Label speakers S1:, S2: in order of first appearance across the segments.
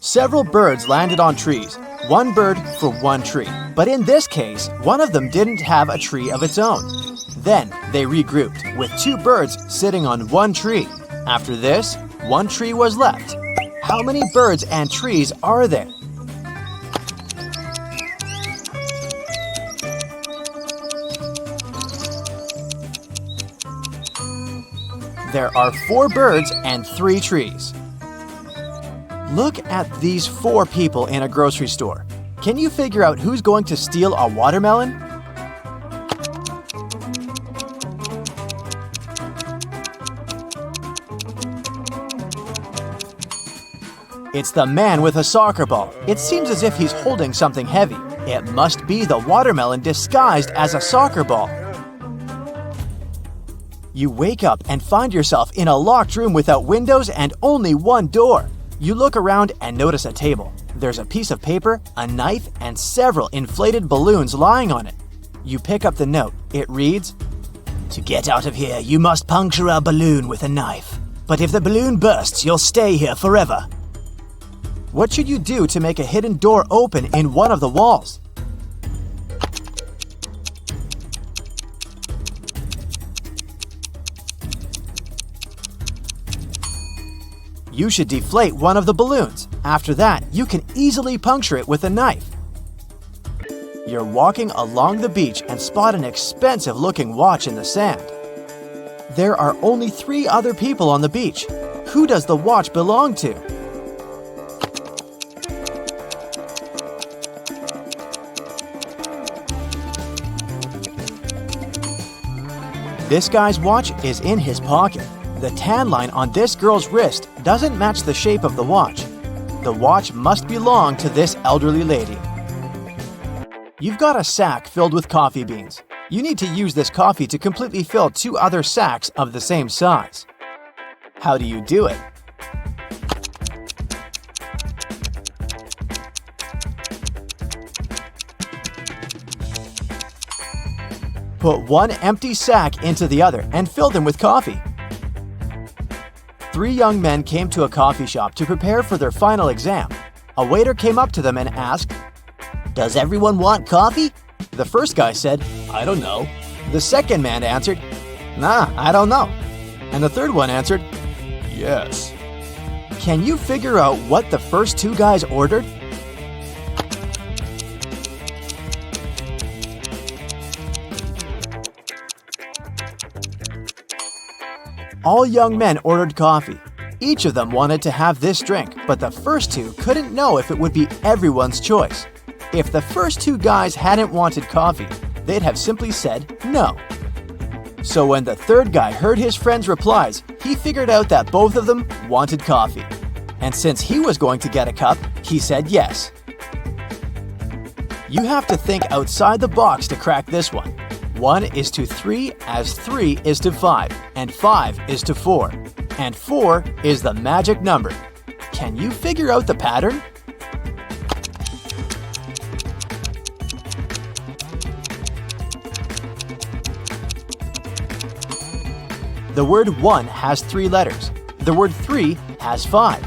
S1: Several birds landed on trees, one bird for one tree. But in this case, one of them didn't have a tree of its own. Then they regrouped, with two birds sitting on one tree. After this, one tree was left. How many birds and trees are there? There are 4 birds and 3 trees. Look at these 4 people in a grocery store. Can you figure out who's going to steal a watermelon? It's the man with a soccer ball. It seems as if he's holding something heavy. It must be the watermelon disguised as a soccer ball. You wake up and find yourself in a locked room without windows and only one door. You look around and notice a table. There's a piece of paper, a knife, and several inflated balloons lying on it. You pick up the note. It reads, "To get out of here, you must puncture a balloon with a knife. But if the balloon bursts, you'll stay here forever." What should you do to make a hidden door open in one of the walls? You should deflate one of the balloons. After that, you can easily puncture it with a knife. You're walking along the beach and spot an expensive-looking watch in the sand. There are only 3 other people on the beach. Who does the watch belong to? This guy's watch is in his pocket. The tan line on this girl's wrist doesn't match the shape of the watch. The watch must belong to this elderly lady. You've got a sack filled with coffee beans. You need to use this coffee to completely fill 2 other sacks of the same size. How do you do it? Put one empty sack into the other and fill them with coffee. 3 young men came to a coffee shop to prepare for their final exam. A waiter came up to them and asked, "Does everyone want coffee?" The first guy said, "I don't know." The second man answered, "Nah, I don't know." And the third one answered, "Yes." Can you figure out what the first 2 guys ordered? All young men ordered coffee. Each of them wanted to have this drink, but the first 2 couldn't know if it would be everyone's choice. If the first 2 guys hadn't wanted coffee, they'd have simply said no. So when the third guy heard his friend's replies, he figured out that both of them wanted coffee. And since he was going to get a cup, he said yes. You have to think outside the box to crack this one. 1 is to 3 as 3 is to 5, and 5 is to 4. And 4 is the magic number. Can you figure out the pattern? The word 1 has 3 letters. The word 3 has 5.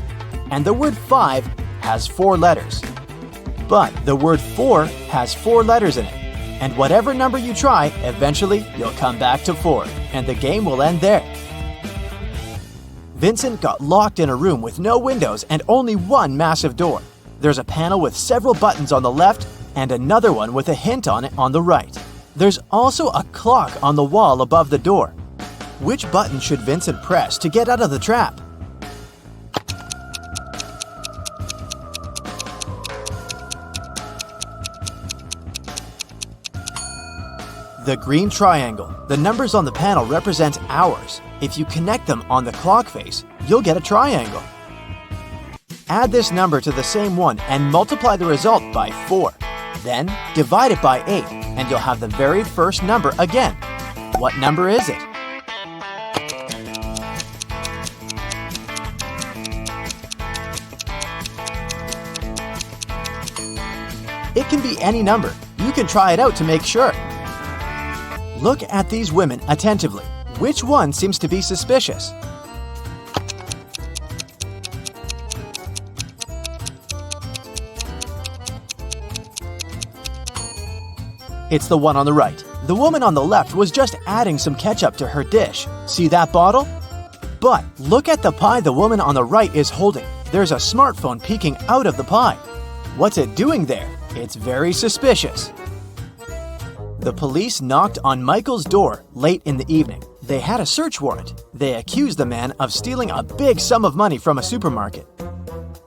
S1: And the word 5 has 4 letters. But the word 4 has 4 letters in it. And whatever number you try, eventually you'll come back to 4, and the game will end there. Vincent got locked in a room with no windows and only one massive door. There's a panel with several buttons on the left and another one with a hint on it on the right. There's also a clock on the wall above the door. Which button should Vincent press to get out of the trap? The green triangle. The numbers on the panel represent hours. If you connect them on the clock face, you'll get a triangle. Add this number to the same one and multiply the result by 4. Then divide it by 8 and you'll have the very first number again. What number is it? It can be any number. You can try it out to make sure. Look at these women attentively. Which one seems to be suspicious? It's the one on the right. The woman on the left was just adding some ketchup to her dish. See that bottle? But look at the pie the woman on the right is holding. There's a smartphone peeking out of the pie. What's it doing there? It's very suspicious. The police knocked on Michael's door late in the evening. They had a search warrant. They accused the man of stealing a big sum of money from a supermarket.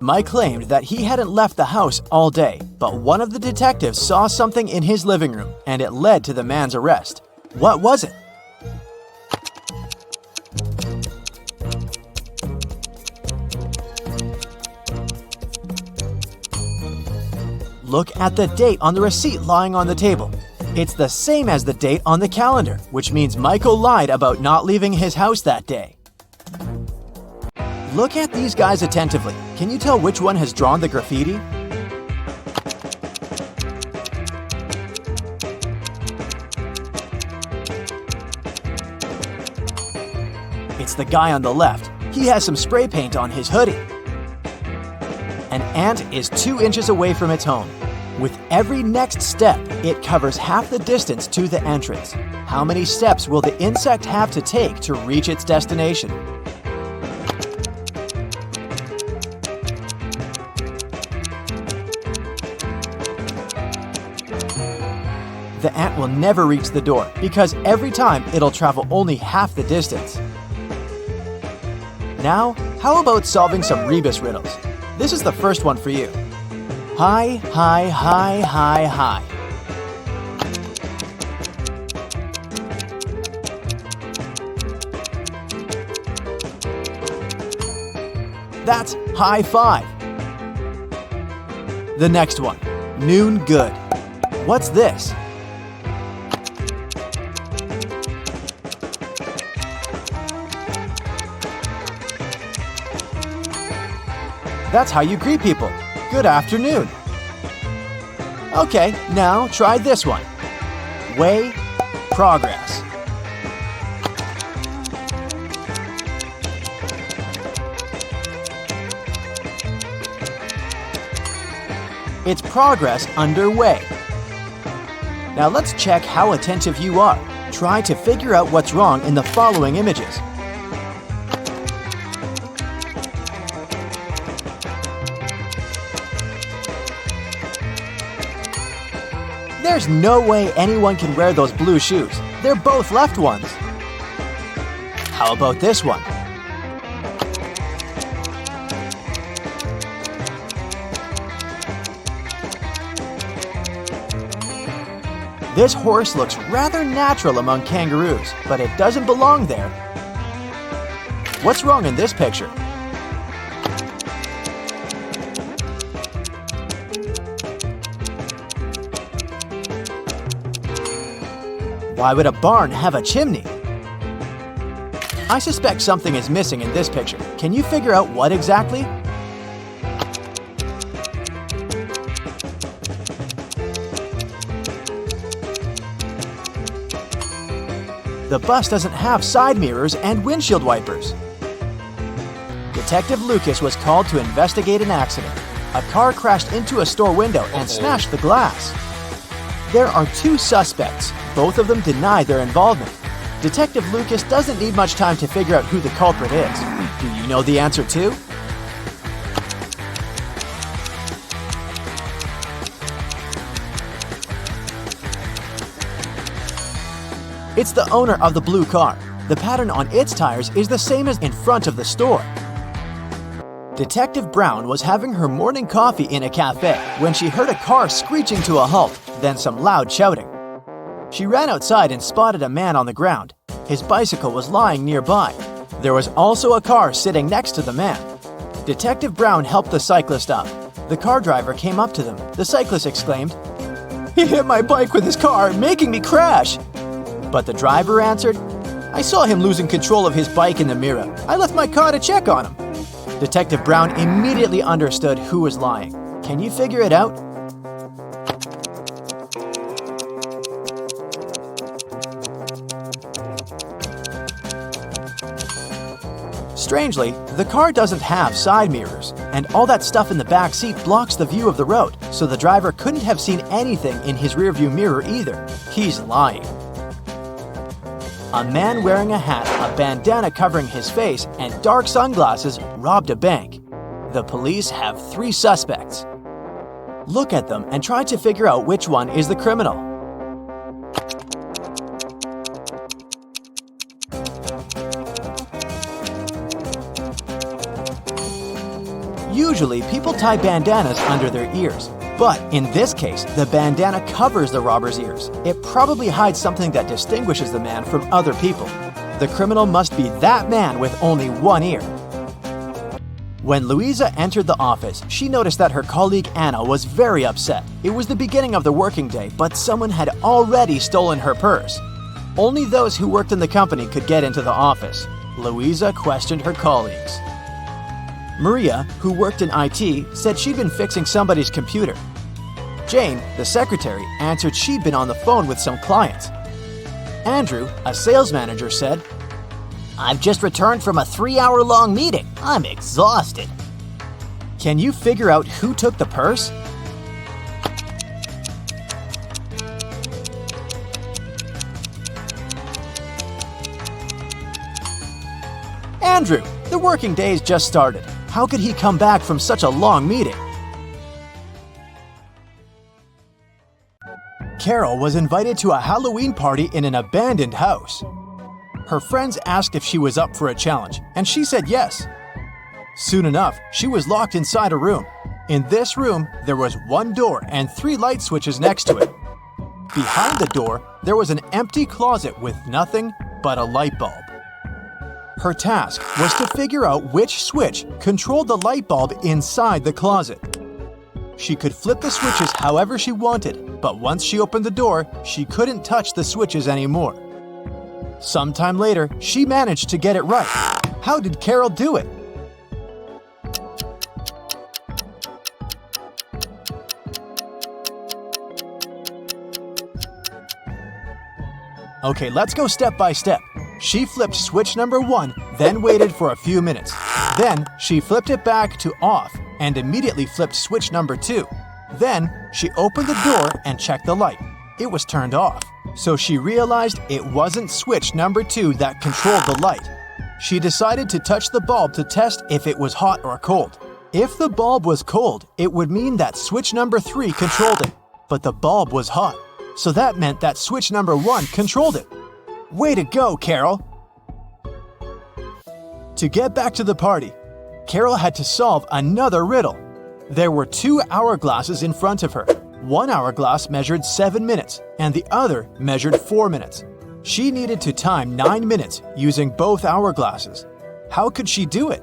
S1: Mike claimed that he hadn't left the house all day, but one of the detectives saw something in his living room, and it led to the man's arrest. What was it? Look at the date on the receipt lying on the table. It's the same as the date on the calendar, which means Michael lied about not leaving his house that day. Look at these guys attentively. Can you tell which one has drawn the graffiti? It's the guy on the left. He has some spray paint on his hoodie. An ant is 2 inches away from its home. With every next step, it covers half the distance to the entrance. How many steps will the insect have to take to reach its destination? The ant will never reach the door because every time it'll travel only half the distance. Now, how about solving some Rebus riddles? This is the first one for you. High, high, high, high, high. That's high five. The next one, noon good. What's this? That's how you greet people. Good afternoon. Okay, now try this one. Way, progress. It's progress underway. Now let's check how attentive you are. Try to figure out what's wrong in the following images. There's no way anyone can wear those blue shoes. They're both left ones. How about this one? This horse looks rather natural among kangaroos, but it doesn't belong there. What's wrong in this picture? Why would a barn have a chimney? I suspect something is missing in this picture. Can you figure out what exactly? The bus doesn't have side mirrors and windshield wipers. Detective Lucas was called to investigate an accident. A car crashed into a store window and smashed the glass. There are 2 suspects. Both of them deny their involvement. Detective Lucas doesn't need much time to figure out who the culprit is. Do you know the answer too? It's the owner of the blue car. The pattern on its tires is the same as in front of the store. Detective Brown was having her morning coffee in a cafe when she heard a car screeching to a halt, then some loud shouting. She ran outside and spotted a man on the ground. His bicycle was lying nearby. There was also a car sitting next to the man. Detective Brown helped the cyclist up. The car driver came up to them. The cyclist exclaimed, "He hit my bike with his car, making me crash." But the driver answered, "I saw him losing control of his bike in the mirror. I left my car to check on him." Detective Brown immediately understood who was lying. Can you figure it out? Strangely, the car doesn't have side mirrors, and all that stuff in the back seat blocks the view of the road, so the driver couldn't have seen anything in his rearview mirror either. He's lying. A man wearing a hat, a bandana covering his face, and dark sunglasses robbed a bank. The police have 3 suspects. Look at them and try to figure out which one is the criminal. Usually, people tie bandanas under their ears, but in this case, the bandana covers the robber's ears. It probably hides something that distinguishes the man from other people. The criminal must be that man with only one ear. When Louisa entered the office, she noticed that her colleague Anna was very upset. It was the beginning of the working day, but someone had already stolen her purse. Only those who worked in the company could get into the office. Louisa questioned her colleagues. Maria, who worked in IT, said she'd been fixing somebody's computer. Jane, the secretary, answered she'd been on the phone with some clients. Andrew, a sales manager, said,
S2: "I've just returned from a 3-hour-long meeting. I'm exhausted."
S1: "Can you figure out who took the purse?" Andrew, the working day's just started. How could he come back from such a long meeting? Carol was invited to a Halloween party in an abandoned house. Her friends asked if she was up for a challenge, and she said yes. Soon enough, she was locked inside a room. In this room, there was one door and 3 light switches next to it. Behind the door, there was an empty closet with nothing but a light bulb. Her task was to figure out which switch controlled the light bulb inside the closet. She could flip the switches however she wanted, but once she opened the door, she couldn't touch the switches anymore. Sometime later, she managed to get it right. How did Carol do it? Okay, let's go step by step. She flipped switch number 1, then waited for a few minutes. Then, she flipped it back to off and immediately flipped switch number 2. Then, she opened the door and checked the light. It was turned off. So she realized it wasn't switch number 2 that controlled the light. She decided to touch the bulb to test if it was hot or cold. If the bulb was cold, it would mean that switch number 3 controlled it. But the bulb was hot, so that meant that switch number 1 controlled it. Way to go, Carol! To get back to the party, Carol had to solve another riddle. There were 2 hourglasses in front of her. One hourglass measured 7 minutes, and the other measured 4 minutes. She needed to time 9 minutes using both hourglasses. How could she do it?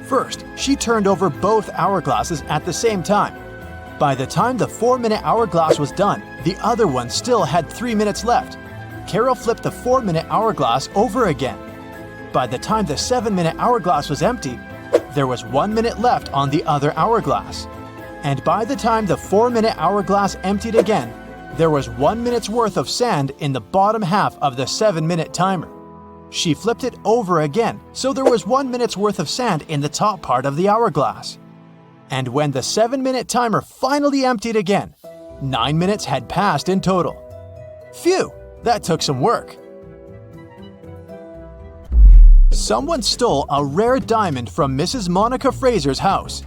S1: First, she turned over both hourglasses at the same time. By the time the 4-minute hourglass was done, the other one still had 3 minutes left. Carol flipped the 4-minute hourglass over again. By the time the 7-minute hourglass was empty, there was 1 minute left on the other hourglass. And by the time the 4-minute hourglass emptied again, there was 1 minute's worth of sand in the bottom half of the 7-minute timer. She flipped it over again, so there was 1 minute's worth of sand in the top part of the hourglass. And when the 7-minute timer finally emptied again, 9 minutes had passed in total. Phew, that took some work. Someone stole a rare diamond from Mrs. Monica Fraser's house.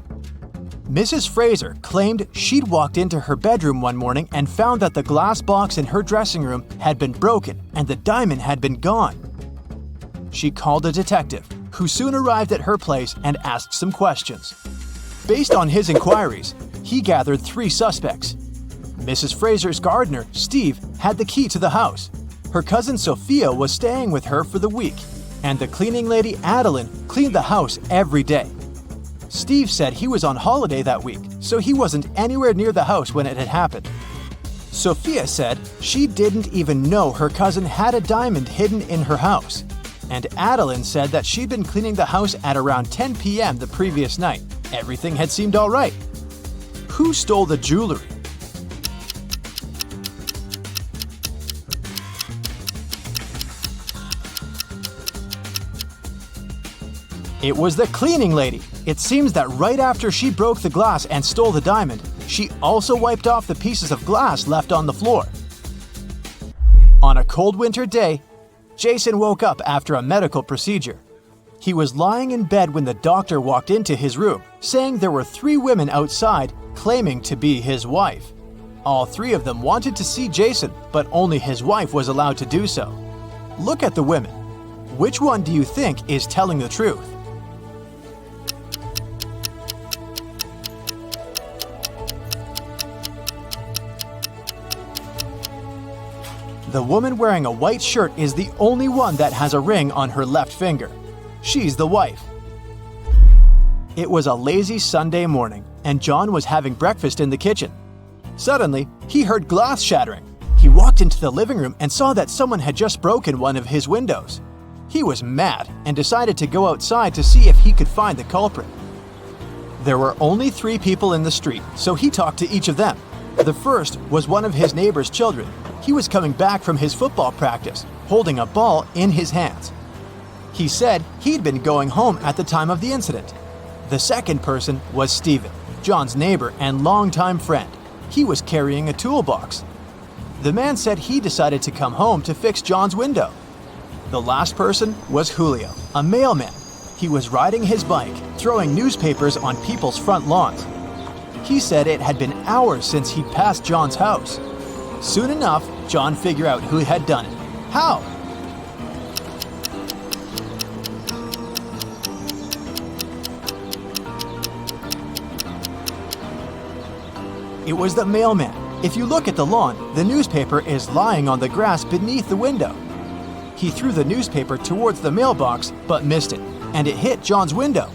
S1: Mrs. Fraser claimed she'd walked into her bedroom one morning and found that the glass box in her dressing room had been broken and the diamond had been gone. She called a detective, who soon arrived at her place and asked some questions. Based on his inquiries, he gathered 3 suspects. Mrs. Fraser's gardener, Steve, had the key to the house. Her cousin Sophia was staying with her for the week, and the cleaning lady Adeline cleaned the house every day. Steve said he was on holiday that week, so he wasn't anywhere near the house when it had happened. Sophia said she didn't even know her cousin had a diamond hidden in her house. And Adeline said that she'd been cleaning the house at around 10 p.m. the previous night. Everything had seemed all right. Who stole the jewelry? It was the cleaning lady. It seems that right after she broke the glass and stole the diamond, she also wiped off the pieces of glass left on the floor. On a cold winter day, Jason woke up after a medical procedure. He was lying in bed when the doctor walked into his room, saying there were 3 women outside claiming to be his wife. All 3 of them wanted to see Jason, but only his wife was allowed to do so. Look at the women. Which one do you think is telling the truth? The woman wearing a white shirt is the only one that has a ring on her left finger. She's the wife. It was a lazy Sunday morning, and John was having breakfast in the kitchen. Suddenly, he heard glass shattering. He walked into the living room and saw that someone had just broken one of his windows. He was mad and decided to go outside to see if he could find the culprit. There were only 3 people in the street, so he talked to each of them. The first was one of his neighbor's children. He was coming back from his football practice, holding a ball in his hands. He said he'd been going home at the time of the incident. The second person was Steven, John's neighbor and longtime friend. He was carrying a toolbox. The man said he decided to come home to fix John's window. The last person was Julio, a mailman. He was riding his bike, throwing newspapers on people's front lawns. He said it had been hours since he'd passed John's house. Soon enough, John figured out who had done it. How? It was the mailman. If you look at the lawn, the newspaper is lying on the grass beneath the window. He threw the newspaper towards the mailbox, but missed it, and it hit John's window.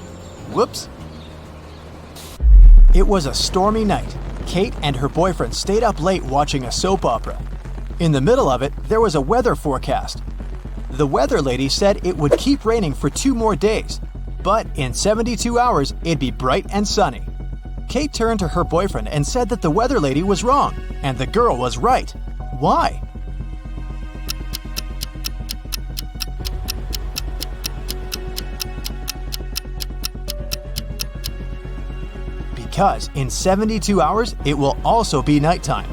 S1: Whoops. It was a stormy night. Kate and her boyfriend stayed up late watching a soap opera. In the middle of it, there was a weather forecast. The weather lady said it would keep raining for 2 more days, but in 72 hours, it'd be bright and sunny. Kate turned to her boyfriend and said that the weather lady was wrong, and the girl was right. Why? Because in 72 hours, it will also be nighttime,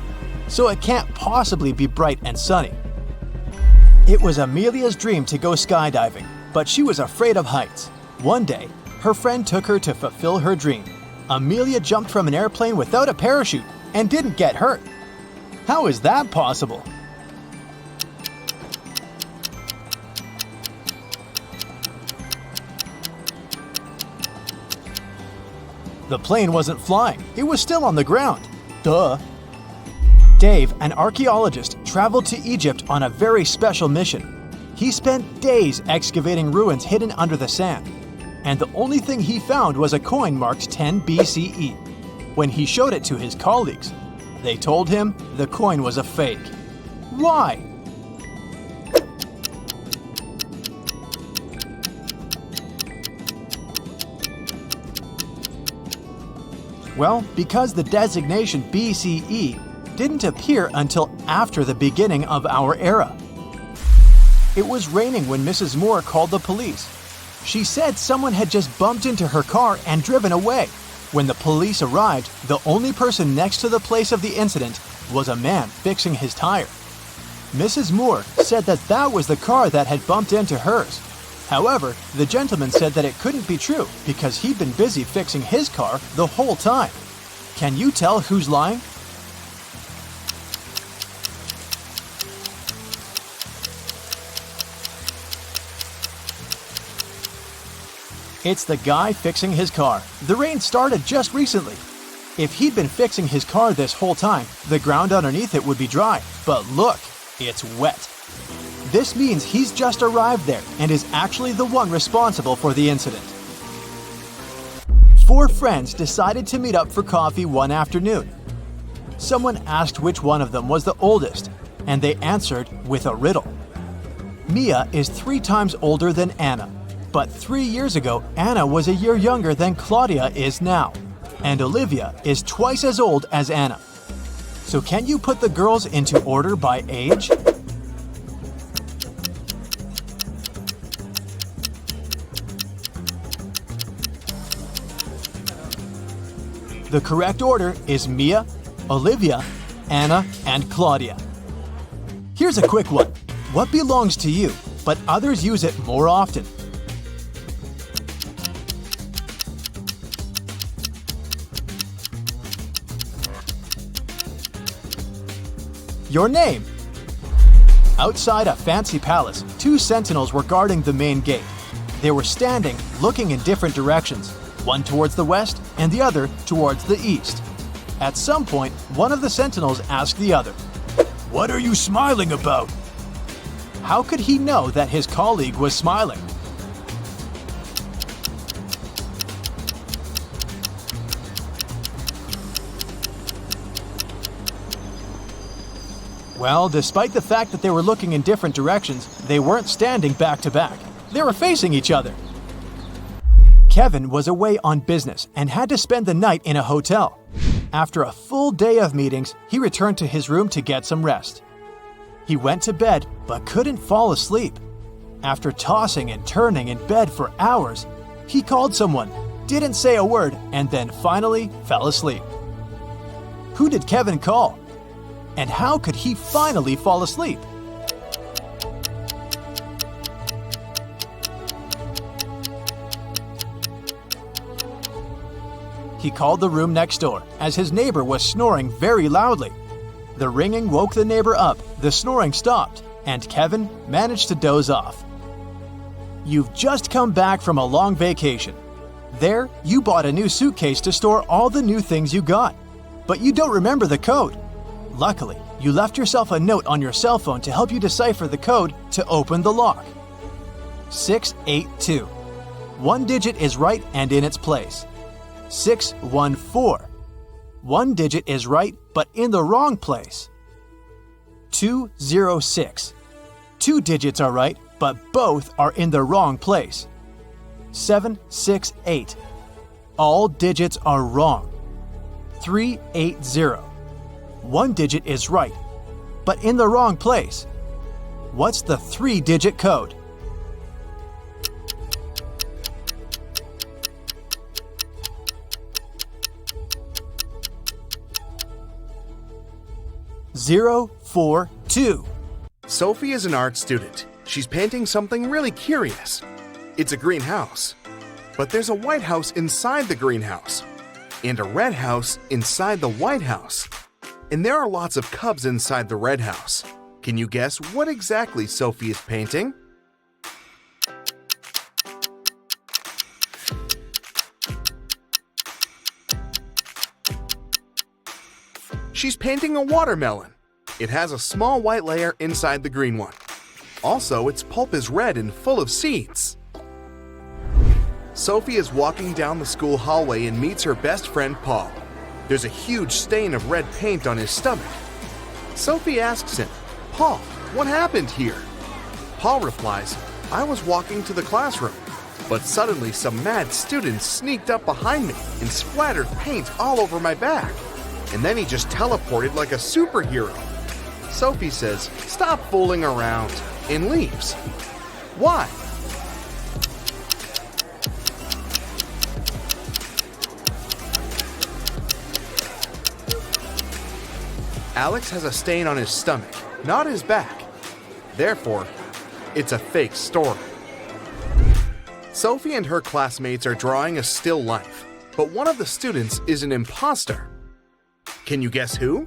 S1: so it can't possibly be bright and sunny. It was Amelia's dream to go skydiving, but she was afraid of heights. One day, her friend took her to fulfill her dream. Amelia jumped from an airplane without a parachute and didn't get hurt. How is that possible? The plane wasn't flying, it was still on the ground. Duh. Dave, an archaeologist, traveled to Egypt on a very special mission. He spent days excavating ruins hidden under the sand, and the only thing he found was a coin marked 10 BCE. When he showed it to his colleagues, they told him the coin was a fake. Why? Well, because the designation BCE didn't appear until after the beginning of our era. It was raining when Mrs. Moore called the police. She said someone had just bumped into her car and driven away. When the police arrived, the only person next to the place of the incident was a man fixing his tire. Mrs. Moore said that that was the car that had bumped into hers. However, the gentleman said that it couldn't be true because he'd been busy fixing his car the whole time. Can you tell who's lying? It's the guy fixing his car. The rain started just recently. If he'd been fixing his car this whole time, the ground underneath it would be dry. But look, it's wet. This means he's just arrived there and is actually the one responsible for the incident. 4 friends decided to meet up for coffee one afternoon. Someone asked which one of them was the oldest, and they answered with a riddle. Mia is 3 times older than Anna, but 3 years ago, Anna was a year younger than Claudia is now, and Olivia is twice as old as Anna. So can you put the girls into order by age? The correct order is Mia, Olivia, Anna, and Claudia. Here's a quick one. What belongs to you, but others use it more often? Your name. Outside a fancy palace, 2 sentinels were guarding the main gate. They were standing, looking in different directions, one towards the west and the other towards the east. At some point, one of the sentinels asked the other, "What are you smiling about?" How could he know that his colleague was smiling? Well, despite the fact that they were looking in different directions, they weren't standing back to back. They were facing each other. Kevin was away on business and had to spend the night in a hotel. After a full day of meetings, he returned to his room to get some rest. He went to bed but couldn't fall asleep. After tossing and turning in bed for hours, he called someone, didn't say a word, and then finally fell asleep. Who did Kevin call? And how could he finally fall asleep? He called the room next door, as his neighbor was snoring very loudly. The ringing woke the neighbor up, the snoring stopped, and Kevin managed to doze off. You've just come back from a long vacation. There, you bought a new suitcase to store all the new things you got, but you don't remember the code. Luckily, you left yourself a note on your cell phone to help you decipher the code to open the lock. 682. One digit is right and in its place. 614. One digit is right but in the wrong place. 206. 2 digits are right but both are in the wrong place. 768. All digits are wrong. 380. One digit is right, but in the wrong place. What's the 3-digit code? Zero, 4, 2.
S3: Sophie is an art student. She's painting something really curious. It's a greenhouse, but there's a white house inside the greenhouse, and a red house inside the white house. And there are lots of cubs inside the red house. Can you guess what exactly Sophie is painting? She's painting a watermelon. It has a small white layer inside the green one. Also, its pulp is red and full of seeds. Sophie is walking down the school hallway and meets her best friend Paul. There's a huge stain of red paint on his stomach. Sophie asks him, "Paul, what happened here?" Paul replies, "I was walking to the classroom, but suddenly some mad students sneaked up behind me and splattered paint all over my back. And then he just teleported like a superhero." Sophie says, "Stop fooling around," and leaves. Why? Alex has a stain on his stomach, not his back. Therefore, it's a fake story. Sophie and her classmates are drawing a still life, but one of the students is an imposter. Can you guess who?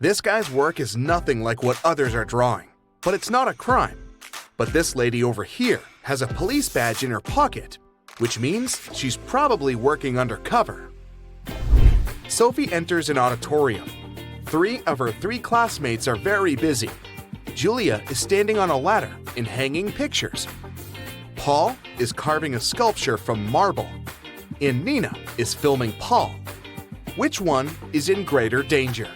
S3: This guy's work is nothing like what others are drawing, but it's not a crime. But this lady over here has a police badge in her pocket, which means she's probably working undercover. Sophie enters an auditorium. 3 of her 3 classmates are very busy. Julia is standing on a ladder and hanging pictures. Paul is carving a sculpture from marble. And Nina is filming Paul. Which one is in greater danger?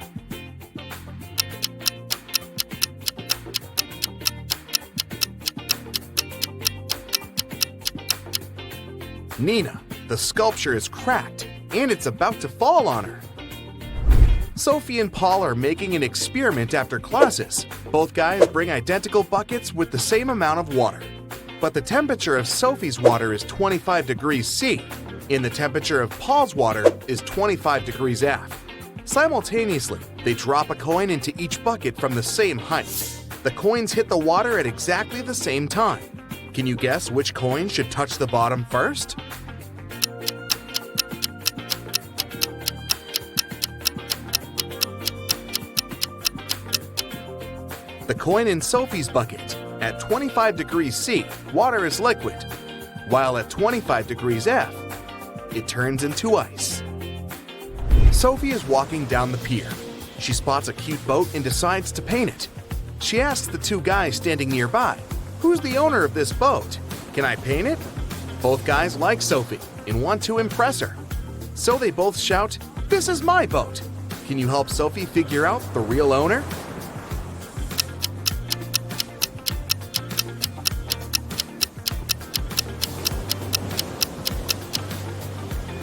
S3: Nina, the sculpture is cracked and it's about to fall on her. Sophie and Paul are making an experiment after classes. Both guys bring identical buckets with the same amount of water. But the temperature of Sophie's water is 25 degrees C, and the temperature of Paul's water is 25 degrees F. Simultaneously, they drop a coin into each bucket from the same height. The coins hit the water at exactly the same time. Can you guess which coin should touch the bottom first? The coin in Sophie's bucket. At 25 degrees C, water is liquid, while at 25 degrees F, it turns into ice. Sophie is walking down the pier. She spots a cute boat and decides to paint it. She asks the two guys standing nearby, "Who's the owner of this boat? Can I paint it?" Both guys like Sophie and want to impress her. So they both shout, "This is my boat. Can you help Sophie figure out the real owner?"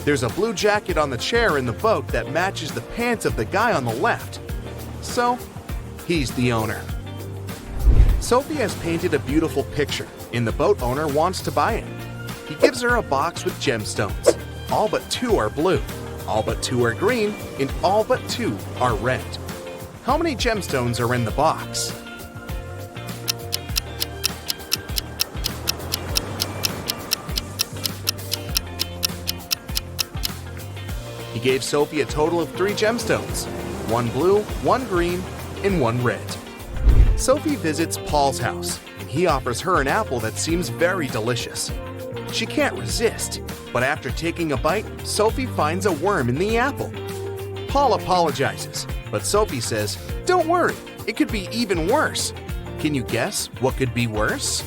S3: There's a blue jacket on the chair in the boat that matches the pants of the guy on the left. So, he's the owner. Sophie has painted a beautiful picture, and the boat owner wants to buy it. He gives her a box with gemstones. All but 2 are blue, all but 2 are green, and all but 2 are red. How many gemstones are in the box? He gave Sophie a total of 3 gemstones, 1 blue, 1 green, and 1 red. Sophie visits Paul's house, and he offers her an apple that seems very delicious. She can't resist, but after taking a bite, Sophie finds a worm in the apple. Paul apologizes, but Sophie says, "Don't worry, it could be even worse." Can you guess what could be worse?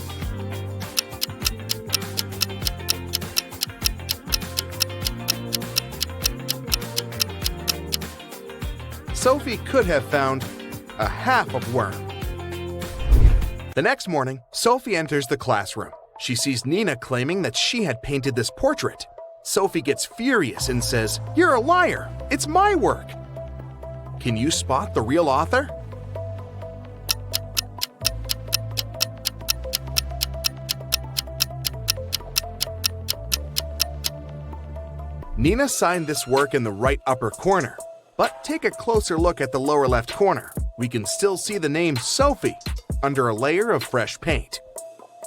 S3: Sophie could have found a half of worm. The next morning, Sophie enters the classroom. She sees Nina claiming that she had painted this portrait. Sophie gets furious and says, "You're a liar! It's my work!" Can you spot the real author? Nina signed this work in the right upper corner. But take a closer look at the lower left corner. We can still see the name Sophie under a layer of fresh paint.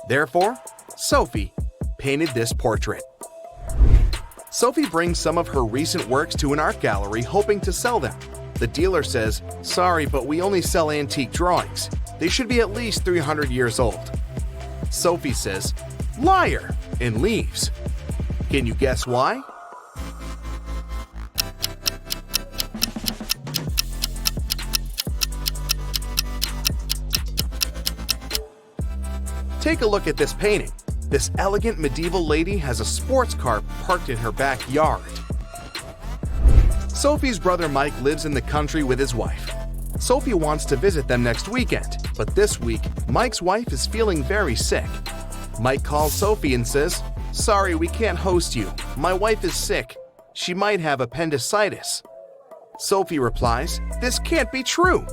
S3: Therefore, Sophie painted this portrait. Sophie brings some of her recent works to an art gallery hoping to sell them. The dealer says, "Sorry, but we only sell antique drawings. They should be at least 300 years old." Sophie says, "Liar," and leaves. Can you guess why? Take a look at this painting. This elegant medieval lady has a sports car parked in her backyard. Sophie's brother Mike lives in the country with his wife. Sophie wants to visit them next weekend, but this week, Mike's wife is feeling very sick. Mike calls Sophie and says, "Sorry, we can't host you. My wife is sick. She might have appendicitis." Sophie replies, "This can't be true.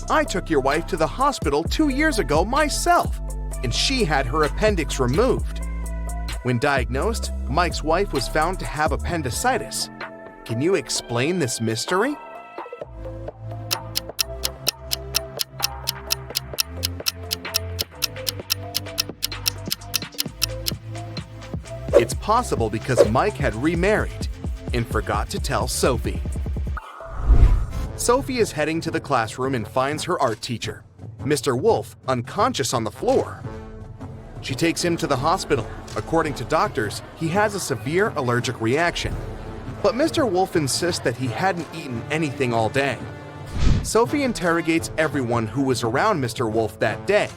S3: I took your wife to the hospital 2 years ago myself, and she had her appendix removed." When diagnosed, Mike's wife was found to have appendicitis. Can you explain this mystery? It's possible because Mike had remarried and forgot to tell Sophie. Sophie is heading to the classroom and finds her art teacher, Mr. Wolf, unconscious on the floor. She takes him to the hospital. According to doctors, he has a severe allergic reaction. But Mr. Wolf insists that he hadn't eaten anything all day. Sophie interrogates everyone who was around Mr. Wolf that day.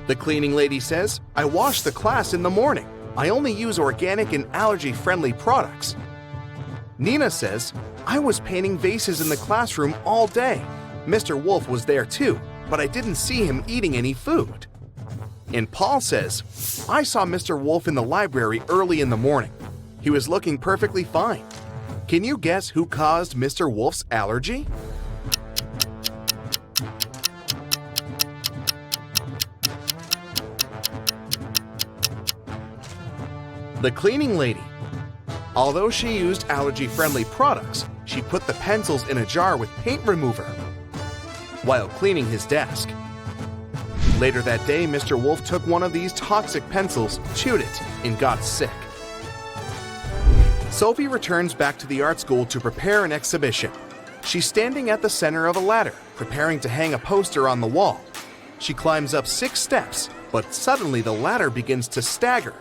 S3: The cleaning lady says, "I wash the class in the morning. I only use organic and allergy-friendly products." Nina says, "I was painting vases in the classroom all day. Mr. Wolf was there too, but I didn't see him eating any food." And Paul says, "I saw Mr. Wolf in the library early in the morning. He was looking perfectly fine. Can you guess who caused Mr. Wolf's allergy? The cleaning lady. Although she used allergy-friendly products, she put the pencils in a jar with paint remover while cleaning his desk. Later that day, Mr. Wolf took one of these toxic pencils, chewed it, and got sick. Sophie returns back to the art school to prepare an exhibition. She's standing at the center of a ladder, preparing to hang a poster on the wall. She climbs up 6 steps, but suddenly the ladder begins to stagger,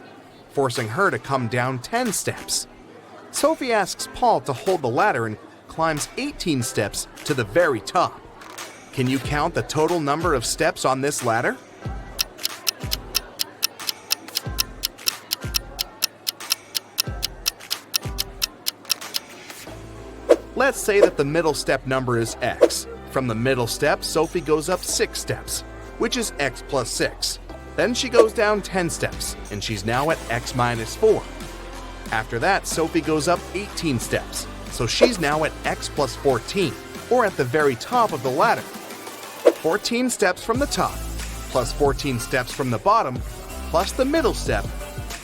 S3: forcing her to come down 10 steps. Sophie asks Paul to hold the ladder and climbs 18 steps to the very top. Can you count the total number of steps on this ladder? Let's say that the middle step number is x. From the middle step, Sophie goes up 6 steps, which is x plus 6. Then she goes down 10 steps, and she's now at x minus 4. After that, Sophie goes up 18 steps, so she's now at x plus 14, or at the very top of the ladder. 14 steps from the top, plus 14 steps from the bottom, plus the middle step,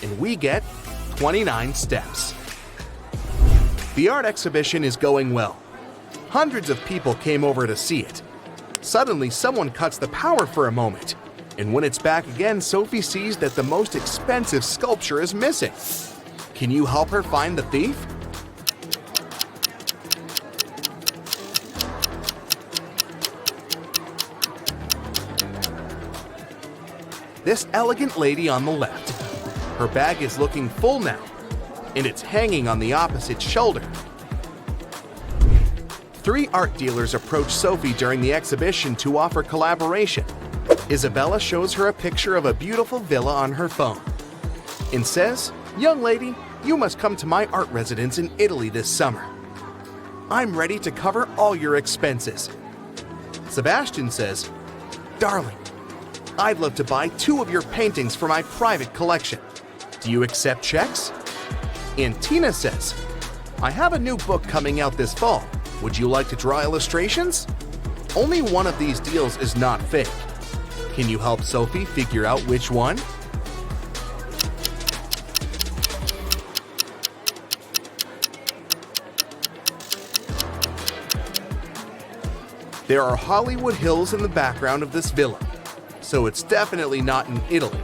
S3: and we get 29 steps. The art exhibition is going well. Hundreds of people came over to see it. Suddenly, someone cuts the power for a moment, and when it's back again, Sophie sees that the most expensive sculpture is missing. Can you help her find the thief? This elegant lady on the left. Her bag is looking full now, and it's hanging on the opposite shoulder. 3 art dealers approach Sophie during the exhibition to offer collaboration. Isabella shows her a picture of a beautiful villa on her phone and says, "Young lady, you must come to my art residence in Italy this summer. I'm ready to cover all your expenses." Sebastian says, "Darling, I'd love to buy 2 of your paintings for my private collection. Do you accept checks?" And Tina says, "I have a new book coming out this fall. Would you like to draw illustrations?" Only one of these deals is not fake. Can you help Sophie figure out which one? There are Hollywood Hills in the background of this villa, so it's definitely not in Italy.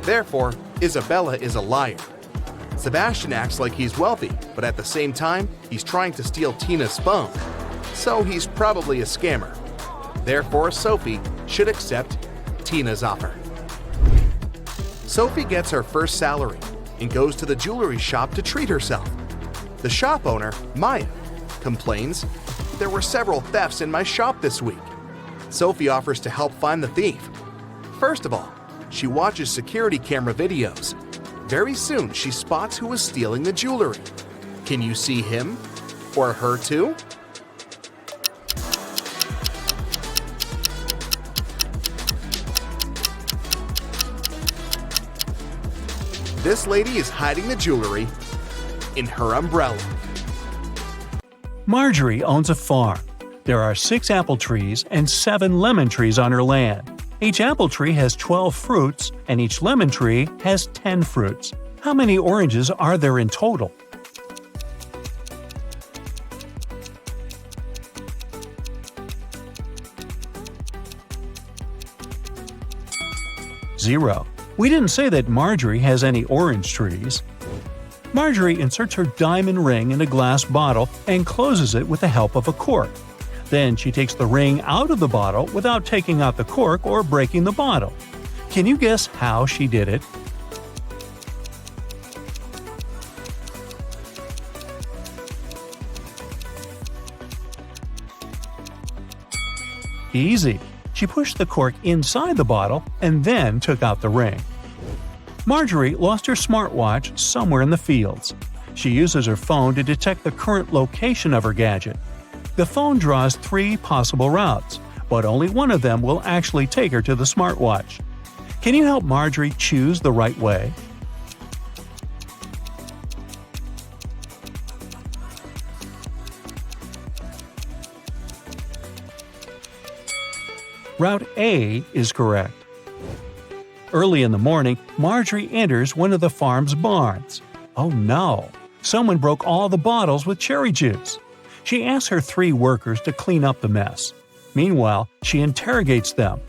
S3: Therefore, Isabella is a liar. Sebastian acts like he's wealthy, but at the same time, he's trying to steal Tina's phone, so he's probably a scammer. Therefore, Sophie should accept Tina's offer. Sophie gets her first salary and goes to the jewelry shop to treat herself. The shop owner, Maya, complains, "There were several thefts in my shop this week." Sophie offers to help find the thief. First of all, she watches security camera videos. Very soon, she spots who is stealing the jewelry. Can you see him or her too? This lady is hiding the jewelry in her umbrella.
S4: Marjorie owns a farm. There are 6 apple trees and 7 lemon trees on her land. Each apple tree has 12 fruits, and each lemon tree has 10 fruits. How many oranges are there in total? Zero. We didn't say that Marjorie has any orange trees. Marjorie inserts her diamond ring in a glass bottle and closes it with the help of a cork. Then she takes the ring out of the bottle without taking out the cork or breaking the bottle. Can you guess how she did it? Easy. She pushed the cork inside the bottle and then took out the ring. Marjorie lost her smartwatch somewhere in the fields. She uses her phone to detect the current location of her gadget. The phone draws 3 possible routes, but only one of them will actually take her to the smartwatch. Can you help Marjorie choose the right way? Route A is correct. Early in the morning, Marjorie enters one of the farm's barns. Oh no! Someone broke all the bottles with cherry juice. She asks her 3 workers to clean up the mess. Meanwhile, she interrogates them.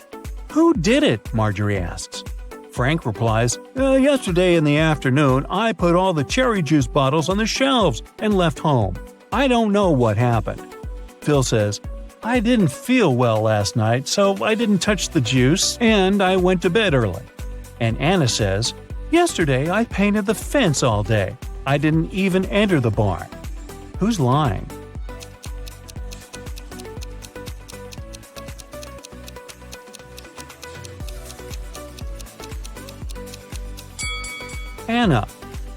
S4: "Who did it?" Marjorie asks. Frank replies, "Yesterday in the afternoon, I put all the cherry juice bottles on the shelves and left home. I don't know what happened." Phil says, "I didn't feel well last night, so I didn't touch the juice, and I went to bed early." And Anna says, "Yesterday I painted the fence all day. I didn't even enter the barn." Who's lying? Anna.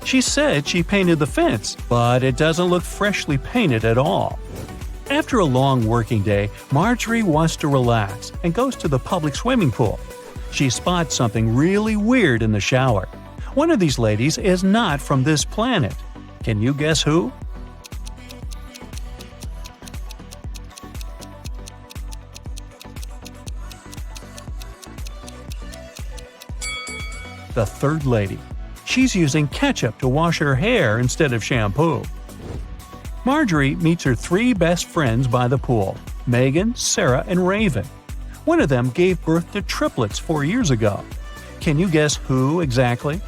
S4: She said she painted the fence, but it doesn't look freshly painted at all. After a long working day, Marjorie wants to relax and goes to the public swimming pool. She spots something really weird in the shower. One of these ladies is not from this planet. Can you guess who? The third lady. She's using ketchup to wash her hair instead of shampoo. Marjorie meets her 3 best friends by the pool: Megan, Sarah, and Raven. One of them gave birth to triplets 4 years ago. Can you guess who exactly?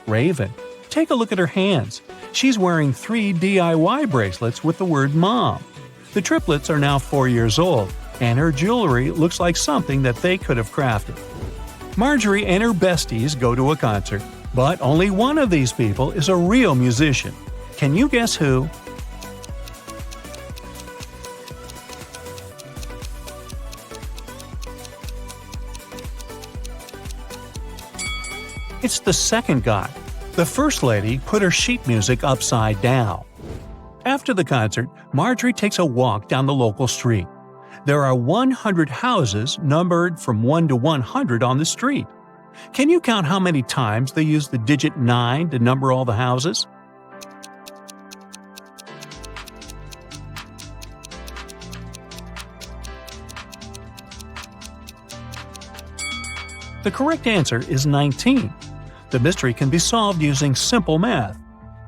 S4: Raven. Take a look at her hands. She's wearing 3 DIY bracelets with the word Mom. The triplets are now 4 years old, and her jewelry looks like something that they could have crafted. Marjorie and her besties go to a concert, but only one of these people is a real musician. Can you guess who? It's the second guy. The first lady put her sheet music upside down. After the concert, Marjorie takes a walk down the local street. There are 100 houses numbered from 1 to 100 on the street. Can you count how many times they use the digit 9 to number all the houses? The correct answer is 19. The mystery can be solved using simple math.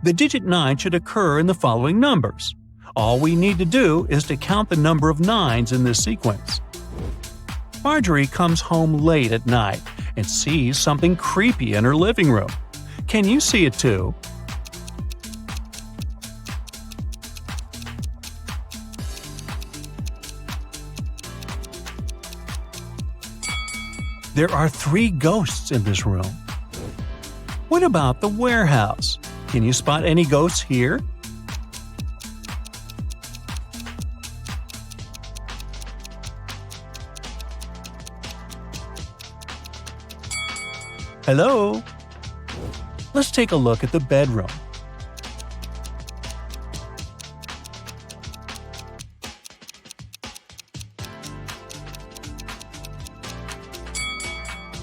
S4: The digit 9 should occur in the following numbers. All we need to do is to count the number of 9s in this sequence. Marjorie comes home late at night and sees something creepy in her living room. Can you see it too? There are 3 ghosts in this room. What about the warehouse? Can you spot any ghosts here? Hello? Let's take a look at the bedroom.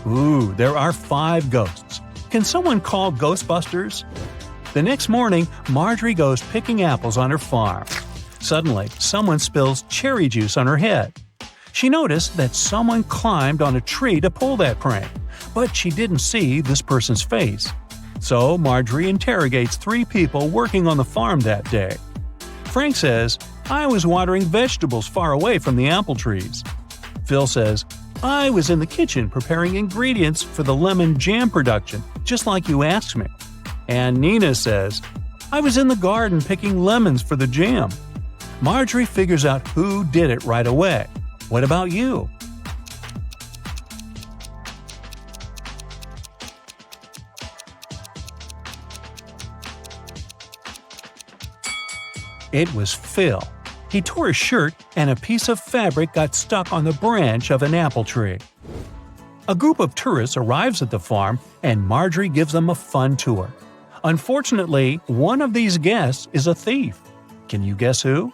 S4: Ooh, there are 5 ghosts. Can someone call Ghostbusters? The next morning, Marjorie goes picking apples on her farm. Suddenly, someone spills cherry juice on her head. She noticed that someone climbed on a tree to pull that prank, but she didn't see this person's face. So Marjorie interrogates 3 people working on the farm that day. Frank says, "I was watering vegetables far away from the apple trees." Phil says, "I was in the kitchen preparing ingredients for the lemon jam production, just like you asked me." And Nina says, "I was in the garden picking lemons for the jam." Marjorie figures out who did it right away. What about you? It was Phil. He tore his shirt and a piece of fabric got stuck on the branch of an apple tree. A group of tourists arrives at the farm and Marjorie gives them a fun tour. Unfortunately, one of these guests is a thief. Can you guess who?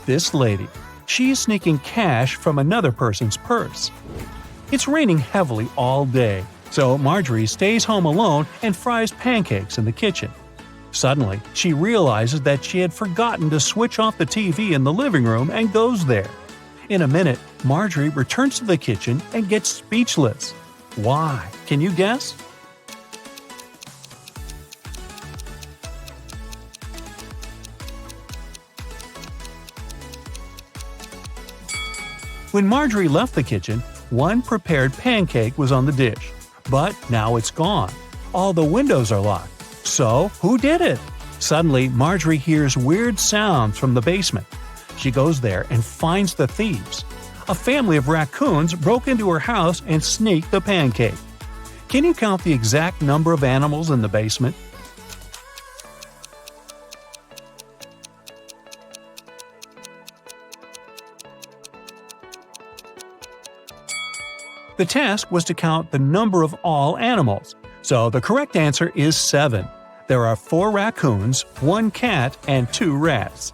S4: this lady. She's sneaking cash from another person's purse. It's raining heavily all day, so Marjorie stays home alone and fries pancakes in the kitchen. Suddenly, she realizes that she had forgotten to switch off the TV in the living room and goes there. In a minute, Marjorie returns to the kitchen and gets speechless. Why? Can you guess? When Marjorie left the kitchen, one prepared pancake was on the dish. But now it's gone. All the windows are locked. So, who did it? Suddenly, Marjorie hears weird sounds from the basement. She goes there and finds the thieves. A family of raccoons broke into her house and sneaked the pancake. Can you count the exact number of animals in the basement? The task was to count the number of all animals, so the correct answer is 7. There are 4 raccoons, 1 cat, and 2 rats.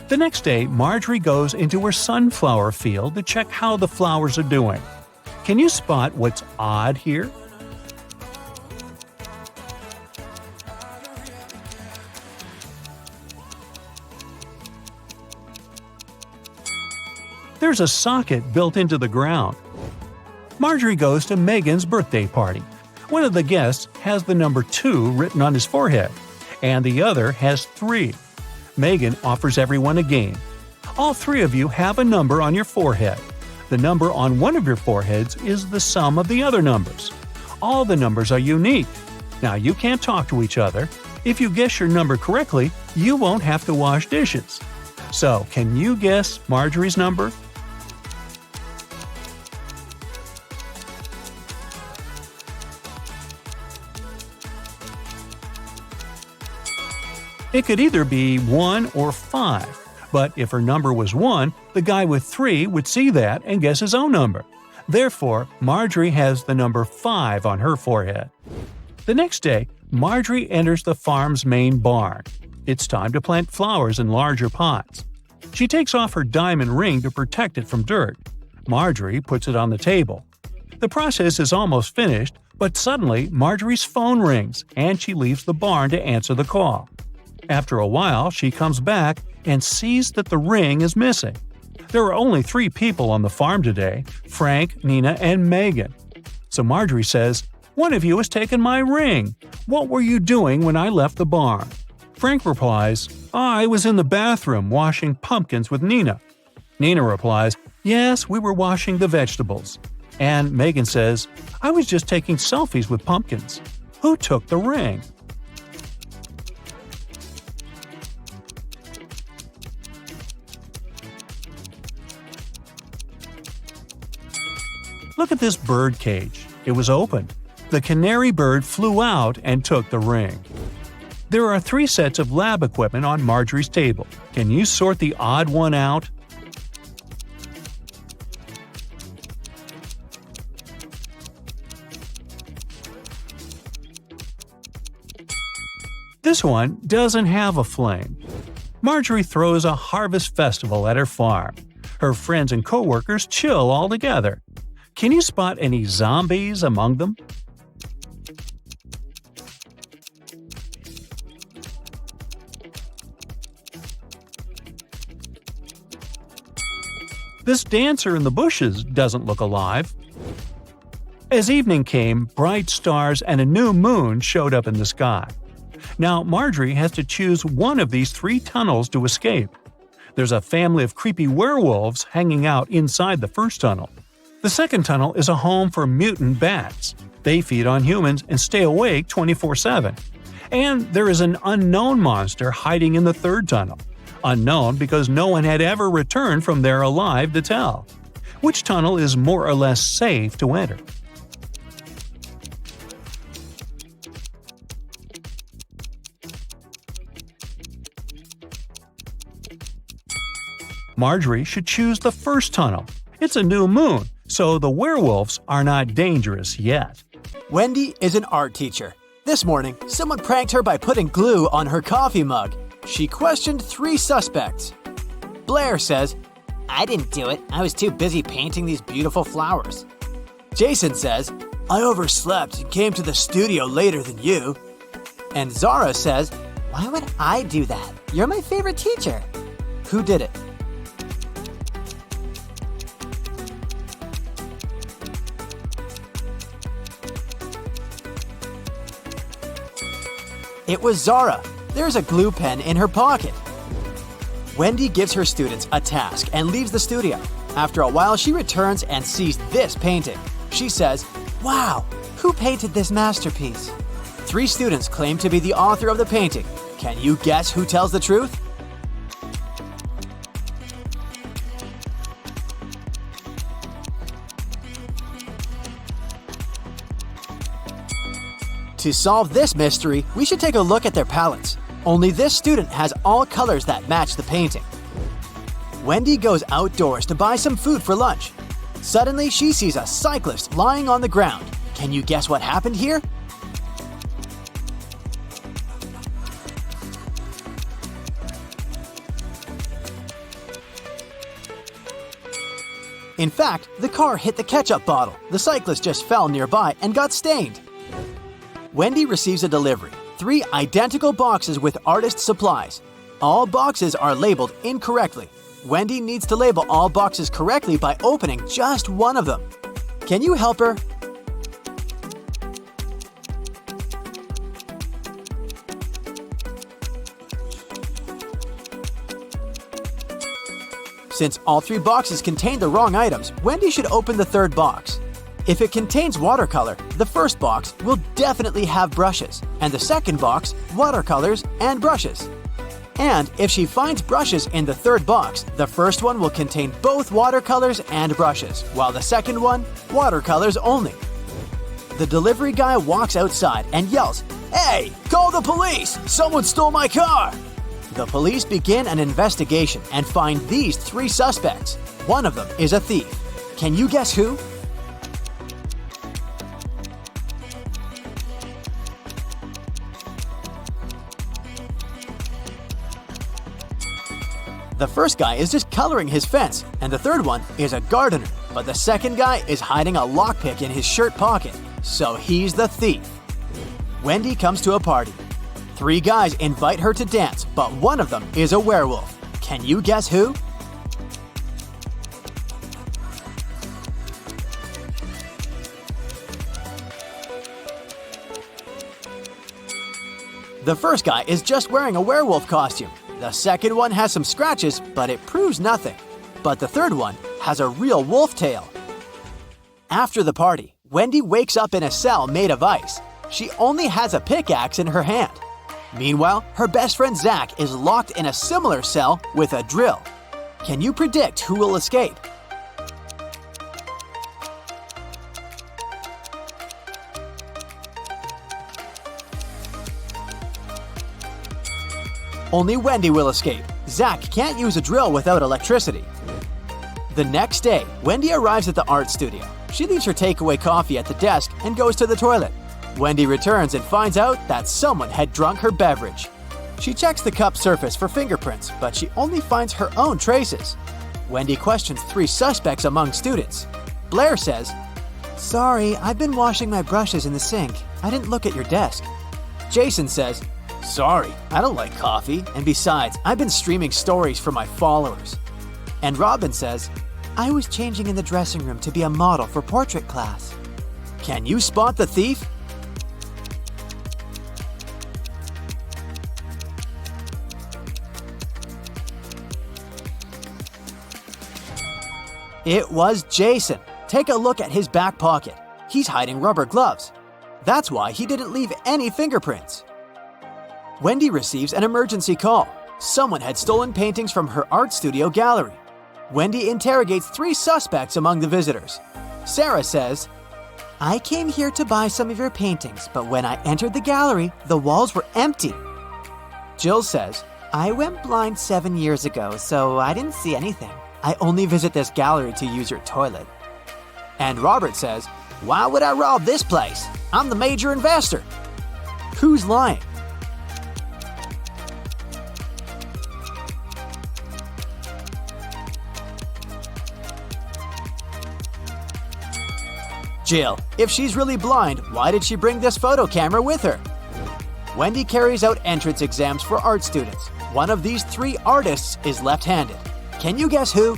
S4: The next day, Marjorie goes into her sunflower field to check how the flowers are doing. Can you spot what's odd here? There's a socket built into the ground. Marjorie goes to Megan's birthday party. One of the guests has the number 2 written on his forehead, and the other has 3. Megan offers everyone a game. All 3 of you have a number on your forehead. The number on one of your foreheads is the sum of the other numbers. All the numbers are unique. Now, you can't talk to each other. If you guess your number correctly, you won't have to wash dishes. So, can you guess Marjorie's number? It could either be 1 or 5, but if her number was 1, the guy with 3 would see that and guess his own number. Therefore, Marjorie has the number 5 on her forehead. The next day, Marjorie enters the farm's main barn. It's time to plant flowers in larger pots. She takes off her diamond ring to protect it from dirt. Marjorie puts it on the table. The process is almost finished, but suddenly Marjorie's phone rings and she leaves the barn to answer the call. After a while, she comes back and sees that the ring is missing. There are only 3 people on the farm today: Frank, Nina, and Megan. So Marjorie says, "One of you has taken my ring. What were you doing when I left the barn?" Frank replies, "I was in the bathroom washing pumpkins with Nina." Nina replies, "Yes, we were washing the vegetables." And Megan says, "I was just taking selfies with pumpkins. Who took the ring?" Look at this bird cage. It was opened. The canary bird flew out and took the ring. There are 3 sets of lab equipment on Marjorie's table. Can you sort the odd one out? This one doesn't have a flame. Marjorie throws a harvest festival at her farm. Her friends and coworkers chill all together. Can you spot any zombies among them? This dancer in the bushes doesn't look alive. As evening came, bright stars and a new moon showed up in the sky. Now Marjorie has to choose one of these 3 tunnels to escape. There's a family of creepy werewolves hanging out inside the first tunnel. The second tunnel is a home for mutant bats. They feed on humans and stay awake 24/7. And there is an unknown monster hiding in the third tunnel. Unknown because no one had ever returned from there alive to tell. Which tunnel is more or less safe to enter? Marjorie should choose the first tunnel. It's a new moon, so the werewolves are not dangerous yet.
S1: Wendy is an art teacher. This morning, someone pranked her by putting glue on her coffee mug. She questioned 3 suspects. Blair says,
S2: I didn't do it. I was too busy painting these beautiful flowers.
S1: Jason says, I overslept and came to the studio later than you. And Zara says,
S2: Why would I do that? You're my favorite teacher.
S1: who did it? It was Zara. There's a glue pen in her pocket. Wendy gives her students a task and leaves the studio. After a while, she returns and sees this painting. She says, Wow, who painted this masterpiece? 3 students claim to be the author of the painting. Can you guess who tells the truth? To solve this mystery, we should take a look at their palettes. Only this student has all colors that match the painting. Wendy goes outdoors to buy some food for lunch. Suddenly, she sees a cyclist lying on the ground. Can you guess what happened here? In fact, the car hit the ketchup bottle. The cyclist just fell nearby and got stained. Wendy receives a delivery. 3 identical boxes with artist supplies. All boxes are labeled incorrectly. Wendy needs to label all boxes correctly by opening just one of them. Can you help her? Since all 3 boxes contain the wrong items, Wendy should open the 3rd box. If it contains watercolor, the first box will definitely have brushes, and the second box, watercolors and brushes. And if she finds brushes in the 3rd box, the first one will contain both watercolors and brushes, while the second one, watercolors only. The delivery guy walks outside and yells, Hey, call the police! Someone stole my car! The police begin an investigation and find these 3 suspects. One of them is a thief. Can you guess who? The first guy is just coloring his fence, and the 3rd one is a gardener. But the second guy is hiding a lockpick in his shirt pocket, so he's the thief. Wendy comes to a party. 3 guys invite her to dance, but one of them is a werewolf. Can you guess who? The first guy is just wearing a werewolf costume. The second one has some scratches, but it proves nothing. But the 3rd one has a real wolf tail. After the party, Wendy wakes up in a cell made of ice. She only has a pickaxe in her hand. Meanwhile, her best friend Zach is locked in a similar cell with a drill. Can you predict who will escape? Only Wendy will escape. Zach can't use a drill without electricity. The next day, Wendy arrives at the art studio. She leaves her takeaway coffee at the desk and goes to the toilet. Wendy returns and finds out that someone had drunk her beverage. She checks the cup's surface for fingerprints, but she only finds her own traces. Wendy questions 3 suspects among students. Blair says, Sorry, I've been washing my brushes in the sink. I didn't look at your desk. Jason says, Sorry, I don't like coffee, and besides, I've been streaming stories for my followers. And Robin says, I was changing in the dressing room to be a model for portrait class. Can you spot the thief? It was Jason. Take a look at his back pocket. He's hiding rubber gloves. That's why he didn't leave any fingerprints. Wendy receives an emergency call. Someone had stolen paintings from her art studio gallery. Wendy interrogates 3 suspects among the visitors. Sarah says, I came here to buy some of your paintings, but when I entered the gallery, the walls were empty. Jill says, I went blind 7 years ago, so I didn't see anything. I only visit this gallery to use your toilet. And Robert says, Why would I rob this place? I'm the major investor. Who's lying? Jill, if she's really blind, why did she bring this photo camera with her? Wendy carries out entrance exams for art students. One of these 3 artists is left-handed. Can you guess who?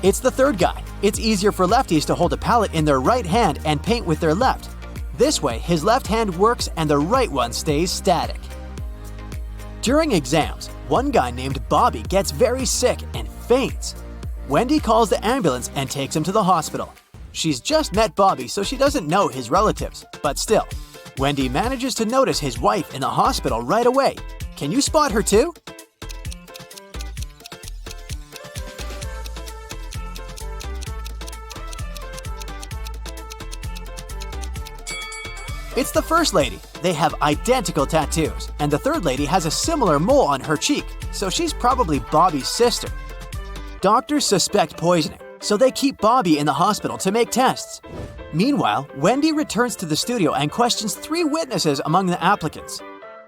S1: It's the third guy. It's easier for lefties to hold a palette in their right hand and paint with their left. This way, his left hand works and the right one stays static. During exams, one guy named Bobby gets very sick and faints. Wendy calls the ambulance and takes him to the hospital. She's just met Bobby, so she doesn't know his relatives, but still, Wendy manages to notice his wife in the hospital right away. Can you spot her too? It's the first lady. They have identical tattoos, and the third lady has a similar mole on her cheek, so she's probably Bobby's sister. Doctors suspect poisoning, so they keep Bobby in the hospital to make tests. Meanwhile, Wendy returns to the studio and questions 3 witnesses among the applicants.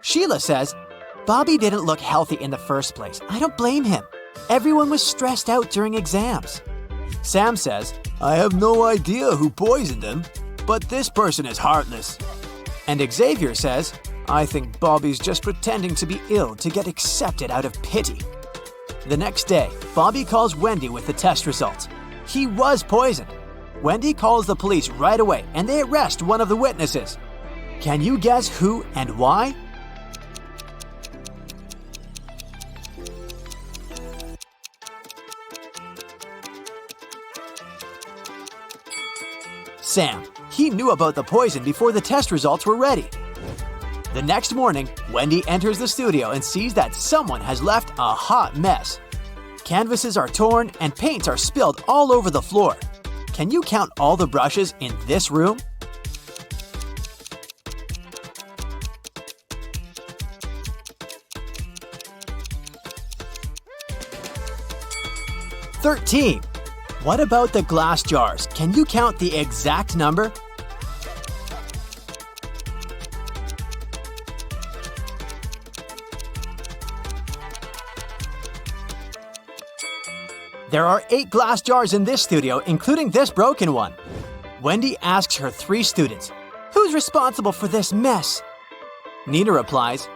S1: Sheila says, "Bobby didn't look healthy in the first place. I don't blame him. Everyone was stressed out during exams." Sam says, "I have no idea who poisoned him, but this person is heartless." And Xavier says, "I think Bobby's just pretending to be ill to get accepted out of pity." The next day, Bobby calls Wendy with the test results. He was poisoned. Wendy calls the police right away and they arrest one of the witnesses. Can you guess who and why? Sam. He knew about the poison before the test results were ready. The next morning, Wendy enters the studio and sees that someone has left a hot mess. Canvases are torn and paints are spilled all over the floor. Can you count all the brushes in this room? "13. What about the glass jars? Can you count the exact number? There are 8 glass jars in this studio, including this broken one. Wendy asks her 3 students, "Who's responsible for this mess?" Nina replies,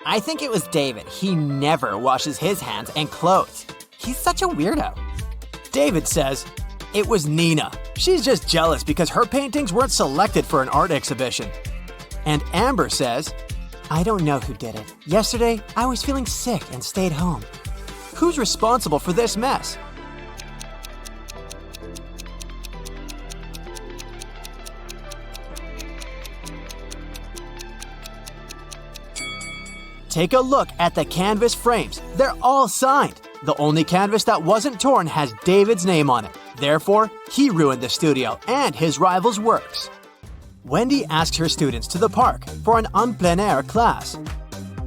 S1: "I think it was David. He never washes his hands and clothes. He's such a weirdo." David says, "It was Nina. She's just jealous because her paintings weren't selected for an art exhibition." And Amber says, "I don't know who did it. Yesterday, I was feeling sick and stayed home." Who's responsible for this mess? Take a look at the canvas frames. They're all signed. The only canvas that wasn't torn has David's name on it. Therefore, he ruined the studio and his rival's works. Wendy asks her students to the park for an en plein air class.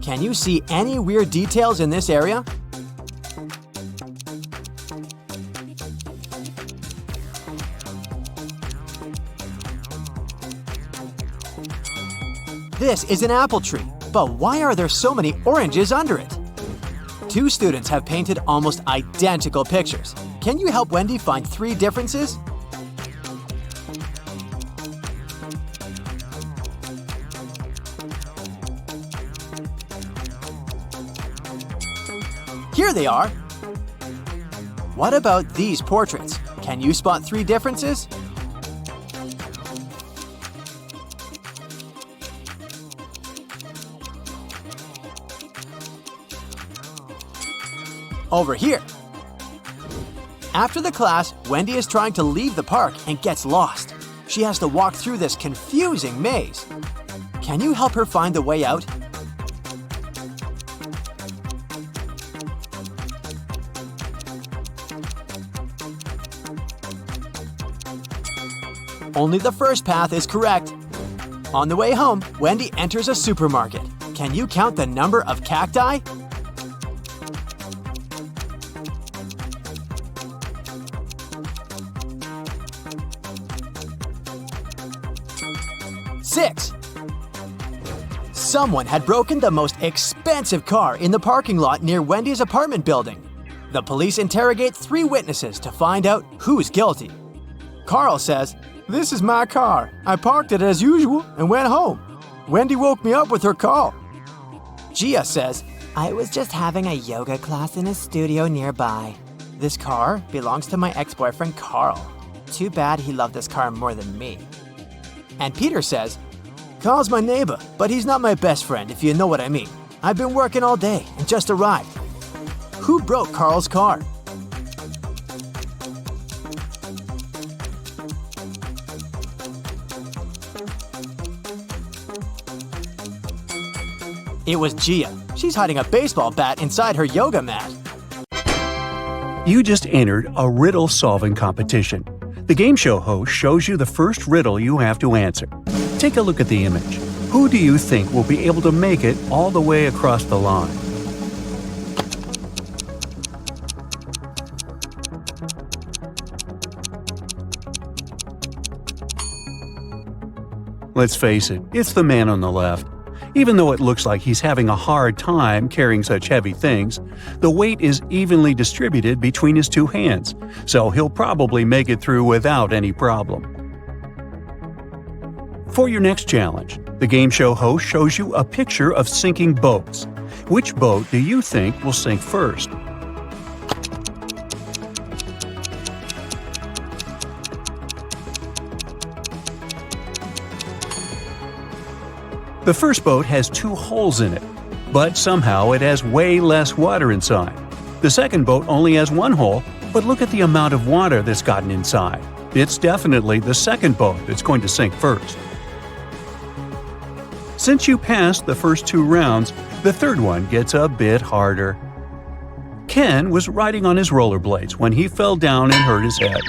S1: Can you see any weird details in this area? This is an apple tree, but why are there so many oranges under it? 2 students have painted almost identical pictures. Can you help Wendy find 3 differences? Here they are! What about these portraits? Can you spot 3 differences? Over here. After the class, Wendy is trying to leave the park and gets lost. She has to walk through this confusing maze. Can you help her find the way out? Only the first path is correct. On the way home, Wendy enters a supermarket. Can you count the number of cacti? Six. Someone had broken the most expensive car in the parking lot near Wendy's apartment building. The police interrogate 3 witnesses to find out who's guilty. Carl says, "This is my car. I parked it as usual and went home. Wendy woke me up with her call." Gia says, "I was just having a yoga class in a studio nearby. This car belongs to my ex-boyfriend Carl. Too bad he loved this car more than me." And Peter says, "Carl's my neighbor, but he's not my best friend, if you know what I mean. I've been working all day and just arrived." Who broke Carl's car? It was Gia. She's hiding a baseball bat inside her yoga mat.
S4: You just entered a riddle solving competition. The game show host shows you the first riddle you have to answer. Take a look at the image. Who do you think will be able to make it all the way across the line? Let's face it, it's the man on the left. Even though it looks like he's having a hard time carrying such heavy things, the weight is evenly distributed between his 2 hands, so he'll probably make it through without any problem. For your next challenge, the game show host shows you a picture of sinking boats. Which boat do you think will sink first? The first boat has 2 holes in it, but somehow it has way less water inside. The second boat only has 1 hole, but look at the amount of water that's gotten inside. It's definitely the second boat that's going to sink first. Since you passed the first 2 rounds, the third one gets a bit harder. Ken was riding on his rollerblades when he fell down and hurt his head.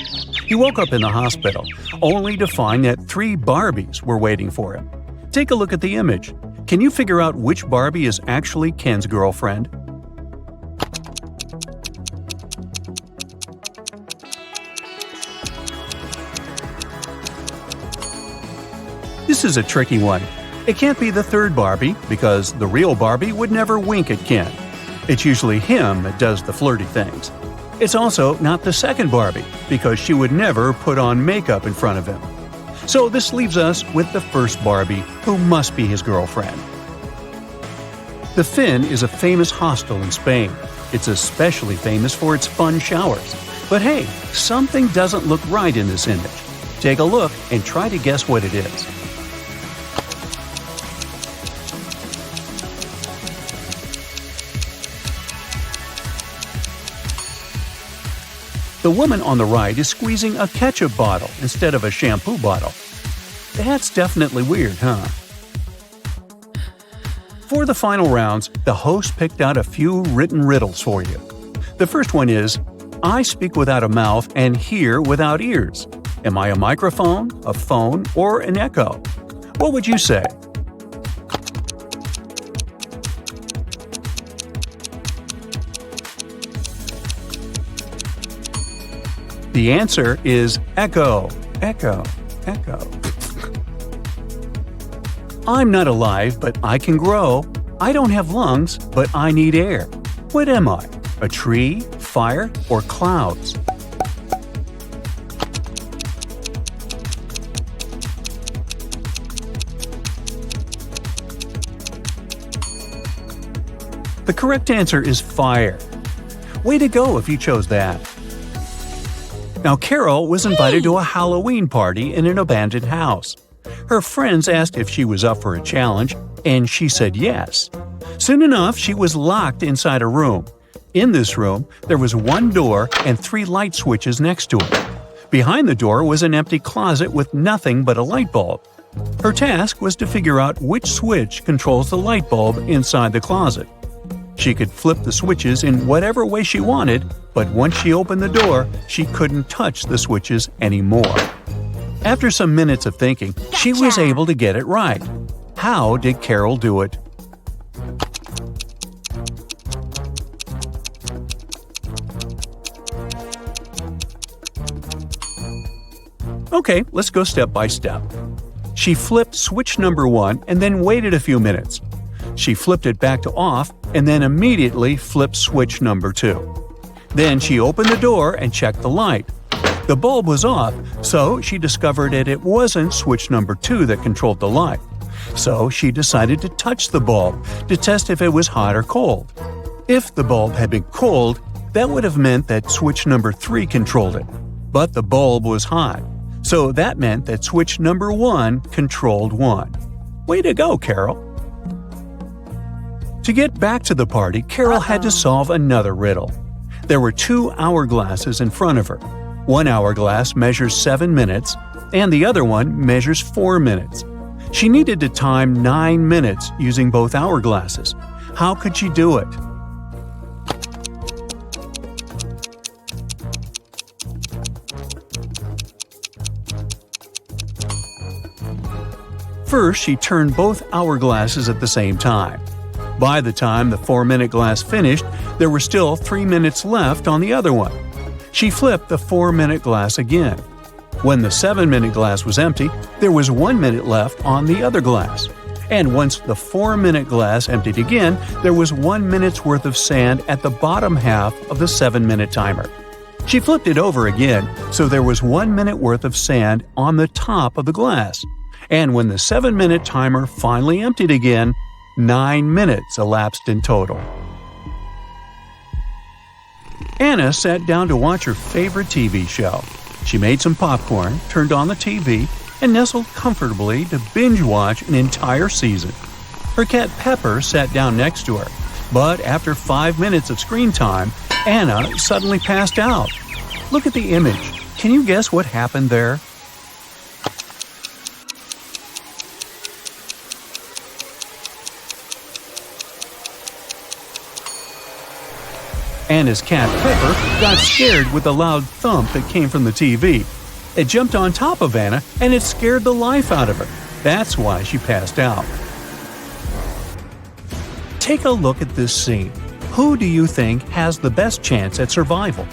S4: He woke up in the hospital, only to find that 3 Barbies were waiting for him. Take a look at the image. Can you figure out which Barbie is actually Ken's girlfriend? This is a tricky one. It can't be the third Barbie, because the real Barbie would never wink at Ken. It's usually him that does the flirty things. It's also not the second Barbie, because she would never put on makeup in front of him. So this leaves us with the first Barbie, who must be his girlfriend. The Finn is a famous hostel in Spain. It's especially famous for its fun showers. But hey, something doesn't look right in this image. Take a look and try to guess what it is. The woman on the right is squeezing a ketchup bottle instead of a shampoo bottle. That's definitely weird, huh? For the final rounds, the host picked out a few written riddles for you. The first one is, I speak without a mouth and hear without ears. Am I a microphone, a phone, or an echo? What would you say? The answer is echo, echo, echo. I'm not alive, but I can grow. I don't have lungs, but I need air. What am I? A tree, fire, or clouds? The correct answer is fire. Way to go if you chose that. Now, Carol was invited to a Halloween party in an abandoned house. Her friends asked if she was up for a challenge, and she said yes. Soon enough, she was locked inside a room. In this room, there was 1 door and 3 light switches next to it. Behind the door was an empty closet with nothing but a light bulb. Her task was to figure out which switch controls the light bulb inside the closet. She could flip the switches in whatever way she wanted, but once she opened the door, she couldn't touch the switches anymore. After some minutes of thinking, she was able to get it right. How did Carol do it? Okay, let's go step by step. She flipped switch number 1 and then waited a few minutes. She flipped it back to off and then immediately flipped switch number 2. Then she opened the door and checked the light. The bulb was off, so she discovered that it wasn't switch number 2 that controlled the light. So she decided to touch the bulb to test if it was hot or cold. If the bulb had been cold, that would have meant that switch number 3 controlled it. But the bulb was hot, so that meant that switch number 1 controlled 1. Way to go, Carol! To get back to the party, Carol had to solve another riddle. There were 2 hourglasses in front of her. One hourglass measures 7 minutes, and the other one measures 4 minutes. She needed to time 9 minutes using both hourglasses. How could she do it? First, she turned both hourglasses at the same time. By the time the 4-minute glass finished, there were still 3 minutes left on the other one. She flipped the 4-minute glass again. When the 7-minute glass was empty, there was 1 minute left on the other glass. And once the 4-minute glass emptied again, there was 1 minute's worth of sand at the bottom half of the 7-minute timer. She flipped it over again, so there was 1 minute worth of sand on the top of the glass. And when the 7-minute timer finally emptied again, 9 minutes elapsed in total. Anna sat down to watch her favorite TV show. She made some popcorn, turned on the TV, and nestled comfortably to binge-watch an entire season. Her cat Pepper sat down next to her, but after 5 minutes of screen time, Anna suddenly passed out. Look at the image. Can you guess what happened there? Anna's cat Pepper got scared with the loud thump that came from the TV. It jumped on top of Anna and it scared the life out of her. That's why she passed out. Take a look at this scene. Who do you think has the best chance at survival?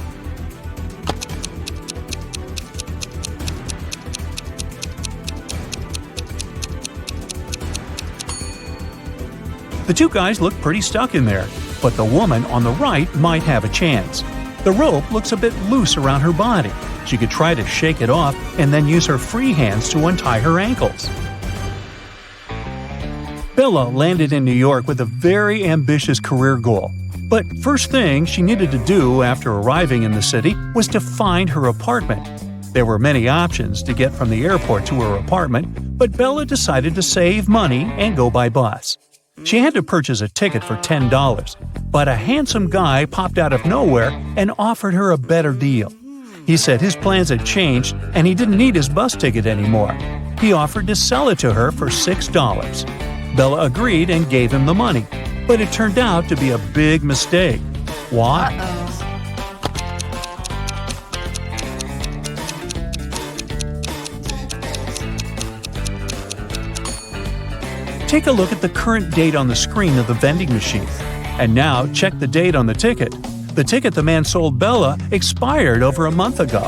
S4: The 2 guys look pretty stuck in there, but the woman on the right might have a chance. The rope looks a bit loose around her body. She could try to shake it off and then use her free hands to untie her ankles. Bella landed in New York with a very ambitious career goal. But first thing she needed to do after arriving in the city was to find her apartment. There were many options to get from the airport to her apartment, but Bella decided to save money and go by bus. She had to purchase a ticket for $10, but a handsome guy popped out of nowhere and offered her a better deal. He said his plans had changed and he didn't need his bus ticket anymore. He offered to sell it to her for $6. Bella agreed and gave him the money, but it turned out to be a big mistake. Why? Take a look at the current date on the screen of the vending machine. And now check the date on the ticket. The ticket the man sold Bella expired over a month ago.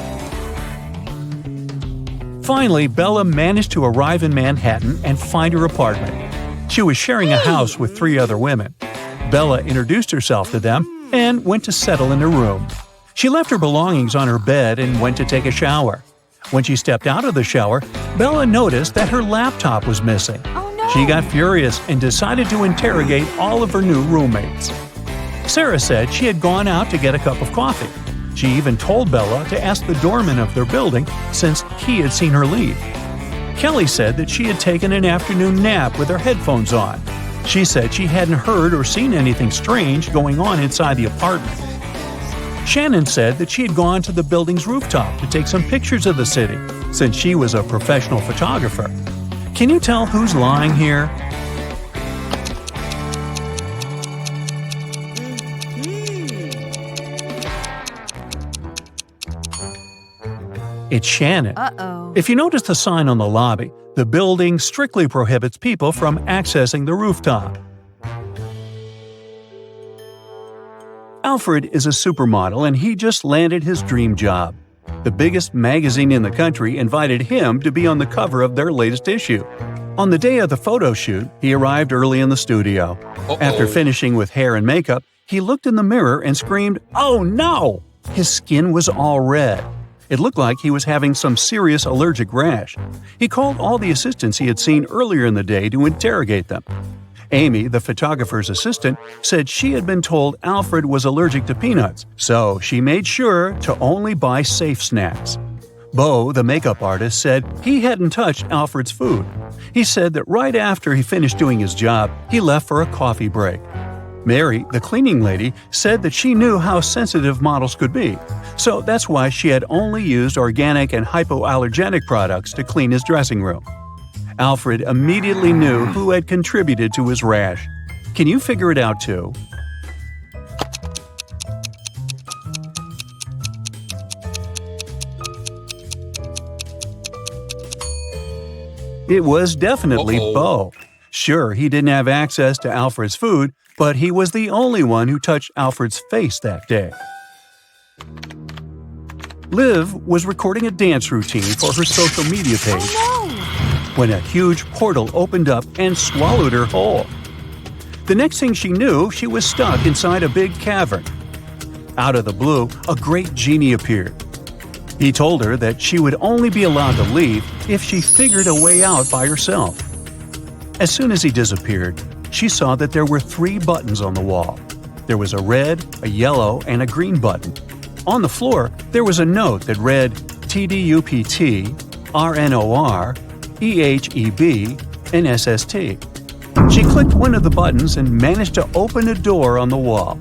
S4: Finally, Bella managed to arrive in Manhattan and find her apartment. She was sharing a house with 3 other women. Bella introduced herself to them and went to settle in her room. She left her belongings on her bed and went to take a shower. When she stepped out of the shower, Bella noticed that her laptop was missing. She got furious and decided to interrogate all of her new roommates. Sarah said she had gone out to get a cup of coffee. She even told Bella to ask the doorman of their building since he had seen her leave. Kelly said that she had taken an afternoon nap with her headphones on. She said she hadn't heard or seen anything strange going on inside the apartment. Shannon said that she had gone to the building's rooftop to take some pictures of the city since she was a professional photographer. Can you tell who's lying here? It's Shannon. If you notice the sign on the lobby, the building strictly prohibits people from accessing the rooftop. Alfred is a supermodel and he just landed his dream job. The biggest magazine in the country invited him to be on the cover of their latest issue. On the day of the photo shoot, he arrived early in the studio. After finishing with hair and makeup, he looked in the mirror and screamed, "Oh no!" His skin was all red. It looked like he was having some serious allergic rash. He called all the assistants he had seen earlier in the day to interrogate them. Amy, the photographer's assistant, said she had been told Alfred was allergic to peanuts, so she made sure to only buy safe snacks. Bo, the makeup artist, said he hadn't touched Alfred's food. He said that right after he finished doing his job, he left for a coffee break. Mary, the cleaning lady, said that she knew how sensitive models could be, so that's why she had only used organic and hypoallergenic products to clean his dressing room. Alfred immediately knew who had contributed to his rash. Can you figure it out too? It was definitely Bo. Sure, he didn't have access to Alfred's food, but he was the only one who touched Alfred's face that day. Liv was recording a dance routine for her social media page when a huge portal opened up and swallowed her whole. The next thing she knew, she was stuck inside a big cavern. Out of the blue, a great genie appeared. He told her that she would only be allowed to leave if she figured a way out by herself. As soon as he disappeared, she saw that there were 3 buttons on the wall. There was a red, a yellow, and a green button. On the floor, there was a note that read TDUPT, RNOR, EHEB, and SST. She clicked one of the buttons and managed to open a door on the wall.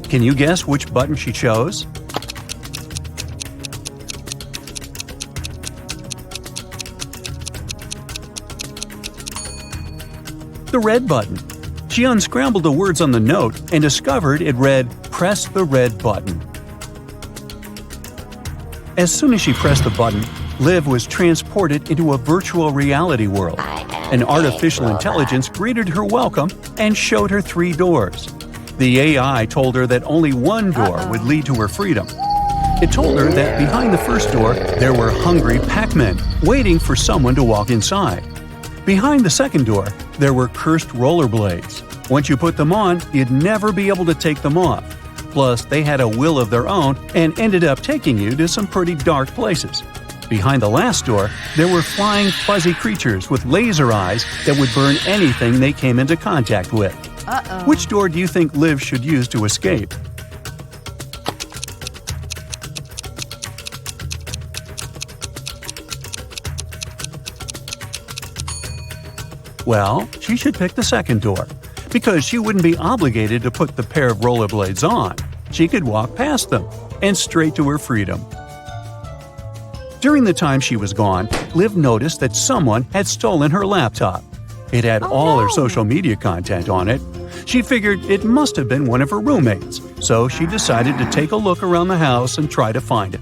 S4: Can you guess which button she chose? The red button. She unscrambled the words on the note and discovered it read, "Press the red button." As soon as she pressed the button, Liv was transported into a virtual reality world. An artificial intelligence greeted her welcome and showed her 3 doors. The AI told her that only one door would lead to her freedom. It told her that behind the first door, there were hungry Pac-Men waiting for someone to walk inside. Behind the second door, there were cursed rollerblades. Once you put them on, you'd never be able to take them off. Plus, they had a will of their own and ended up taking you to some pretty dark places. Behind the last door, there were flying fuzzy creatures with laser eyes that would burn anything they came into contact with. Which door do you think Liv should use to escape? Well, she should pick the second door, because she wouldn't be obligated to put the pair of rollerblades on. She could walk past them and straight to her freedom. During the time she was gone, Liv noticed that someone had stolen her laptop. It had all her social media content on it. She figured it must have been one of her roommates, so she decided to take a look around the house and try to find it.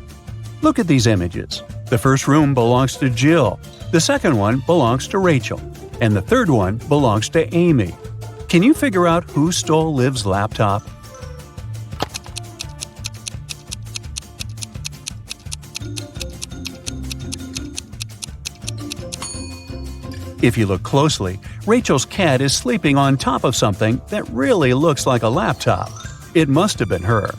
S4: Look at these images. The first room belongs to Jill, the second one belongs to Rachel, and the third one belongs to Amy. Can you figure out who stole Liv's laptop? If you look closely, Rachel's cat is sleeping on top of something that really looks like a laptop. It must have been her.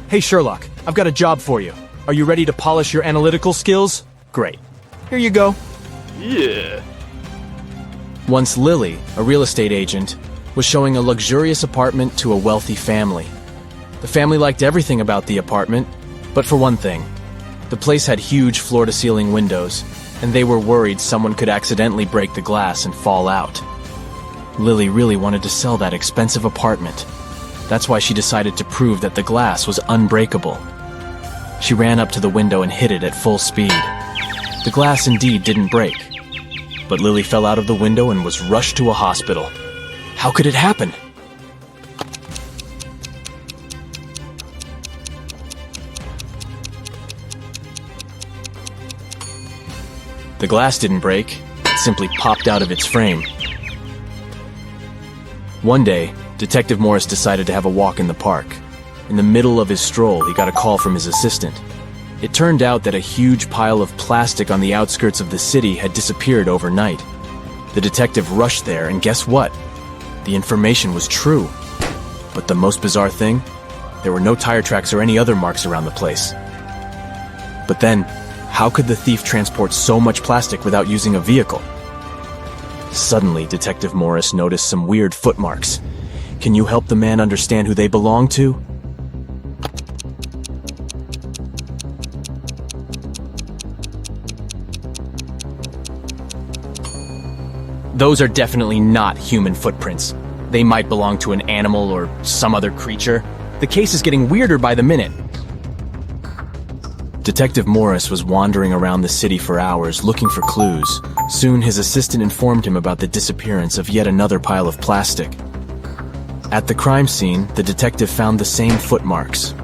S5: Hey Sherlock, I've got a job for you. Are you ready to polish your analytical skills? Great. Here you go.
S6: Yeah.
S5: Once Lily, a real estate agent, was showing a luxurious apartment to a wealthy family. The family liked everything about the apartment, but for one thing, the place had huge floor-to-ceiling windows, and they were worried someone could accidentally break the glass and fall out. Lily really wanted to sell that expensive apartment. That's why she decided to prove that the glass was unbreakable. She ran up to the window and hit it at full speed. The glass indeed didn't break, but Lily fell out of the window and was rushed to a hospital. How could it happen? The glass didn't break, it simply popped out of its frame. One day, Detective Morris decided to have a walk in the park. In the middle of his stroll, he got a call from his assistant. It turned out that a huge pile of plastic on the outskirts of the city had disappeared overnight. The detective rushed there, and guess what? The information was true. But the most bizarre thing? There were no tire tracks or any other marks around the place. But then, how could the thief transport so much plastic without using a vehicle? Suddenly, Detective Morris noticed some weird footmarks. Can you help the man understand who they belong to? Those are definitely not human footprints. They might belong to an animal or some other creature. The case is getting weirder by the minute. Detective Morris was wandering around the city for hours looking for clues. Soon his assistant informed him about the disappearance of yet another pile of plastic. At the crime scene, the detective found the same footmarks.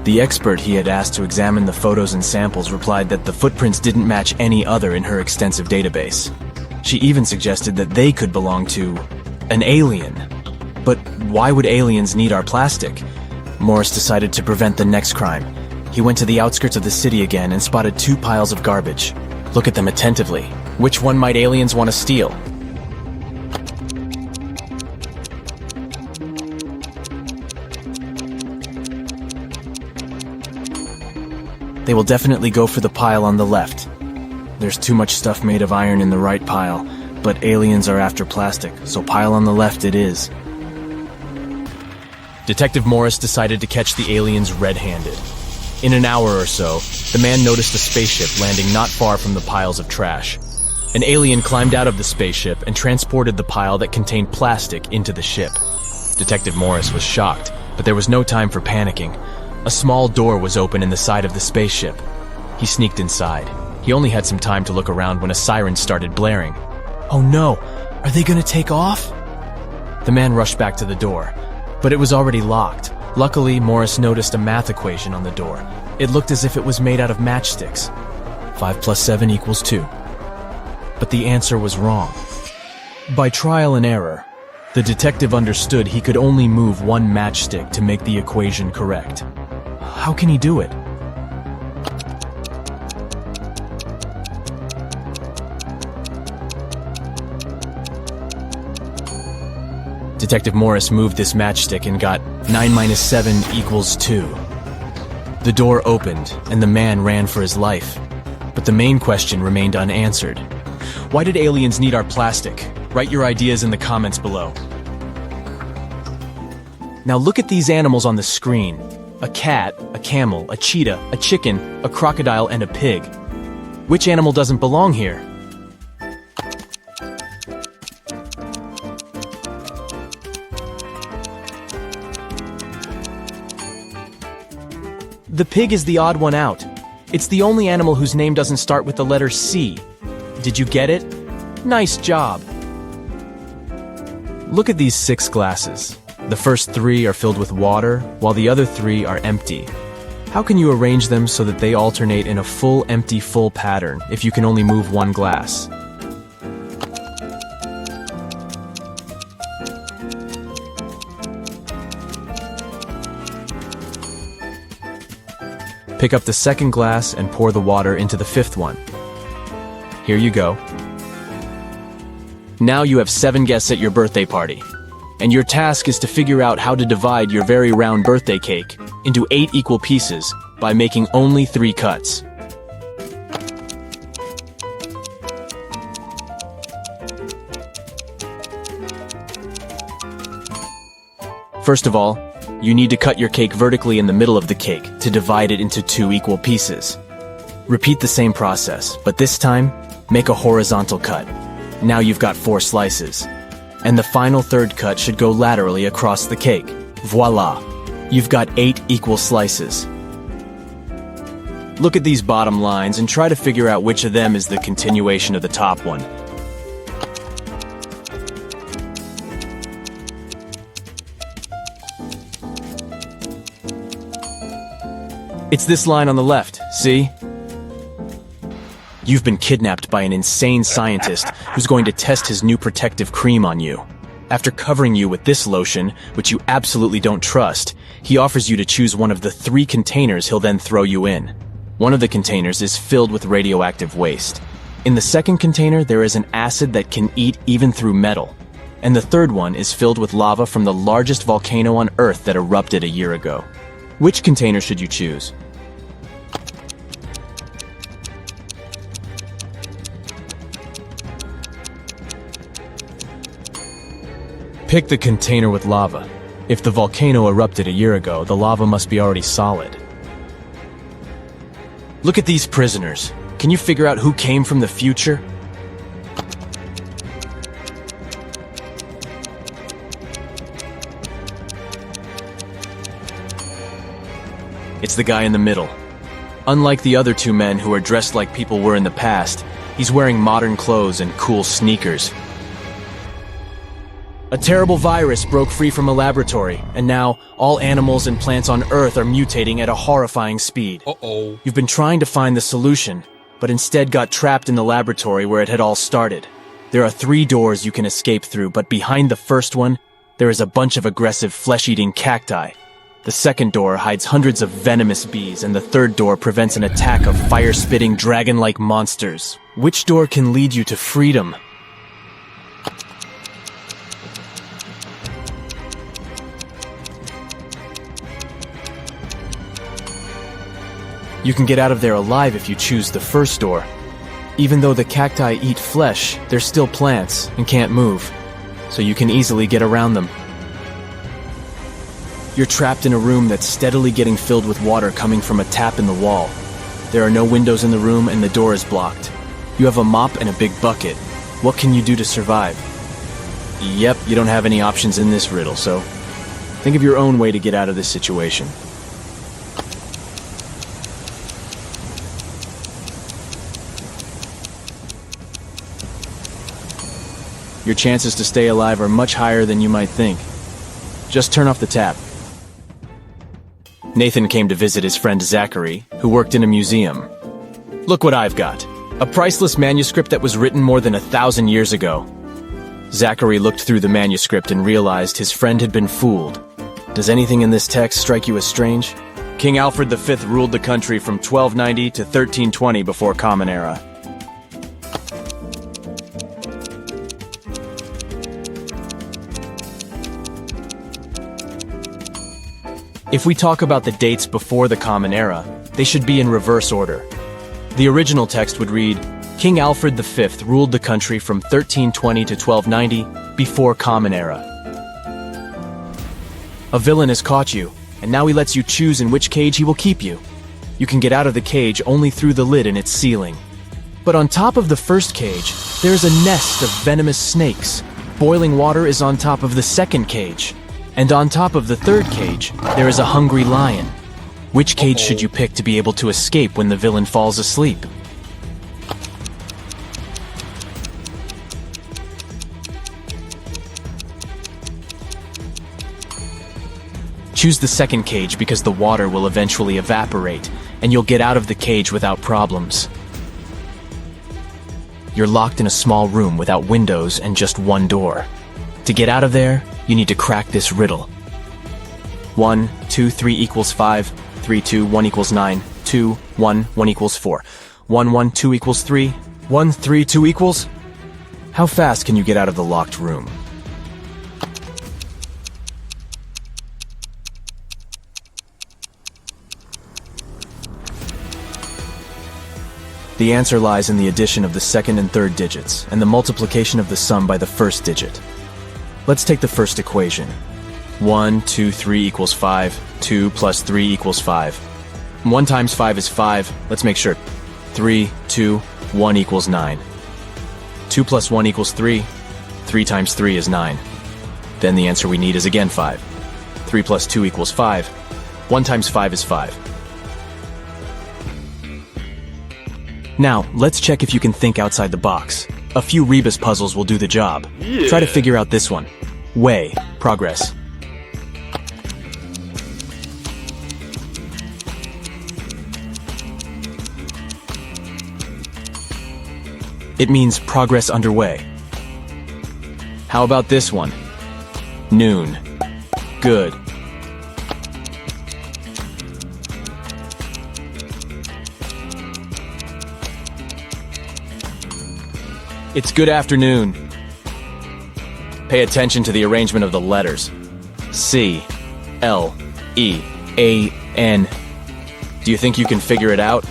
S5: The expert he had asked to examine the photos and samples replied that the footprints didn't match any other in her extensive database. She even suggested that they could belong to an alien. But why would aliens need our plastic? Morris decided to prevent the next crime. He went to the outskirts of the city again and spotted 2 piles of garbage. Look at them attentively. Which one might aliens want to steal? They will definitely go for the pile on the left. There's too much stuff made of iron in the right pile, but aliens are after plastic, so pile on the left it is. Detective Morris decided to catch the aliens red-handed. In an hour or so, the man noticed a spaceship landing not far from the piles of trash. An alien climbed out of the spaceship and transported the pile that contained plastic into the ship. Detective Morris was shocked, but there was no time for panicking. A small door was open in the side of the spaceship. He sneaked inside. He only had some time to look around when a siren started blaring. Oh no! Are they gonna take off? The man rushed back to the door, but it was already locked. Luckily, Morris noticed a math equation on the door. It looked as if it was made out of matchsticks. 5 + 7 = 2. But the answer was wrong. By trial and error, the detective understood he could only move one matchstick to make the equation correct. How can he do it? Detective Morris moved this matchstick and got 9 - 7 = 2. The door opened, and the man ran for his life. But the main question remained unanswered. Why did aliens need our plastic? Write your ideas in the comments below. Now look at these animals on the screen. A cat, a camel, a cheetah, a chicken, a crocodile, and a pig. Which animal doesn't belong here? The pig is the odd one out. It's the only animal whose name doesn't start with the letter C. Did you get it? Nice job! Look at these 6 glasses. The first 3 are filled with water, while the other 3 are empty. How can you arrange them so that they alternate in a full empty full pattern if you can only move one glass? Pick up the second glass and pour the water into the 5th one. Here you go. Now you have 7 guests at your birthday party. And your task is to figure out how to divide your very round birthday cake into 8 equal pieces by making only 3 cuts. First of all, you need to cut your cake vertically in the middle of the cake to divide it into 2 equal pieces. Repeat the same process, but this time, make a horizontal cut. Now you've got 4 slices. And the final 3rd cut should go laterally across the cake. Voila! You've got 8 equal slices. Look at these bottom lines and try to figure out which of them is the continuation of the top one. It's this line on the left, see? You've been kidnapped by an insane scientist who's going to test his new protective cream on you. After covering you with this lotion, which you absolutely don't trust, he offers you to choose one of the 3 containers he'll then throw you in. One of the containers is filled with radioactive waste. In the second container, there is an acid that can eat even through metal. And the third one is filled with lava from the largest volcano on Earth that erupted a year ago. Which container should you choose? Pick the container with lava. If the volcano erupted a year ago, the lava must be already solid. Look at these prisoners. Can you figure out who came from the future? It's the guy in the middle. Unlike the other 2 men who are dressed like people were in the past, he's wearing modern clothes and cool sneakers. A terrible virus broke free from a laboratory, and now all animals and plants on Earth are mutating at a horrifying speed.
S6: Uh-oh.
S5: You've been trying to find the solution, but instead got trapped in the laboratory where it had all started. There are 3 doors you can escape through, but behind the first one, there is a bunch of aggressive flesh-eating cacti. The second door hides hundreds of venomous bees, and the third door prevents an attack of fire-spitting dragon-like monsters. Which door can lead you to freedom? You can get out of there alive if you choose the first door. Even though the cacti eat flesh, they're still plants and can't move, so you can easily get around them. You're trapped in a room that's steadily getting filled with water coming from a tap in the wall. There are no windows in the room and the door is blocked. You have a mop and a big bucket. What can you do to survive? Yep, you don't have any options in this riddle, so think of your own way to get out of this situation. Your chances to stay alive are much higher than you might think. Just turn off the tap. Nathan came to visit his friend Zachary, who worked in a museum. Look what I've got. A priceless manuscript that was written more than 1,000 years ago. Zachary looked through the manuscript and realized his friend had been fooled. Does anything in this text strike you as strange? King Alfred V ruled the country from 1290 to 1320 before Common Era. If we talk about the dates before the Common Era, they should be in reverse order. The original text would read, King Alfred V ruled the country from 1320 to 1290 before Common Era. A villain has caught you, and now he lets you choose in which cage he will keep you. You can get out of the cage only through the lid in its ceiling. But on top of the first cage, there is a nest of venomous snakes. Boiling water is on top of the second cage. And on top of the third cage, there is a hungry lion. Which cage should you pick to be able to escape when the villain falls asleep? Choose the second cage because the water will eventually evaporate, and you'll get out of the cage without problems. You're locked in a small room without windows and just one door. To get out of there, you need to crack this riddle. 1, 2, 3 equals 5, 3, 2, 1 equals 9, 2, 1, 1 equals 4, 1, 1, 2 equals 3, 1, 3, 2 equals... How fast can you get out of the locked room? The answer lies in the addition of the second and third digits, and the multiplication of the sum by the first digit. Let's take the first equation. 1, 2, 3 equals 5, 2 plus 3 equals 5. 1 times 5 is 5, let's make sure. 3, 2, 1 equals 9. 2 plus 1 equals 3, 3 times 3 is 9. Then the answer we need is again 5. 3 plus 2 equals 5, 1 times 5 is 5. Now, let's check if you can think outside the box. A few Rebus puzzles will do the job. Try to figure out this one. Weigh. Progress. It means progress underway. How about this one? Noon. Good. It's good afternoon. Pay attention to the arrangement of the letters. C, L, E, A, N. Do you think you can figure it out?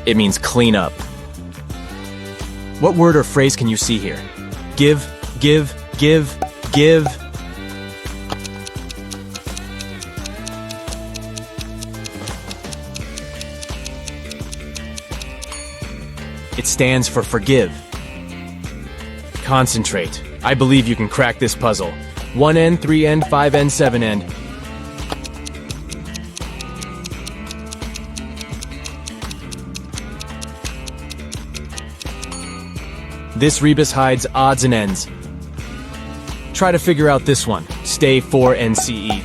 S5: It means clean up. What word or phrase can you see here? Give, give, give, give. It stands for forgive. Concentrate. I believe you can crack this puzzle. 1N, 3N, 5N, 7N. This rebus hides odds and ends. Try to figure out this one. Stay 4NCE.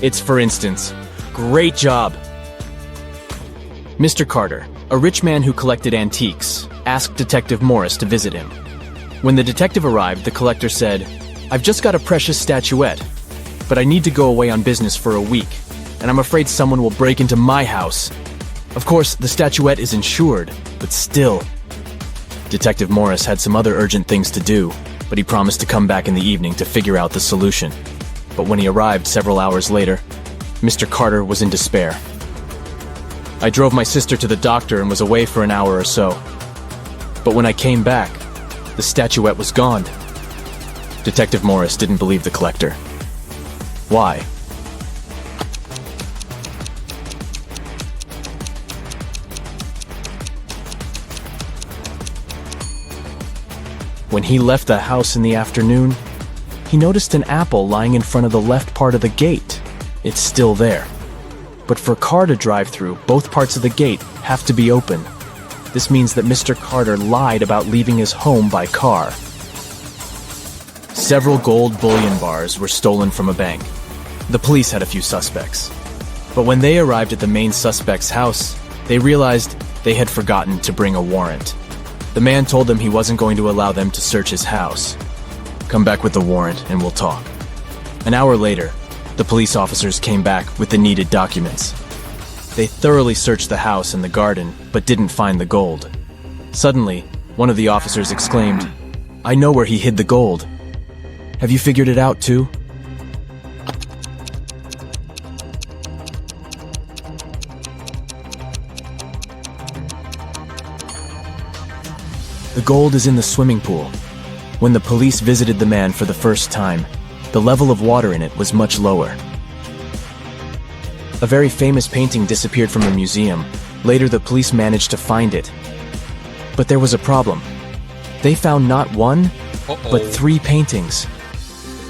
S5: It's for instance. Great job! Mr. Carter, a rich man who collected antiques, asked Detective Morris to visit him. When the detective arrived, the collector said, "I've just got a precious statuette, but I need to go away on business for a week, and I'm afraid someone will break into my house." Of course, the statuette is insured, but still. Detective Morris had some other urgent things to do, but he promised to come back in the evening to figure out the solution. But when he arrived several hours later, Mr. Carter was in despair. I drove my sister to the doctor and was away for an hour or so. But when I came back, the statuette was gone. Detective Morris didn't believe the collector. Why? When he left the house in the afternoon, he noticed an apple lying in front of the left part of the gate. It's still there. But for a car to drive through, both parts of the gate have to be open. This means that Mr. Carter lied about leaving his home by car. Several gold bullion bars were stolen from a bank. The police had a few suspects. But when they arrived at the main suspect's house, they realized they had forgotten to bring a warrant. The man told them he wasn't going to allow them to search his house. "Come back with the warrant and we'll talk." An hour later, the police officers came back with the needed documents. They thoroughly searched the house and the garden, but didn't find the gold. Suddenly, one of the officers exclaimed, "I know where he hid the gold. Have you figured it out too?" The gold is in the swimming pool. When the police visited the man for the first time, the level of water in it was much lower. A very famous painting disappeared from the museum. Later, the police managed to find it. But there was a problem. They found not one, but 3 paintings.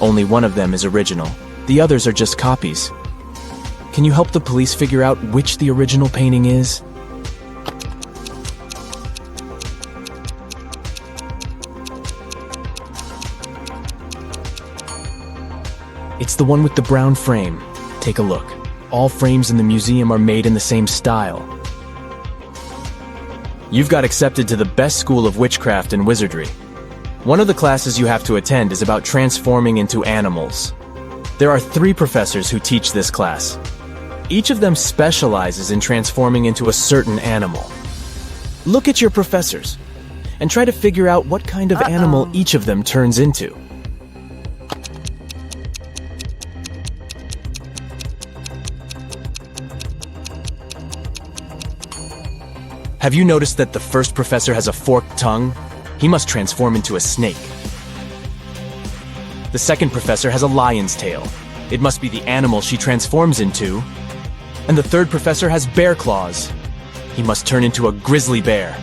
S5: Only one of them is original. The others are just copies. Can you help the police figure out which the original painting is? It's the one with the brown frame. Take a look. All frames in the museum are made in the same style. You've got accepted to the best school of witchcraft and wizardry. One of the classes you have to attend is about transforming into animals. There are 3 professors who teach this class. Each of them specializes in transforming into a certain animal. Look at your professors and try to figure out what kind of animal each of them turns into. Have you noticed that the first professor has a forked tongue? He must transform into a snake. The second professor has a lion's tail. It must be the animal she transforms into. And the third professor has bear claws. He must turn into a grizzly bear.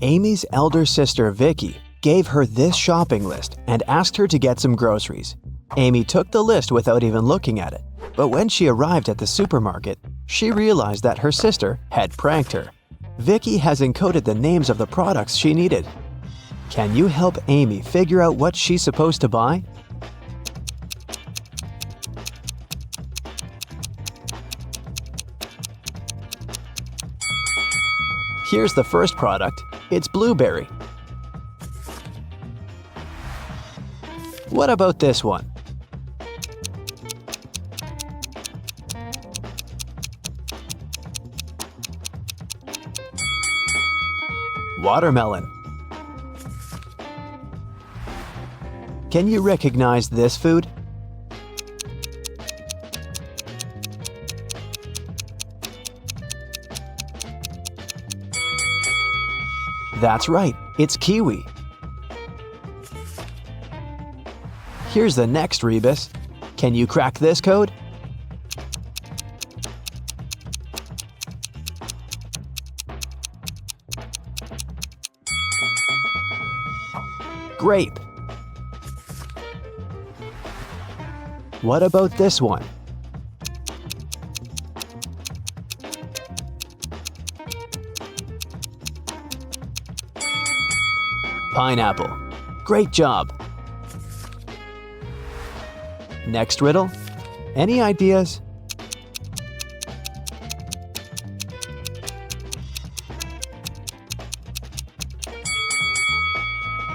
S1: Amy's elder sister, Vicky, gave her this shopping list and asked her to get some groceries. Amy took the list without even looking at it, but when she arrived at the supermarket, She realized that her sister had pranked her. Vicky has encoded the names of the products she needed. Can you help Amy figure out what she's supposed to buy? Here's the first product. It's blueberry. What about this one? Watermelon. Can you recognize this food? That's right, it's kiwi. Here's the next Rebus. Can you crack this code? Grape. What about this one? Pineapple. Great job. Next riddle. Any ideas?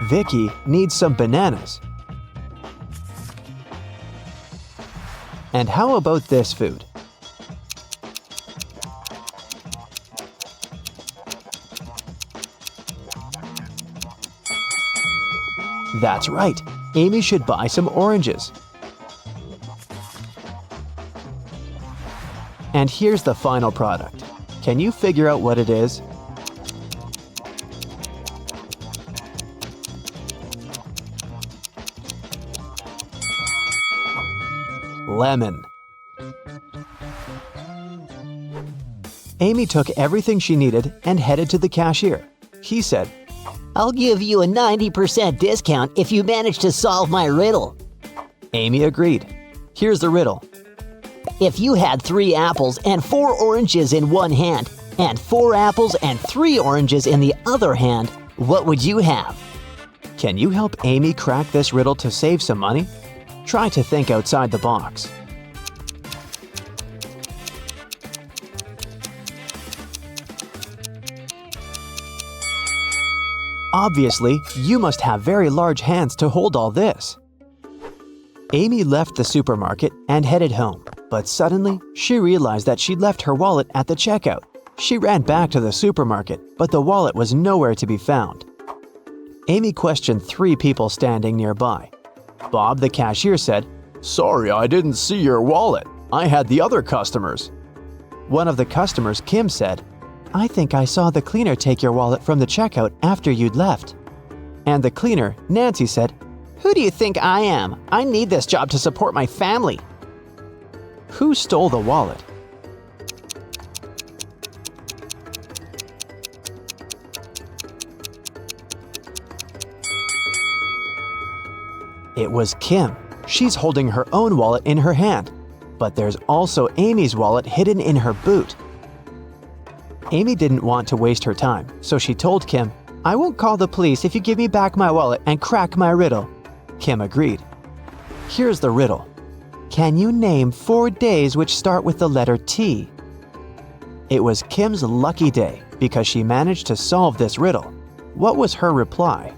S1: Vicky needs some bananas. And how about this food? That's right, Amy should buy some oranges. And here's the final product. Can you figure out what it is? Lemon. Amy took everything she needed and headed to the cashier. He said,
S2: I'll give you a 90% discount if you manage to solve my riddle.
S1: Amy agreed. Here's the riddle.
S2: If you had 3 apples and 4 oranges in one hand, and 4 apples and 3 oranges in the other hand, what would you have?
S1: Can you help Amy crack this riddle to save some money? Try to think outside the box. Obviously, you must have very large hands to hold all this. Amy left the supermarket and headed home, but suddenly she realized that she'd left her wallet at the checkout. She ran back to the supermarket, but the wallet was nowhere to be found. Amy questioned 3 people standing nearby. Bob, the cashier, said, "Sorry, I didn't see your wallet. I had the other customers." One of the customers, Kim, said, "I think I saw the cleaner take your wallet from the checkout after you'd left." And the cleaner, Nancy, said,
S2: Who do you think I am? I need this job to support my family.
S1: "Who stole the wallet?" It was Kim. She's holding her own wallet in her hand, but there's also Amy's wallet hidden in her boot. Amy didn't want to waste her time, so she told Kim, "I won't call the police if you give me back my wallet and crack my riddle." Kim agreed. Here's the riddle. Can you name 4 days which start with the letter T? It was Kim's lucky day because she managed to solve this riddle. What was her reply?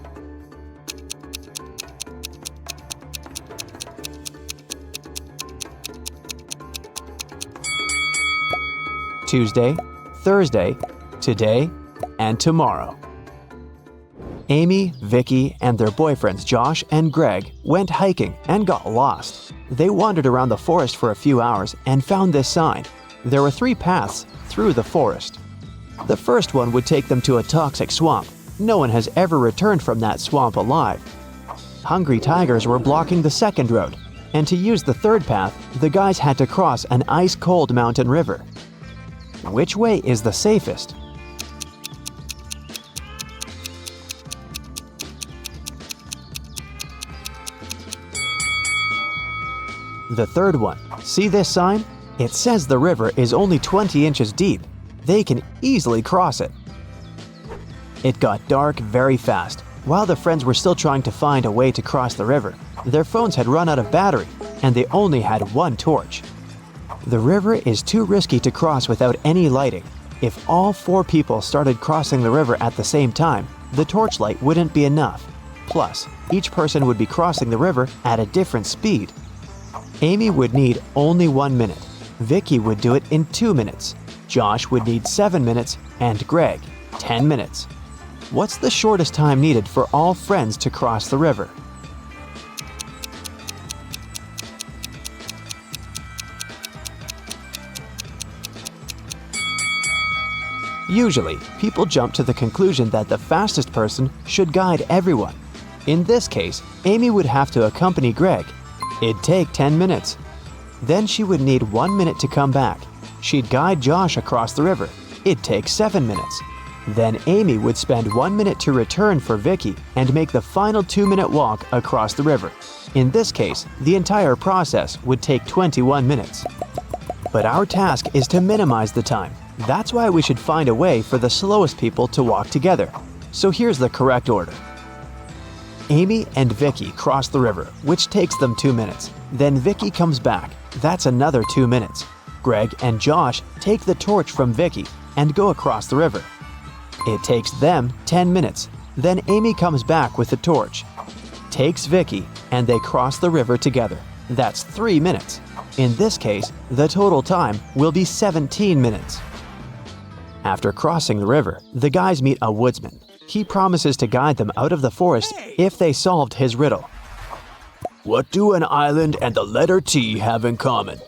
S1: Tuesday, Thursday, today, and tomorrow. Amy, Vicky, and their boyfriends Josh and Greg went hiking and got lost. They wandered around the forest for a few hours and found this sign. There were 3 paths through the forest. The first one would take them to a toxic swamp. No one has ever returned from that swamp alive. Hungry tigers were blocking the second road, and to use the third path, the guys had to cross an ice-cold mountain river. Which way is the safest? The third one. See this sign? It says the river is only 20 inches deep. They can easily cross it. It got dark very fast. While the friends were still trying to find a way to cross the river, their phones had run out of battery, and they only had one torch. The river is too risky to cross without any lighting. If all 4 people started crossing the river at the same time, the torchlight wouldn't be enough. Plus, each person would be crossing the river at a different speed. Amy would need only 1 minute. Vicky would do it in 2 minutes. Josh would need 7 minutes, and Greg, 10 minutes. What's the shortest time needed for all friends to cross the river? Usually, people jump to the conclusion that the fastest person should guide everyone. In this case, Amy would have to accompany Greg. It'd take 10 minutes. Then she would need 1 minute to come back. She'd guide Josh across the river. It'd take 7 minutes. Then Amy would spend 1 minute to return for Vicky and make the final 2-minute walk across the river. In this case, the entire process would take 21 minutes. But our task is to minimize the time. That's why we should find a way for the slowest people to walk together. So here's the correct order. Amy and Vicky cross the river, which takes them 2 minutes. Then Vicky comes back. That's another 2 minutes. Greg and Josh take the torch from Vicky and go across the river. It takes them 10 minutes. Then Amy comes back with the torch, takes Vicky, and they cross the river together. That's 3 minutes. In this case, the total time will be 17 minutes. After crossing the river, the guys meet a woodsman. He promises to guide them out of the forest if they solved his riddle. What do an island and the letter T have in common?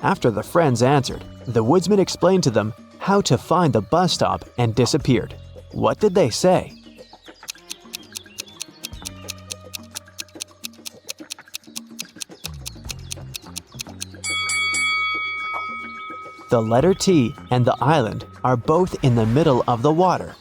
S1: After the friends answered, the woodsman explained to them how to find the bus stop and disappeared. What did they say? The letter T and the island are both in the middle of the water.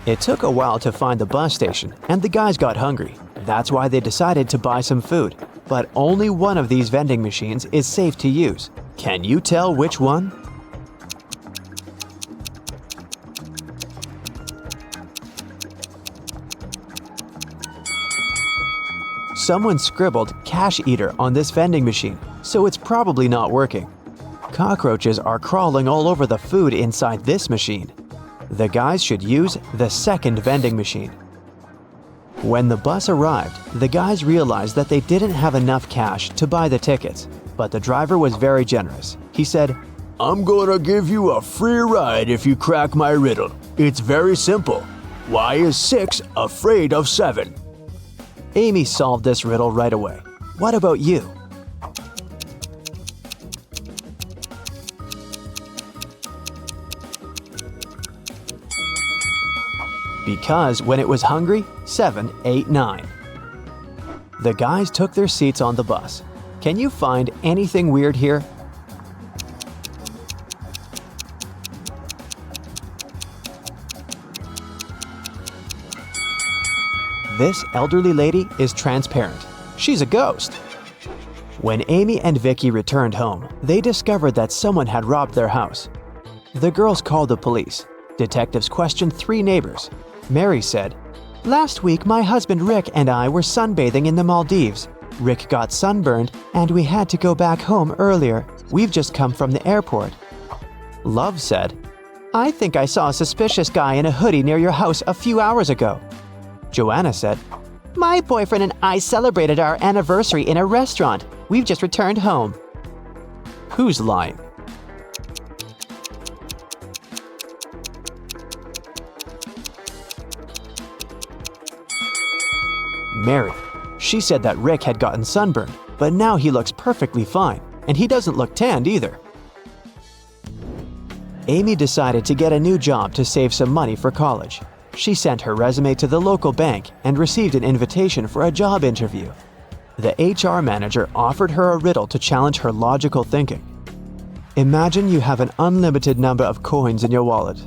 S1: It took a while to find the bus station, and the guys got hungry. That's why they decided to buy some food. But only one of these vending machines is safe to use. Can you tell which one? Someone scribbled "cash eater" on this vending machine, so it's probably not working. Cockroaches are crawling all over the food inside this machine. The guys should use the second vending machine. When the bus arrived, the guys realized that they didn't have enough cash to buy the tickets, but the driver was very generous. He said, "I'm gonna give you a free ride if you crack my riddle. It's very simple. Why is 6 afraid of 7? Amy solved this riddle right away. What about you? Because when it was hungry, 7 ate 9. The guys took their seats on the bus. Can you find anything weird here? This elderly lady is transparent. She's a ghost. When Amy and Vicky returned home, they discovered that someone had robbed their house. The girls called the police. Detectives questioned 3 neighbors. Mary said, "Last week, my husband Rick and I were sunbathing in the Maldives. Rick got sunburned, and we had to go back home earlier. We've just come from the airport." Love said, "I think I saw a suspicious guy in a hoodie near your house a few hours ago." Joanna said, "My boyfriend and I celebrated our anniversary in a restaurant. We've just returned home." Who's lying? Mary. She said that Rick had gotten sunburned, but now he looks perfectly fine, and he doesn't look tanned either. Amy decided to get a new job to save some money for college. She sent her resume to the local bank and received an invitation for a job interview. The HR manager offered her a riddle to challenge her logical thinking. Imagine you have an unlimited number of coins in your wallet.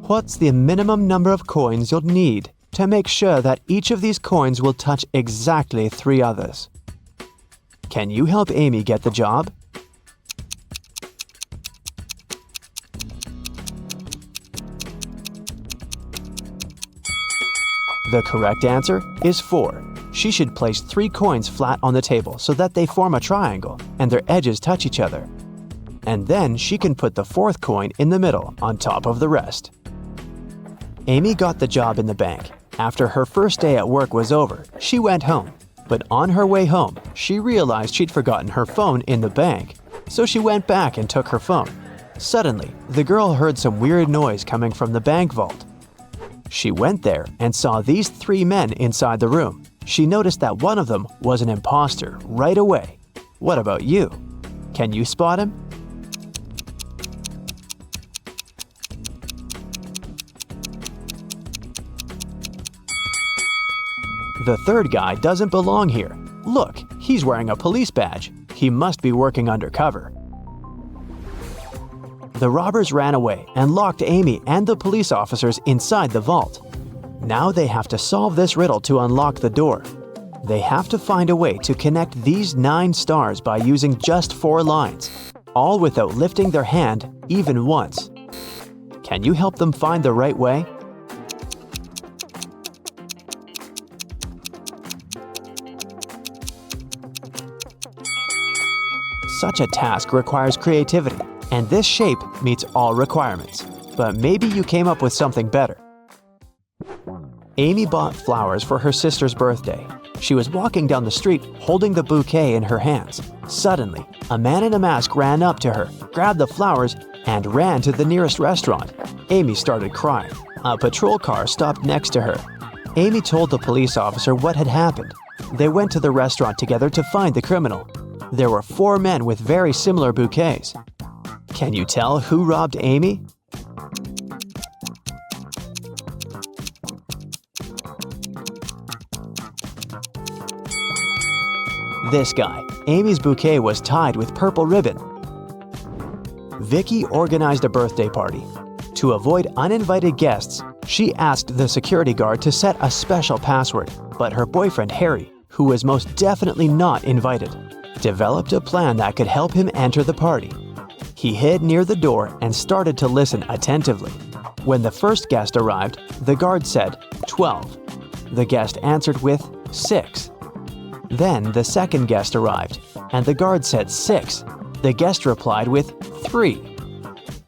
S1: What's the minimum number of coins you'll need to make sure that each of these coins will touch exactly 3 others? Can you help Amy get the job? The correct answer is 4. She should place 3 coins flat on the table so that they form a triangle and their edges touch each other. And then she can put the 4th coin in the middle on top of the rest. Amy got the job in the bank. After her first day at work was over, she went home. But on her way home, she realized she'd forgotten her phone in the bank. So she went back and took her phone. Suddenly, the girl heard some weird noise coming from the bank vault. She went there and saw these 3 men inside the room. She noticed that one of them was an imposter right away. What about you? Can you spot him? The third guy doesn't belong here. Look, he's wearing a police badge. He must be working undercover. The robbers ran away and locked Amy and the police officers inside the vault. Now they have to solve this riddle to unlock the door. They have to find a way to connect these 9 stars by using just 4 lines, all without lifting their hand even once. Can you help them find the right way? Such a task requires creativity, and this shape meets all requirements. But maybe you came up with something better. Amy bought flowers for her sister's birthday. She was walking down the street holding the bouquet in her hands. Suddenly, a man in a mask ran up to her, grabbed the flowers, and ran to the nearest restaurant. Amy started crying. A patrol car stopped next to her. Amy told the police officer what had happened. They went to the restaurant together to find the criminal. There were 4 men with very similar bouquets. Can you tell who robbed Amy? This guy. Amy's bouquet was tied with purple ribbon. Vicky organized a birthday party. To avoid uninvited guests, she asked the security guard to set a special password, but her boyfriend Harry, who was most definitely not invited, developed a plan that could help him enter the party. He hid near the door and started to listen attentively. When the first guest arrived, the guard said 12. The guest answered with 6. Then the second guest arrived, and the guard said 6. The guest replied with 3.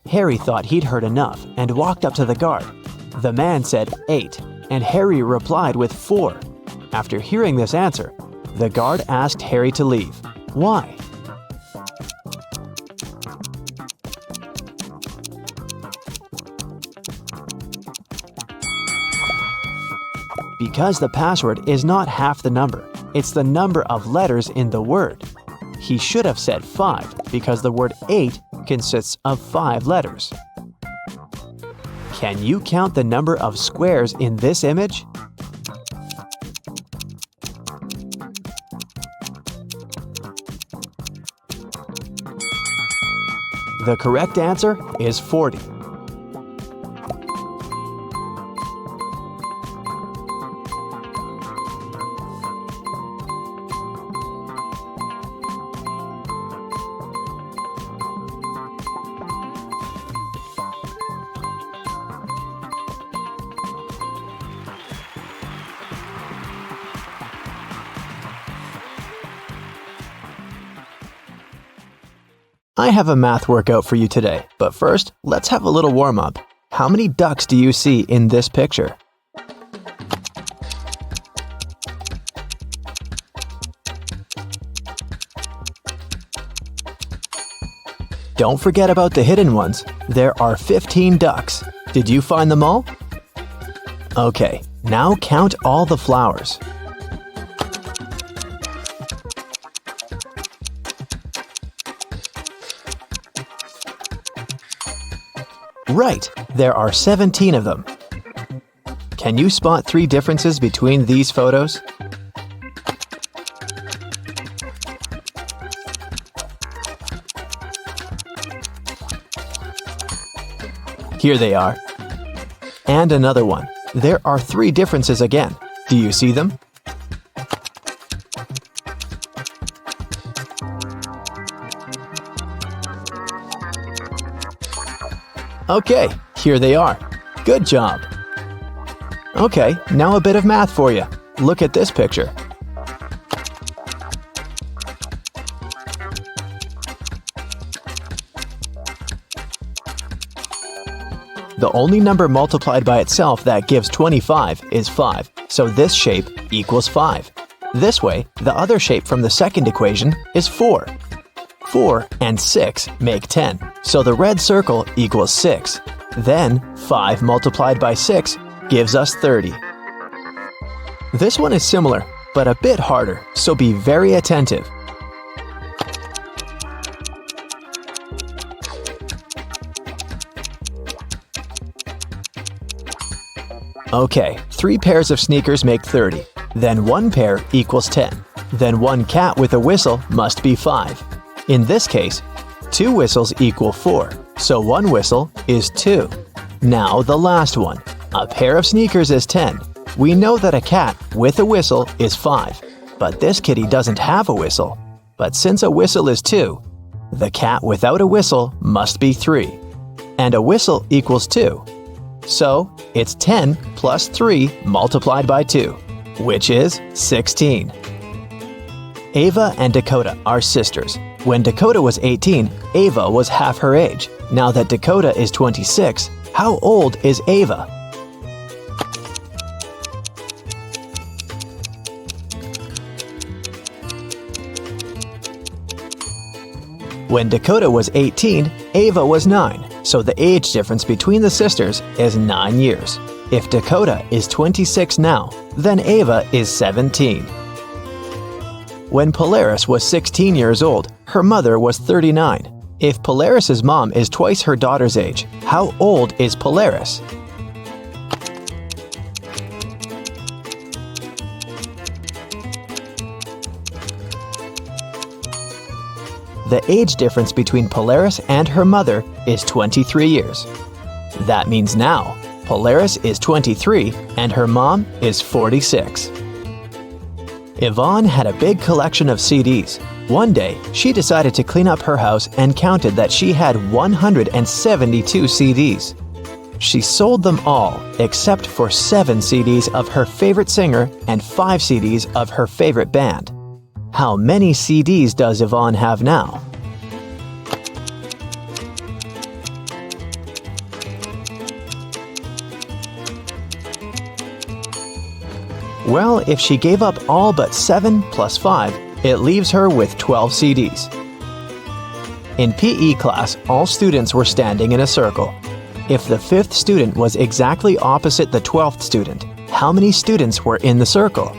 S1: Harry thought he'd heard enough and walked up to the guard. The man said 8, and Harry replied with 4. After hearing this answer, the guard asked Harry to leave. Why? Because the password is not half the number, it's the number of letters in the word. He should have said 5 because the word 8 consists of 5 letters. Can you count the number of squares in this image? The correct answer is 40. I have a math workout for you today, but first, let's have a little warm-up. How many ducks do you see in this picture? Don't forget about the hidden ones. There are 15 ducks. Did you find them all? Okay, now count all the flowers. Right, there are 17 of them. Can you spot 3 differences between these photos? Here they are. And another one. There are 3 differences again. Do you see them? Okay, here they are. Good job! Okay, now a bit of math for you. Look at this picture. The only number multiplied by itself that gives 25 is 5, so this shape equals 5. This way, the other shape from the second equation is 4. 4 and 6 make 10, so the red circle equals 6. Then, 5 multiplied by 6 gives us 30. This one is similar, but a bit harder, so be very attentive. Okay, 3 pairs of sneakers make 30. Then 1 pair equals 10. Then 1 cat with a whistle must be 5. In this case, 2 whistles equal 4, so 1 whistle is 2. Now the last one. A pair of sneakers is 10. We know that a cat with a whistle is 5, but this kitty doesn't have a whistle. But since a whistle is 2, the cat without a whistle must be 3. And a whistle equals 2. So, it's 10 plus 3 multiplied by 2, which is 16. Ava and Dakota are sisters. When Dakota was 18, Ava was half her age. Now that Dakota is 26, how old is Ava? When Dakota was 18, Ava was 9, so the age difference between the sisters is 9 years. If Dakota is 26 now, then Ava is 17. When Polaris was 16 years old, her mother was 39. If Polaris's mom is twice her daughter's age, how old is Polaris? The age difference between Polaris and her mother is 23 years. That means now, Polaris is 23 and her mom is 46. Yvonne had a big collection of CDs. One day, she decided to clean up her house and counted that she had 172 CDs. She sold them all except for 7 CDs of her favorite singer and 5 CDs of her favorite band. How many CDs does Yvonne have now? Well, if she gave up all but 7 plus 5, it leaves her with 12 CDs. In PE class, all students were standing in a circle. If the 5th student was exactly opposite the 12th student, how many students were in the circle?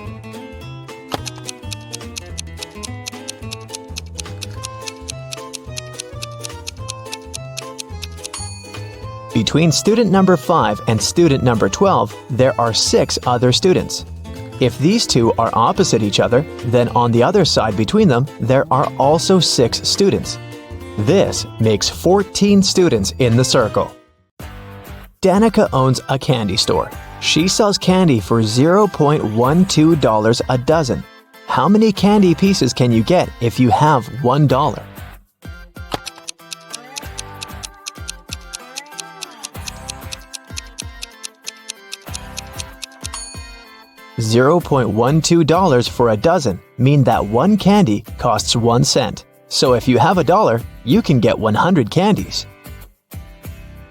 S1: Between student number 5 and student number 12, there are 6 other students. If these two are opposite each other, then on the other side between them, there are also 6 students. This makes 14 students in the circle. Danica owns a candy store. She sells candy for $0.12 a dozen. How many candy pieces can you get if you have $1? $0.12 for a dozen mean that one candy costs 1 cent. So if you have $1, you can get 100 candies.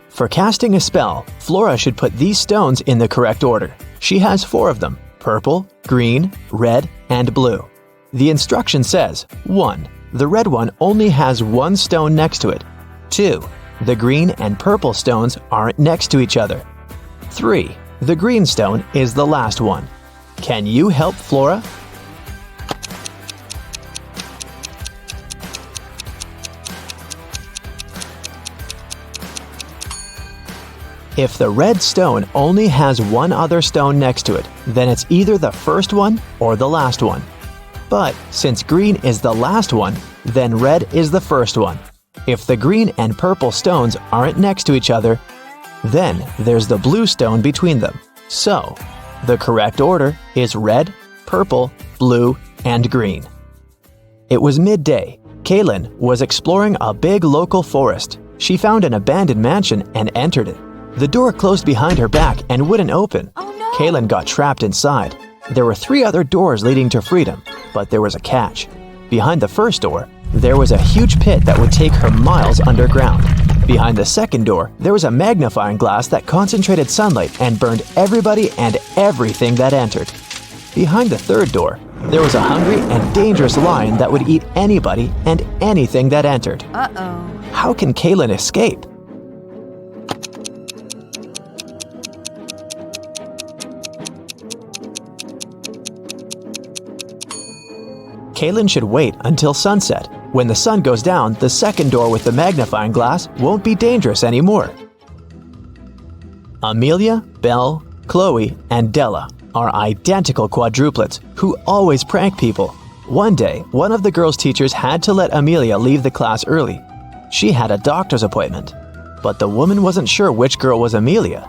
S1: For casting a spell, Flora should put these stones in the correct order. She has 4 of them: purple, green, red, and blue. The instruction says, 1. The red one only has 1 stone next to it. 2. The green and purple stones aren't next to each other. 3. The green stone is the last one. Can you help Flora? If the red stone only has 1 other stone next to it, then it's either the first one or the last one. But since green is the last one, then red is the first one. If the green and purple stones aren't next to each other, then there's the blue stone between them. So, the correct order is red, purple, blue, and green. It was midday. Kaylin was exploring a big local forest. She found an abandoned mansion and entered it. The door closed behind her back and wouldn't open.
S6: Oh no!
S1: Kaylin got trapped inside. There were 3 other doors leading to freedom, but there was a catch. Behind the first door, there was a huge pit that would take her miles underground. Behind the second door, there was a magnifying glass that concentrated sunlight and burned everybody and everything that entered. Behind the third door, there was a hungry and dangerous lion that would eat anybody and anything that entered.
S6: Uh-oh.
S1: How can Kaylin escape? Kaylin should wait until sunset. When the sun goes down, the second door with the magnifying glass won't be dangerous anymore. Amelia, Belle, Chloe, and Della are identical quadruplets who always prank people. One day, one of the girls' teachers had to let Amelia leave the class early. She had a doctor's appointment, but the woman wasn't sure which girl was Amelia.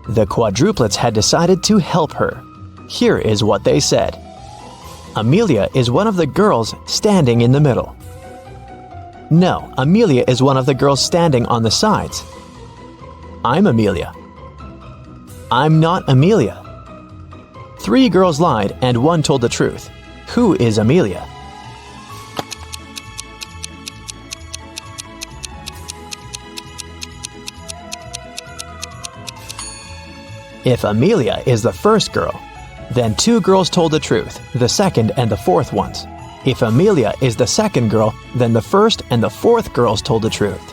S1: The quadruplets had decided to help her. Here is what they said. Amelia is one of the girls standing in the middle. No, Amelia is one of the girls standing on the sides. I'm Amelia. I'm not Amelia. 3 girls lied and 1 told the truth. Who is Amelia? If Amelia is the first girl, then 2 girls told the truth, the second and the fourth ones. If Amelia is the second girl, then the first and the fourth girls told the truth.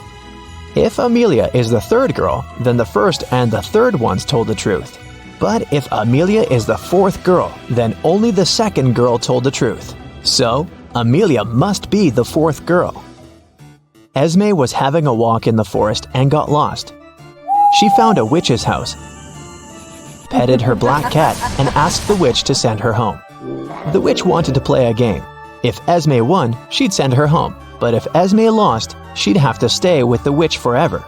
S1: If Amelia is the third girl, then the first and the third ones told the truth. But if Amelia is the fourth girl, then only the second girl told the truth. So, Amelia must be the fourth girl. Esme was having a walk in the forest and got lost. She found a witch's house, petted her black cat, and asked the witch to send her home. The witch wanted to play a game. If Esme won, she'd send her home. But if Esme lost, she'd have to stay with the witch forever.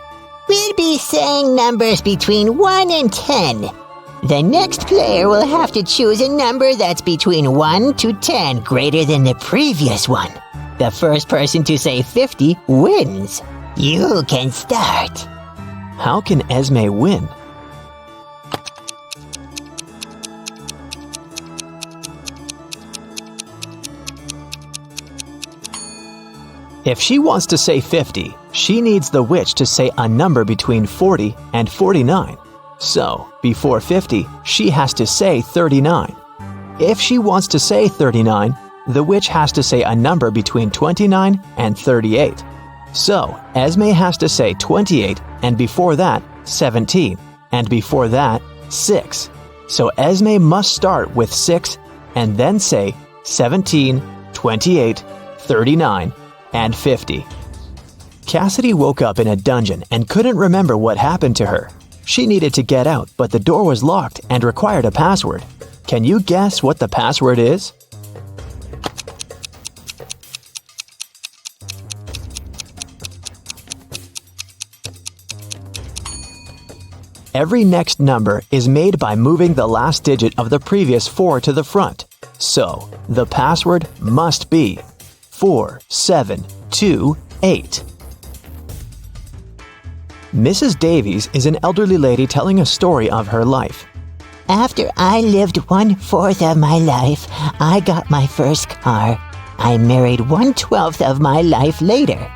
S2: We'll be saying numbers between 1 and 10. The next player will have to choose a number that's between 1 to 10 greater than the previous one. The first person to say 50 wins. You can start.
S1: How can Esme win? If she wants to say 50, she needs the witch to say a number between 40 and 49. So, before 50, she has to say 39. If she wants to say 39, the witch has to say a number between 29 and 38. So, Esme has to say 28, and before that, 17, and before that, 6. So Esme must start with 6 and then say 17, 28, 39, and 50. Cassidy woke up in a dungeon and couldn't remember what happened to her. She needed to get out, but the door was locked and required a password. Can you guess what the password is? Every next number is made by moving the last digit of the previous 4 to the front. So, the password must be 4728. Mrs. Davies is an elderly lady telling a story of her life.
S2: After I lived 1/4 of my life, I got my first car. I married 1/12 of my life later.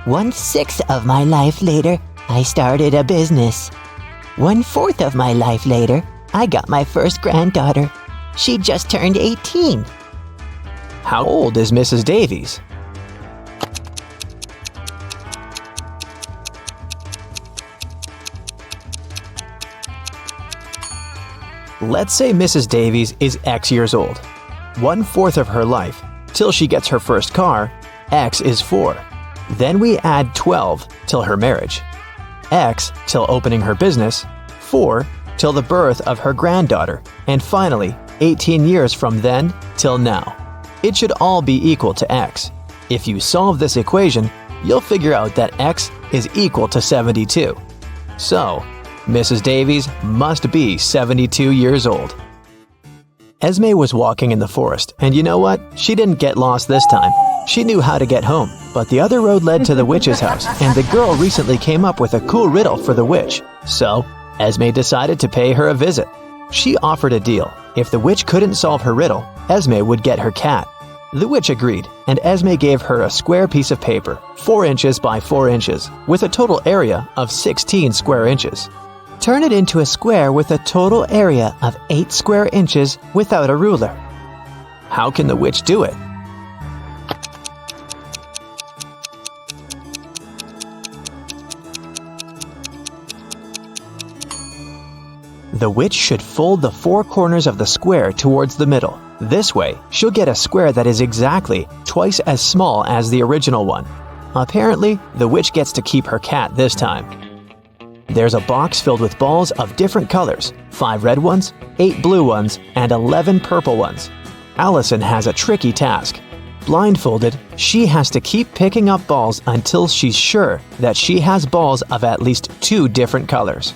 S2: 1/6 of my life later, I started a business. 1/4 of my life later, I got my first granddaughter. She just turned 18.
S1: How old is Mrs. Davies? Let's say Mrs. Davies is X years old. 1/4 of her life, till she gets her first car, X is 4. Then we add 12 till her marriage. X till opening her business, 4 till the birth of her granddaughter, and finally 18 years from then till now. It should all be equal to X. If you solve this equation, you'll figure out that X is equal to 72. So, Mrs. Davies must be 72 years old. Esme was walking in the forest, and you know what? She didn't get lost this time. She knew how to get home, but the other road led to the witch's house, and the girl recently came up with a cool riddle for the witch. So, Esme decided to pay her a visit. She offered a deal. If the witch couldn't solve her riddle, Esme would get her cat. The witch agreed, and Esme gave her a square piece of paper, 4 inches by 4 inches, with a total area of 16 square inches.
S2: Turn it into a square with a total area of 8 square inches without a ruler.
S1: How can the witch do it? The witch should fold the 4 corners of the square towards the middle. This way, she'll get a square that is exactly twice as small as the original one. Apparently, the witch gets to keep her cat this time. There's a box filled with balls of different colors, 5 red ones, 8 blue ones, and 11 purple ones. Allison has a tricky task. Blindfolded, she has to keep picking up balls until she's sure that she has balls of at least 2 different colors.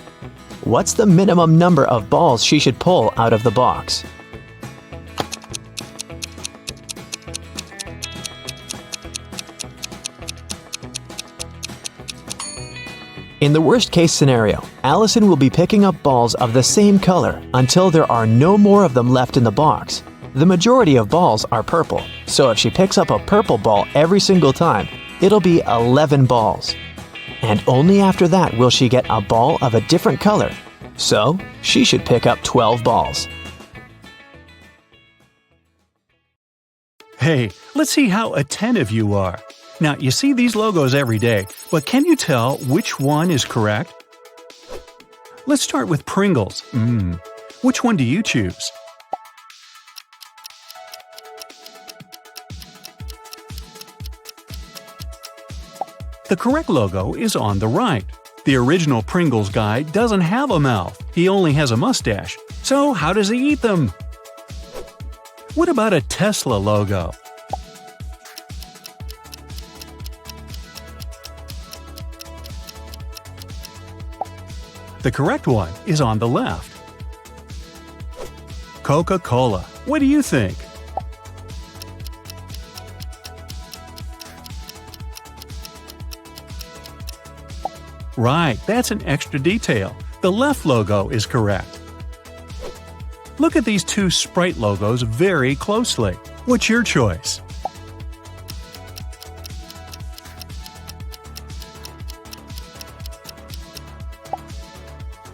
S1: What's the minimum number of balls she should pull out of the box? In the worst-case scenario, Allison will be picking up balls of the same color until there are no more of them left in the box. The majority of balls are purple, so if she picks up a purple ball every single time, it'll be 11 balls. And only after that will she get a ball of a different color. So, she should pick up 12 balls.
S4: Hey, let's see how attentive you are. Now, you see these logos every day, but can you tell which one is correct? Let's start with Pringles. Which one do you choose? The correct logo is on the right. The original Pringles guy doesn't have a mouth, he only has a mustache. So how does he eat them? What about a Tesla logo? The correct one is on the left. Coca-Cola. What do you think? Right, that's an extra detail. The left logo is correct. Look at these 2 Sprite logos very closely. What's your choice?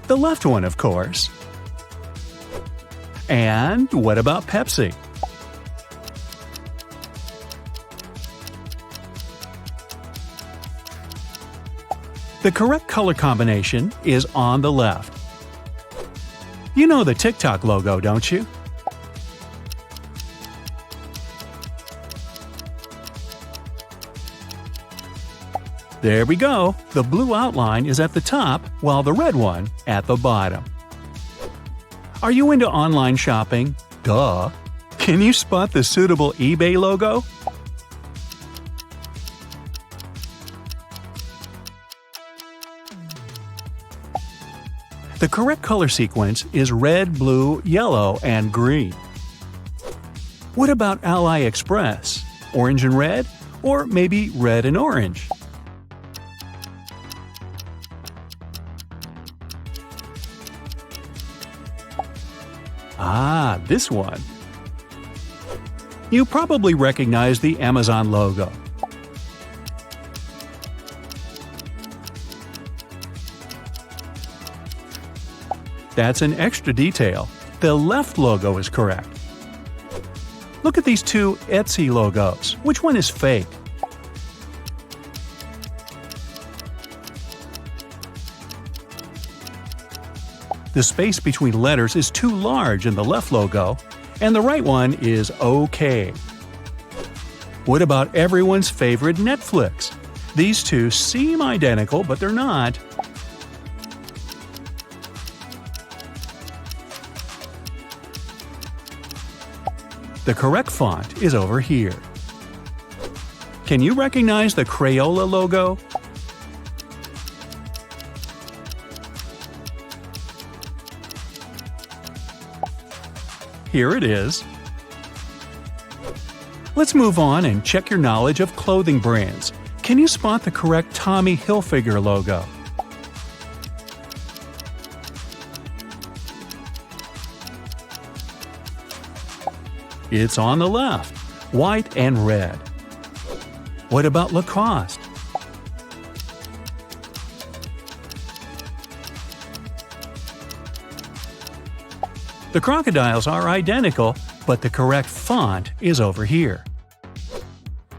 S4: The left one, of course. And what about Pepsi? The correct color combination is on the left. You know the TikTok logo, don't you? There we go. The blue outline is at the top, while the red one at the bottom. Are you into online shopping? Duh. Can you spot the suitable eBay logo? The correct color sequence is red, blue, yellow, and green. What about AliExpress? Orange and red? Or maybe red and orange? Ah, this one. You probably recognize the Amazon logo. That's an extra detail. The left logo is correct. Look at these 2 Etsy logos. Which one is fake? The space between letters is too large in the left logo, and the right one is OK. What about everyone's favorite Netflix? These 2 seem identical, but they're not. The correct font is over here. Can you recognize the Crayola logo? Here it is. Let's move on and check your knowledge of clothing brands. Can you spot the correct Tommy Hilfiger logo? It's on the left, white and red. What about Lacoste? The crocodiles are identical, but the correct font is over here.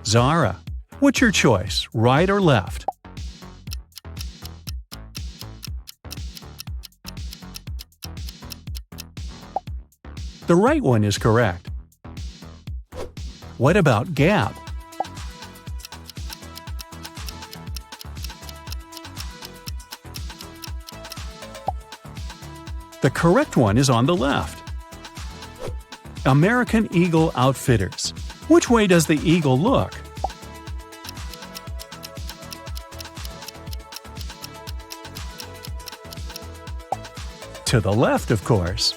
S4: Zara. What's your choice, right or left? The right one is correct. What about Gap? The correct one is on the left. American Eagle Outfitters. Which way does the eagle look? To the left, of course.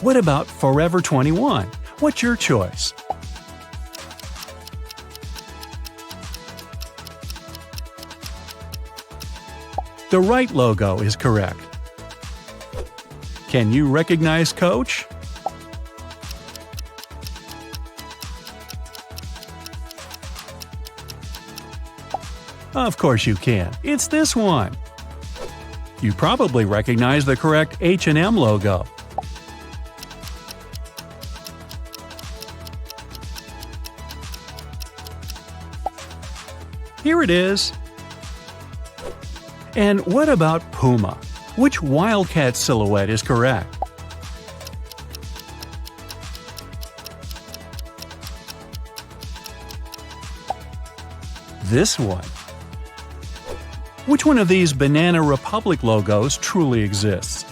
S4: What about Forever 21? What's your choice? The right logo is correct. Can you recognize Coach? Of course you can. It's this one. You probably recognize the correct H&M logo. Here it is. And what about Puma? Which wildcat silhouette is correct? This one. Which one of these Banana Republic logos truly exists?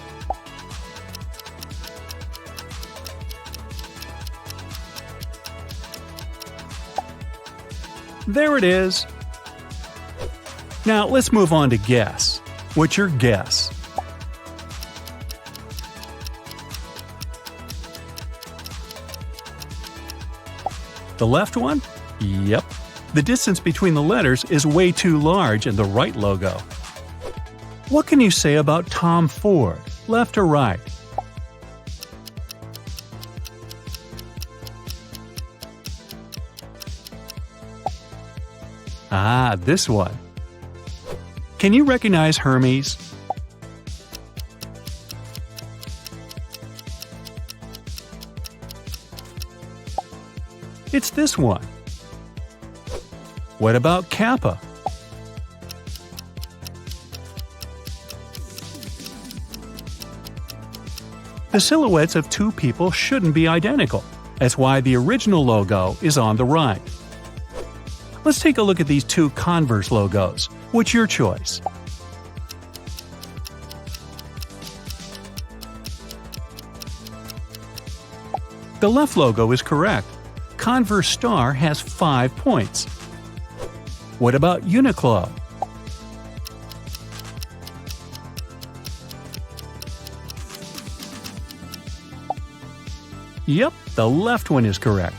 S4: There it is. Now let's move on to guess. What's your guess? The left one? Yep. The distance between the letters is way too large in the right logo. What can you say about Tom Ford, left or right? Ah, this one. Can you recognize Hermes? It's this one. What about Kappa? The silhouettes of two people shouldn't be identical. That's why the original logo is on the right. Let's take a look at these two Converse logos. What's your choice? The left logo is correct. Converse Star has 5 points. What about Uniqlo? Yep, the left one is correct.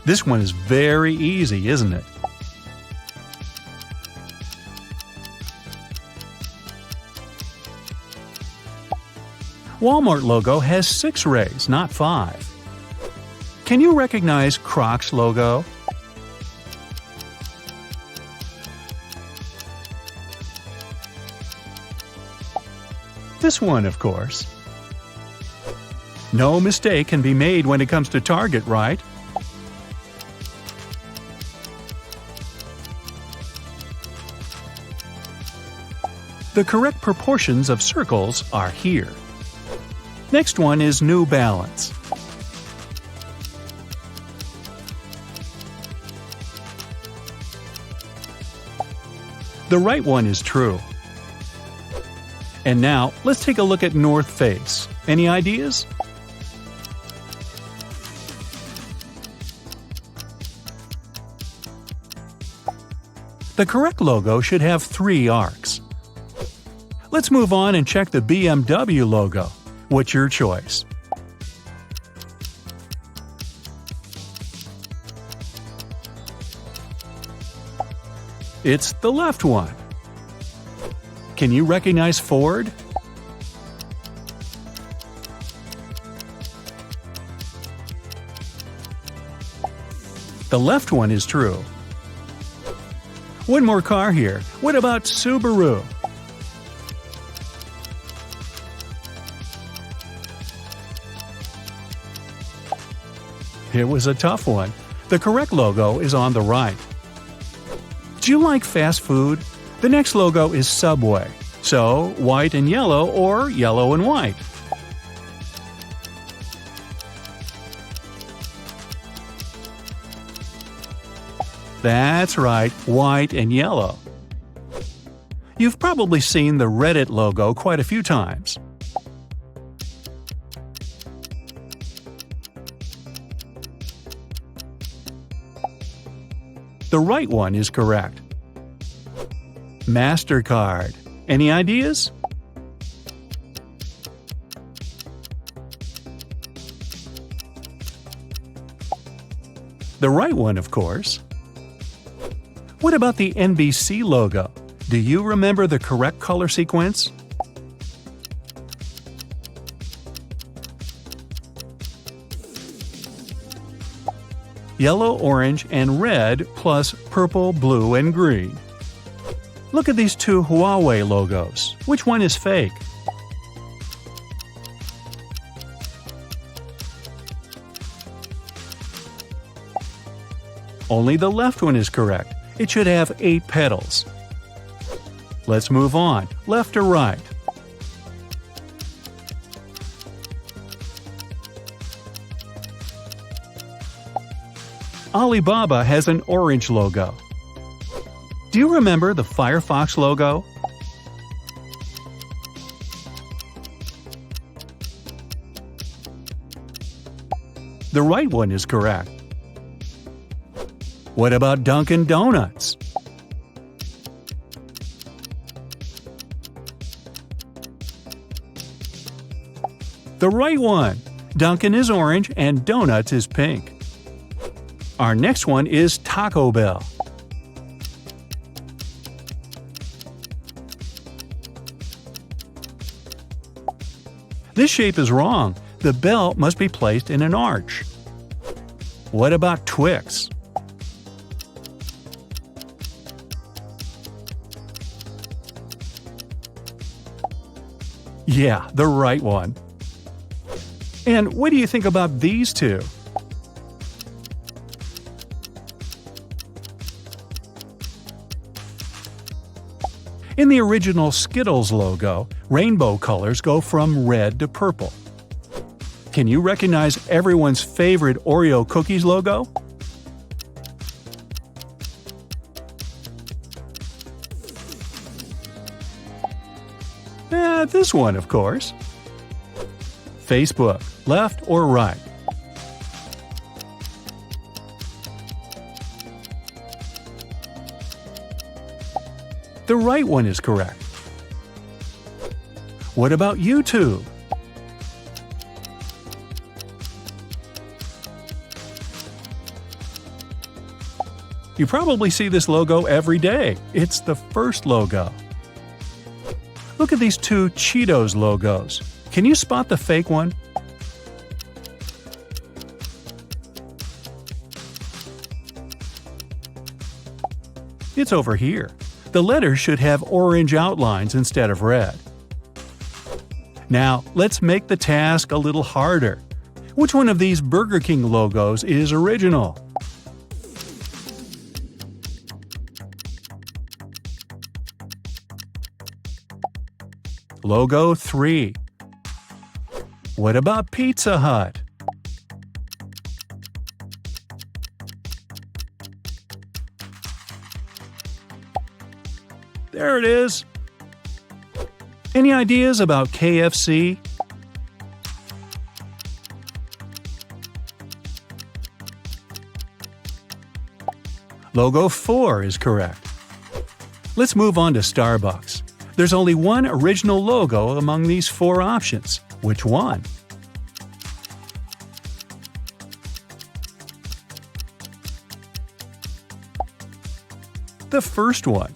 S4: This one is very easy, isn't it? Walmart logo has 6 rays, not 5. Can you recognize Crocs logo? This one, of course. No mistake can be made when it comes to Target, right? The correct proportions of circles are here. Next one is New Balance. The right one is true. And now, let's take a look at North Face. Any ideas? The correct logo should have 3 arcs. Let's move on and check the BMW logo. What's your choice? It's the left one. Can you recognize Ford? The left one is true. One more car here. What about Subaru? It was a tough one. The correct logo is on the right. Do you like fast food? The next logo is Subway. So, white and yellow or yellow and white. That's right, white and yellow. You've probably seen the Reddit logo quite a few times. The right one is correct. MasterCard. Any ideas? The right one, of course. What about the NBC logo? Do you remember the correct color sequence? Yellow, orange, and red plus purple, blue, and green. Look at these two Huawei logos. Which one is fake? Only the left one is correct. It should have 8 petals. Let's move on. Left or right? Alibaba has an orange logo. Do you remember the Firefox logo? The right one is correct. What about Dunkin' Donuts? The right one. Dunkin' is orange and Donuts is pink. Our next one is Taco Bell. This shape is wrong. The bell must be placed in an arch. What about Twix? Yeah, the right one. And what do you think about these two? In the original Skittles logo, rainbow colors go from red to purple. Can you recognize everyone's favorite Oreo cookies logo? This one, of course. Facebook, left or right? The right one is correct. What about YouTube? You probably see this logo every day. It's the first logo. Look at these two Cheetos logos. Can you spot the fake one? It's over here. The letters should have orange outlines instead of red. Now, let's make the task a little harder. Which one of these Burger King logos is original? Logo 3. What about Pizza Hut? There it is. Any ideas about KFC? Logo 4 is correct. Let's move on to Starbucks. There's only one original logo among these 4 options. Which one? The first one.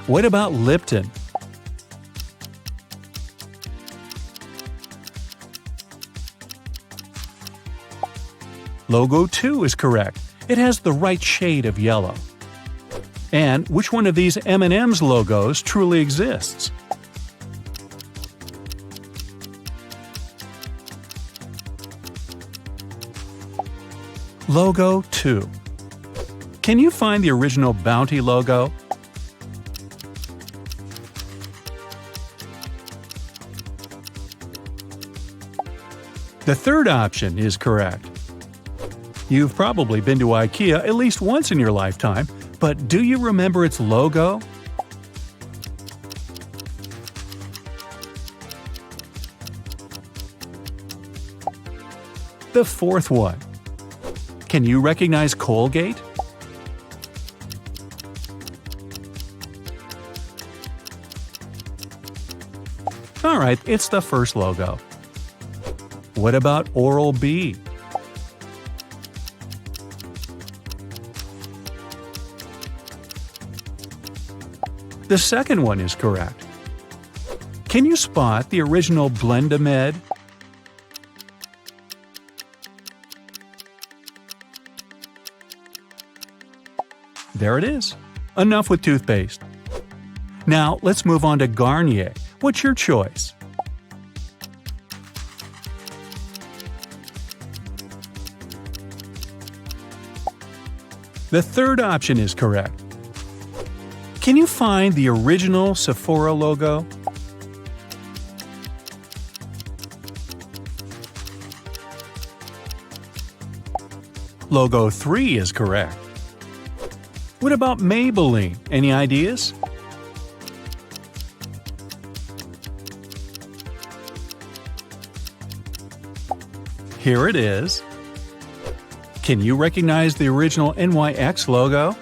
S4: What about Lipton? Logo 2 is correct. It has the right shade of yellow. And which one of these M&M's logos truly exists? Logo 2. Can you find the original Bounty logo? The third option is correct. You've probably been to IKEA at least once in your lifetime, but do you remember its logo? The fourth one. Can you recognize Colgate? Alright, it's the first logo. What about Oral-B? The second one is correct. Can you spot the original Blendamed? There it is. Enough with toothpaste. Now let's move on to Garnier. What's your choice? The third option is correct. Can you find the original Sephora logo? Logo 3 is correct. What about Maybelline? Any ideas? Here it is. Can you recognize the original NYX logo?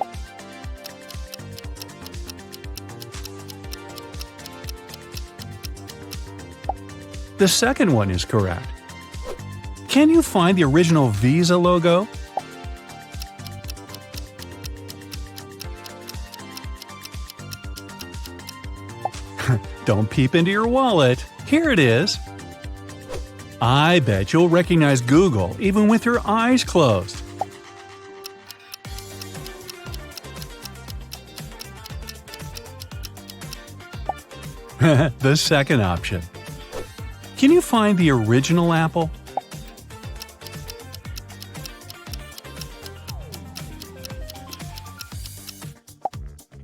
S4: The second one is correct. Can you find the original Visa logo? Don't peep into your wallet. Here it is. I bet you'll recognize Google even with your eyes closed. The second option. Can you find the original Apple?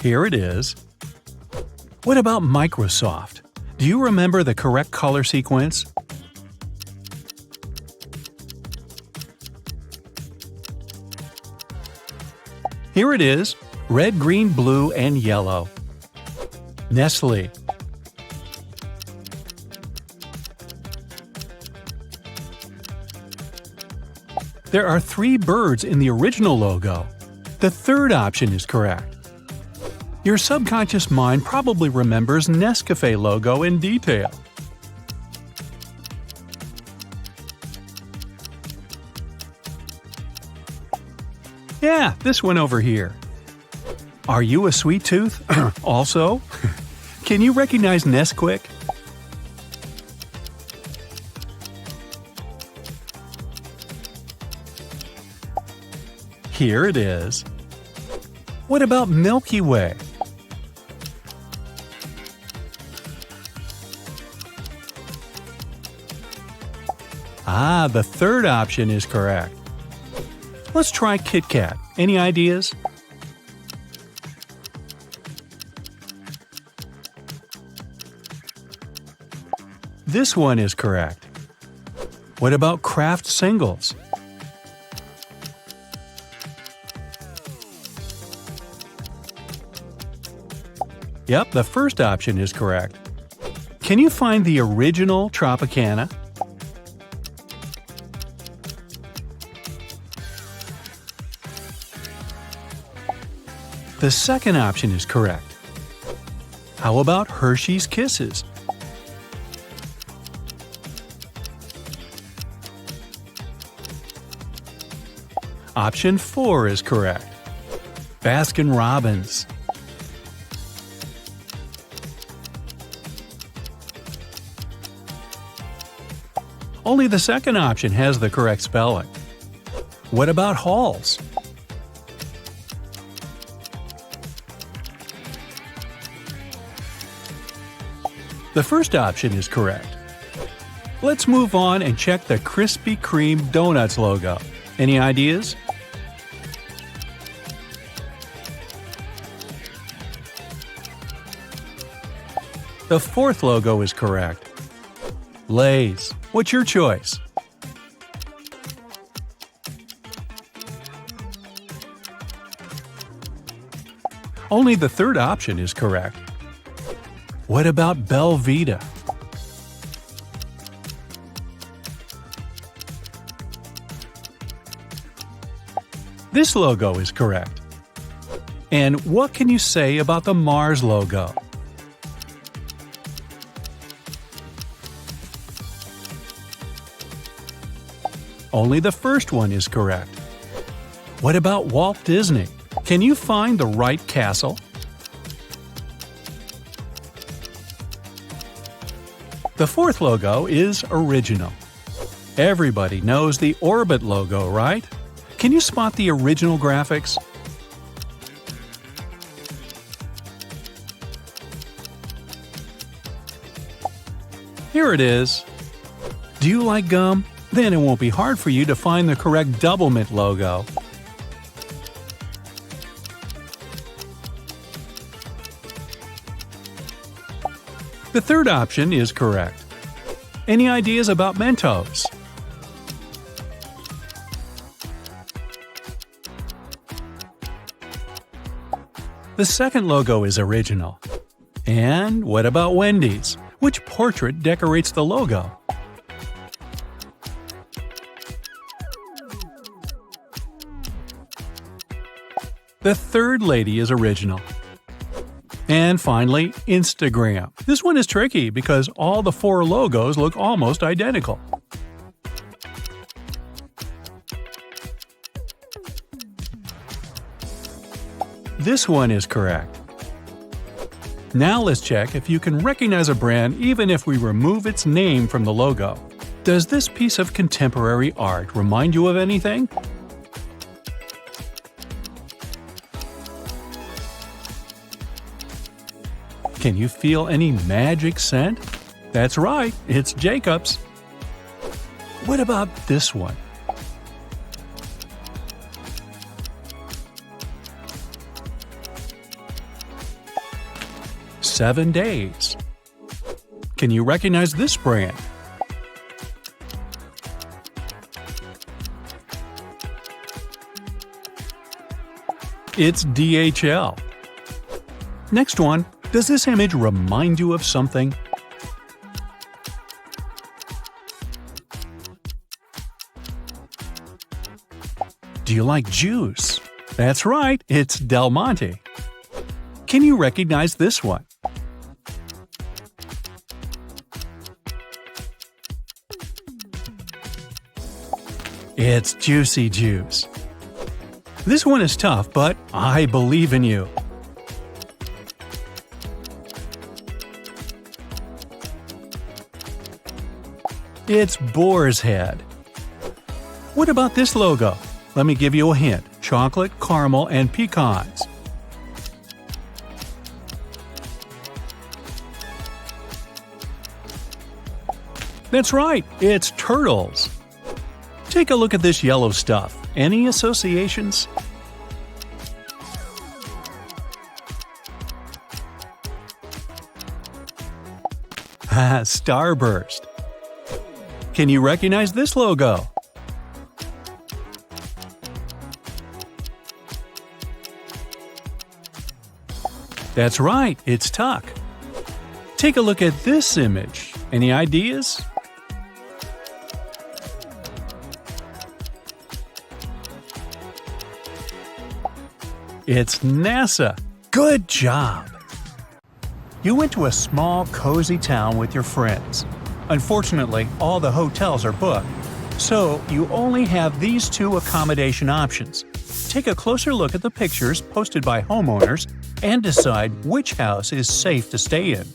S4: Here it is. What about Microsoft? Do you remember the correct color sequence? Here it is, red, green, blue, and yellow. Nestle. There are 3 birds in the original logo. The third option is correct. Your subconscious mind probably remembers Nescafe logo in detail. Yeah, this one over here. Are you a sweet tooth? Also? Can you recognize Nesquik? Here it is. What about Milky Way? Ah, the third option is correct. Let's try Kit Kat. Any ideas? This one is correct. What about Kraft Singles? Yep, the first option is correct. Can you find the original Tropicana? The second option is correct. How about Hershey's Kisses? Option 4 is correct. Baskin Robbins. Only the second option has the correct spelling. What about Halls? The first option is correct. Let's move on and check the Krispy Kreme Donuts logo. Any ideas? The fourth logo is correct. Lay's. What's your choice? Only the third option is correct. What about Belvita? This logo is correct. And what can you say about the Mars logo? Only the first one is correct. What about Walt Disney? Can you find the right castle? The fourth logo is original. Everybody knows the Orbit logo, right? Can you spot the original graphics? Here it is. Do you like gum? Then it won't be hard for you to find the correct Doublemint logo. The third option is correct. Any ideas about Mentos? The second logo is original. And what about Wendy's? Which portrait decorates the logo? The third lady is original. And finally, Instagram. This one is tricky because all the four logos look almost identical. This one is correct. Now let's check if you can recognize a brand even if we remove its name from the logo. Does this piece of contemporary art remind you of anything? Can you feel any magic scent? That's right, it's Jacob's. What about this one? Seven Days. Can you recognize this brand? It's DHL. Next one. Does this image remind you of something? Do you like juice? That's right, it's Del Monte. Can you recognize this one? It's Juicy Juice. This one is tough, but I believe in you. It's Boar's Head. What about this logo? Let me give you a hint. Chocolate, caramel, and pecans. That's right, it's turtles. Take a look at this yellow stuff. Any associations? Starburst. Can you recognize this logo? That's right, it's Tuck. Take a look at this image. Any ideas? It's NASA. Good job! You went to a small, cozy town with your friends. Unfortunately, all the hotels are booked, so you only have these two accommodation options. Take a closer look at the pictures posted by homeowners and decide which house is safe to stay in.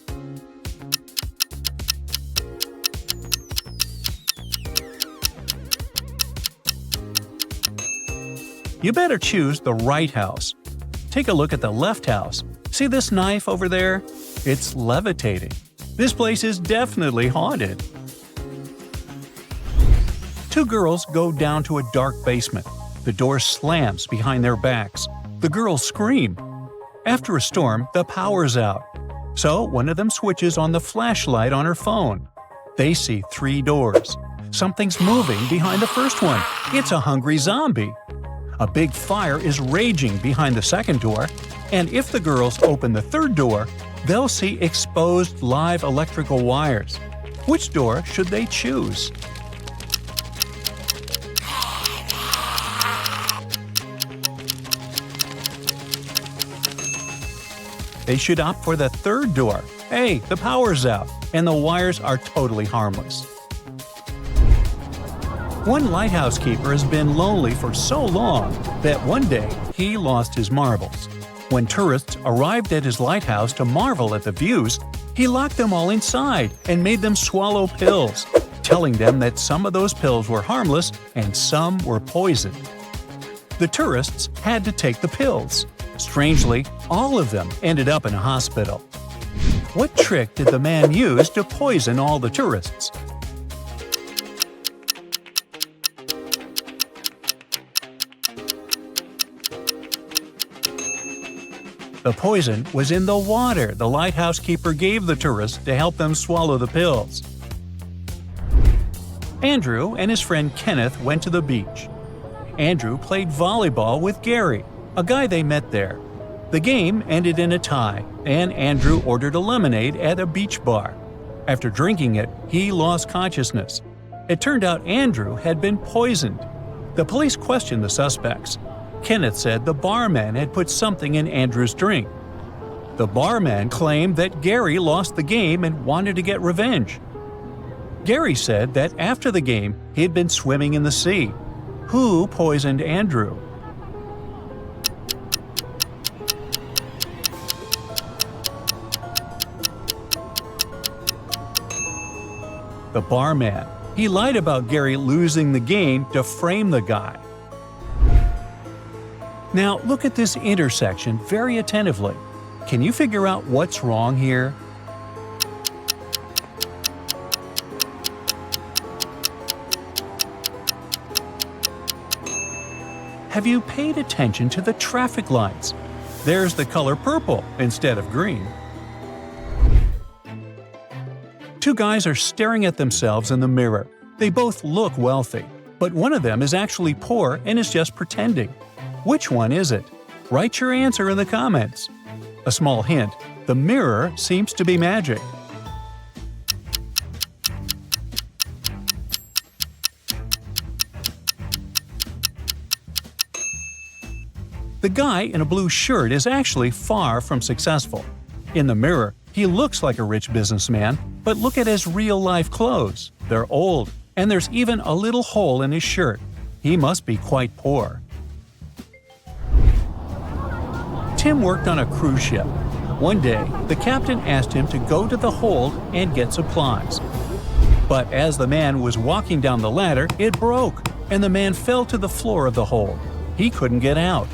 S4: You better choose the right house. Take a look at the left house. See this knife over there? It's levitating. This place is definitely haunted. Two girls go down to a dark basement. The door slams behind their backs. The girls scream. After a storm, the power's out. So one of them switches on the flashlight on her phone. They see 3 doors. Something's moving behind the first one. It's a hungry zombie. A big fire is raging behind the second door, and if the girls open the third door, they'll see exposed live electrical wires. Which door should they choose? They should opt for the third door. Hey, the power's out, and the wires are totally harmless. One lighthouse keeper has been lonely for so long that one day he lost his marbles. When tourists arrived at his lighthouse to marvel at the views, he locked them all inside and made them swallow pills, telling them that some of those pills were harmless and some were poisoned. The tourists had to take the pills. Strangely, all of them ended up in a hospital. What trick did the man use to poison all the tourists? The poison was in the water the lighthouse keeper gave the tourists to help them swallow the pills. Andrew and his friend Kenneth went to the beach. Andrew played volleyball with Gary, a guy they met there. The game ended in a tie, and Andrew ordered a lemonade at a beach bar. After drinking it, he lost consciousness. It turned out Andrew had been poisoned. The police questioned the suspects. Kenneth said the barman had put something in Andrew's drink. The barman claimed that Gary lost the game and wanted to get revenge. Gary said that after the game, he had been swimming in the sea. Who poisoned Andrew? The barman. He lied about Gary losing the game to frame the guy. Now look at this intersection very attentively. Can you figure out what's wrong here? Have you paid attention to the traffic lights? There's the color purple instead of green. Two guys are staring at themselves in the mirror. They both look wealthy, but one of them is actually poor and is just pretending. Which one is it? Write your answer in the comments. A small hint, the mirror seems to be magic. The guy in a blue shirt is actually far from successful. In the mirror, he looks like a rich businessman, but look at his real-life clothes. They're old, and there's even a little hole in his shirt. He must be quite poor. Tim worked on a cruise ship. One day, the captain asked him to go to the hold and get supplies. But as the man was walking down the ladder, it broke, and the man fell to the floor of the hold. He couldn't get out.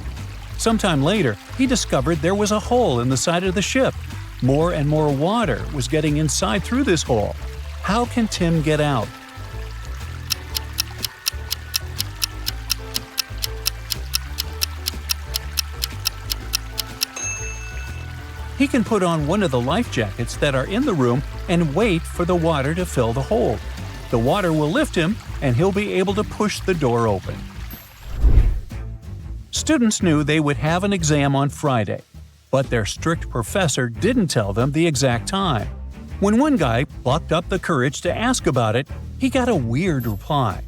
S4: Sometime later, he discovered there was a hole in the side of the ship. More and more water was getting inside through this hole. How can Tim get out? He can put on one of the life jackets that are in the room and wait for the water to fill the hole. The water will lift him, and he'll be able to push the door open. Students knew they would have an exam on Friday, but their strict professor didn't tell them the exact time. When one guy plucked up the courage to ask about it, he got a weird reply.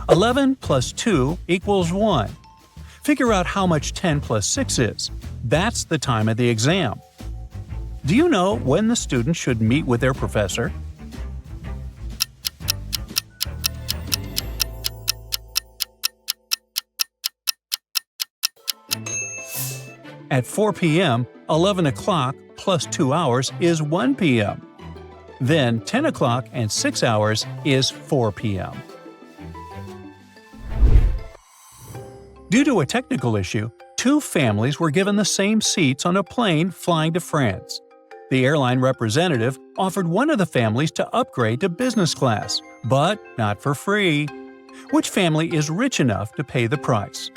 S4: 11 plus 2 equals 1. Figure out how much 10 plus 6 is. That's the time of the exam. Do you know when the student should meet with their professor? At 4 p.m., 11 o'clock plus 2 hours is 1 p.m. Then 10 o'clock and 6 hours is 4 p.m. Due to a technical issue, two families were given the same seats on a plane flying to France. The airline representative offered one of the families to upgrade to business class, but not for free. Which family is rich enough to pay the price?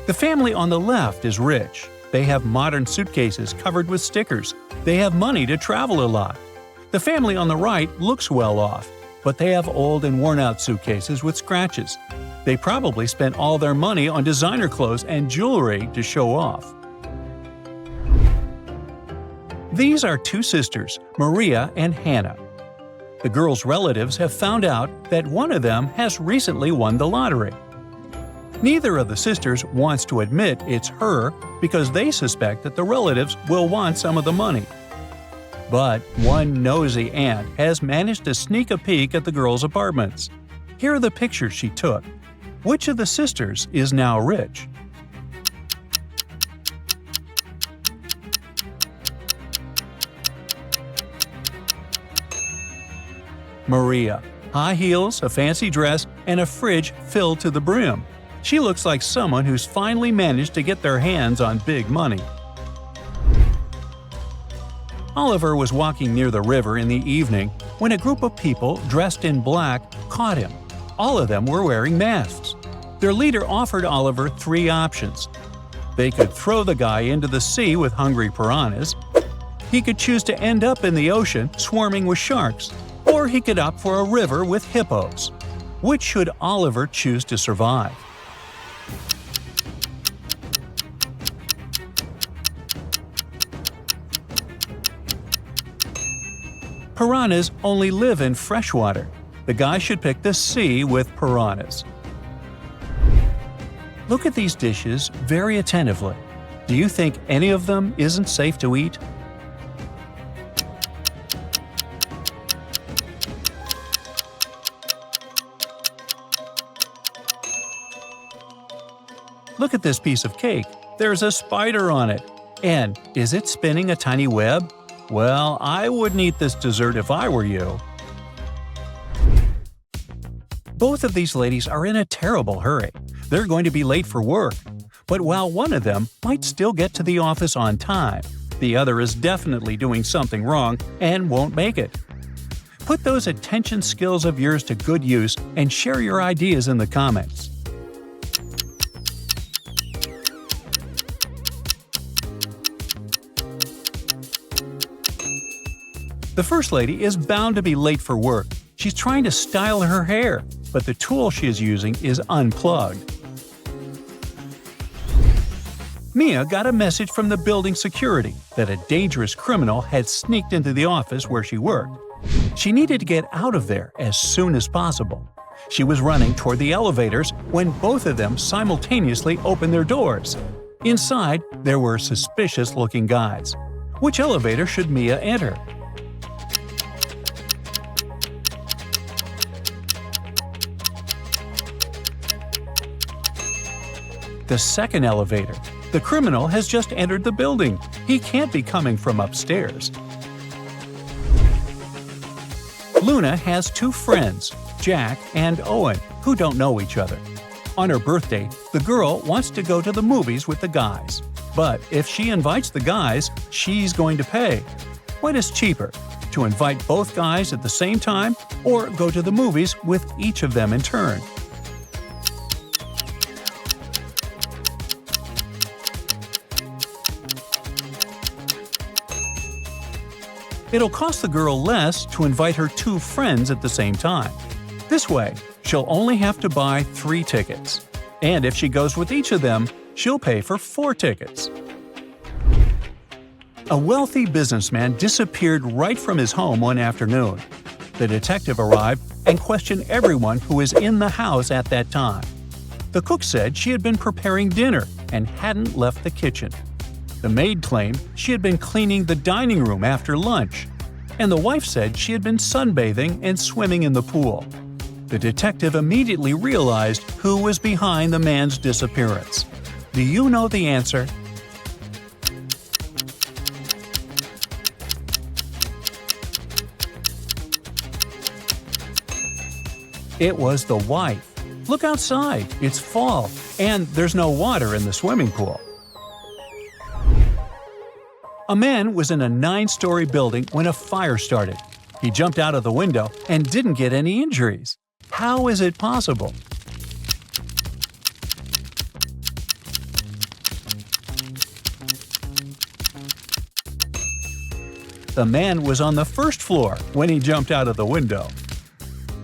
S4: The family on the left is rich. They have modern suitcases covered with stickers. They have money to travel a lot. The family on the right looks well off, but they have old and worn-out suitcases with scratches. They probably spent all their money on designer clothes and jewelry to show off. These are two sisters, Maria and Hannah. The girls' relatives have found out that one of them has recently won the lottery. Neither of the sisters wants to admit it's her because they suspect that the relatives will want some of the money. But one nosy aunt has managed to sneak a peek at the girls' apartments. Here are the pictures she took. Which of the sisters is now rich? Maria. High heels, a fancy dress, and a fridge filled to the brim. She looks like someone who's finally managed to get their hands on big money. Oliver was walking near the river in the evening when a group of people dressed in black caught him. All of them were wearing masks. Their leader offered Oliver 3 options. They could throw the guy into the sea with hungry piranhas, he could choose to end up in the ocean swarming with sharks, or he could opt for a river with hippos. Which should Oliver choose to survive? Piranhas only live in freshwater. The guy should pick the sea with piranhas. Look at these dishes very attentively. Do you think any of them isn't safe to eat? Look at this piece of cake. There's a spider on it. And is it spinning a tiny web? Well, I wouldn't eat this dessert if I were you. Both of these ladies are in a terrible hurry. They're going to be late for work. But while one of them might still get to the office on time, the other is definitely doing something wrong and won't make it. Put those attention skills of yours to good use and share your ideas in the comments. The First Lady is bound to be late for work. She's trying to style her hair, but the tool she is using is unplugged. Mia got a message from the building security that a dangerous criminal had sneaked into the office where she worked. She needed to get out of there as soon as possible. She was running toward the elevators when both of them simultaneously opened their doors. Inside, there were suspicious-looking guys. Which elevator should Mia enter? The second elevator. The criminal has just entered the building. He can't be coming from upstairs. Luna has 2 friends, Jack and Owen, who don't know each other. On her birthday, the girl wants to go to the movies with the guys. But if she invites the guys, she's going to pay. What is cheaper, to invite both guys at the same time or go to the movies with each of them in turn? It'll cost the girl less to invite her 2 friends at the same time. This way, she'll only have to buy 3 tickets. And if she goes with each of them, she'll pay for 4 tickets. A wealthy businessman disappeared right from his home one afternoon. The detective arrived and questioned everyone who was in the house at that time. The cook said she had been preparing dinner and hadn't left the kitchen. The maid claimed she had been cleaning the dining room after lunch, and the wife said she had been sunbathing and swimming in the pool. The detective immediately realized who was behind the man's disappearance. Do you know the answer? It was the wife. Look outside, it's fall, and there's no water in the swimming pool. A man was in a 9-story building when a fire started. He jumped out of the window and didn't get any injuries. How is it possible? The man was on the first floor when he jumped out of the window.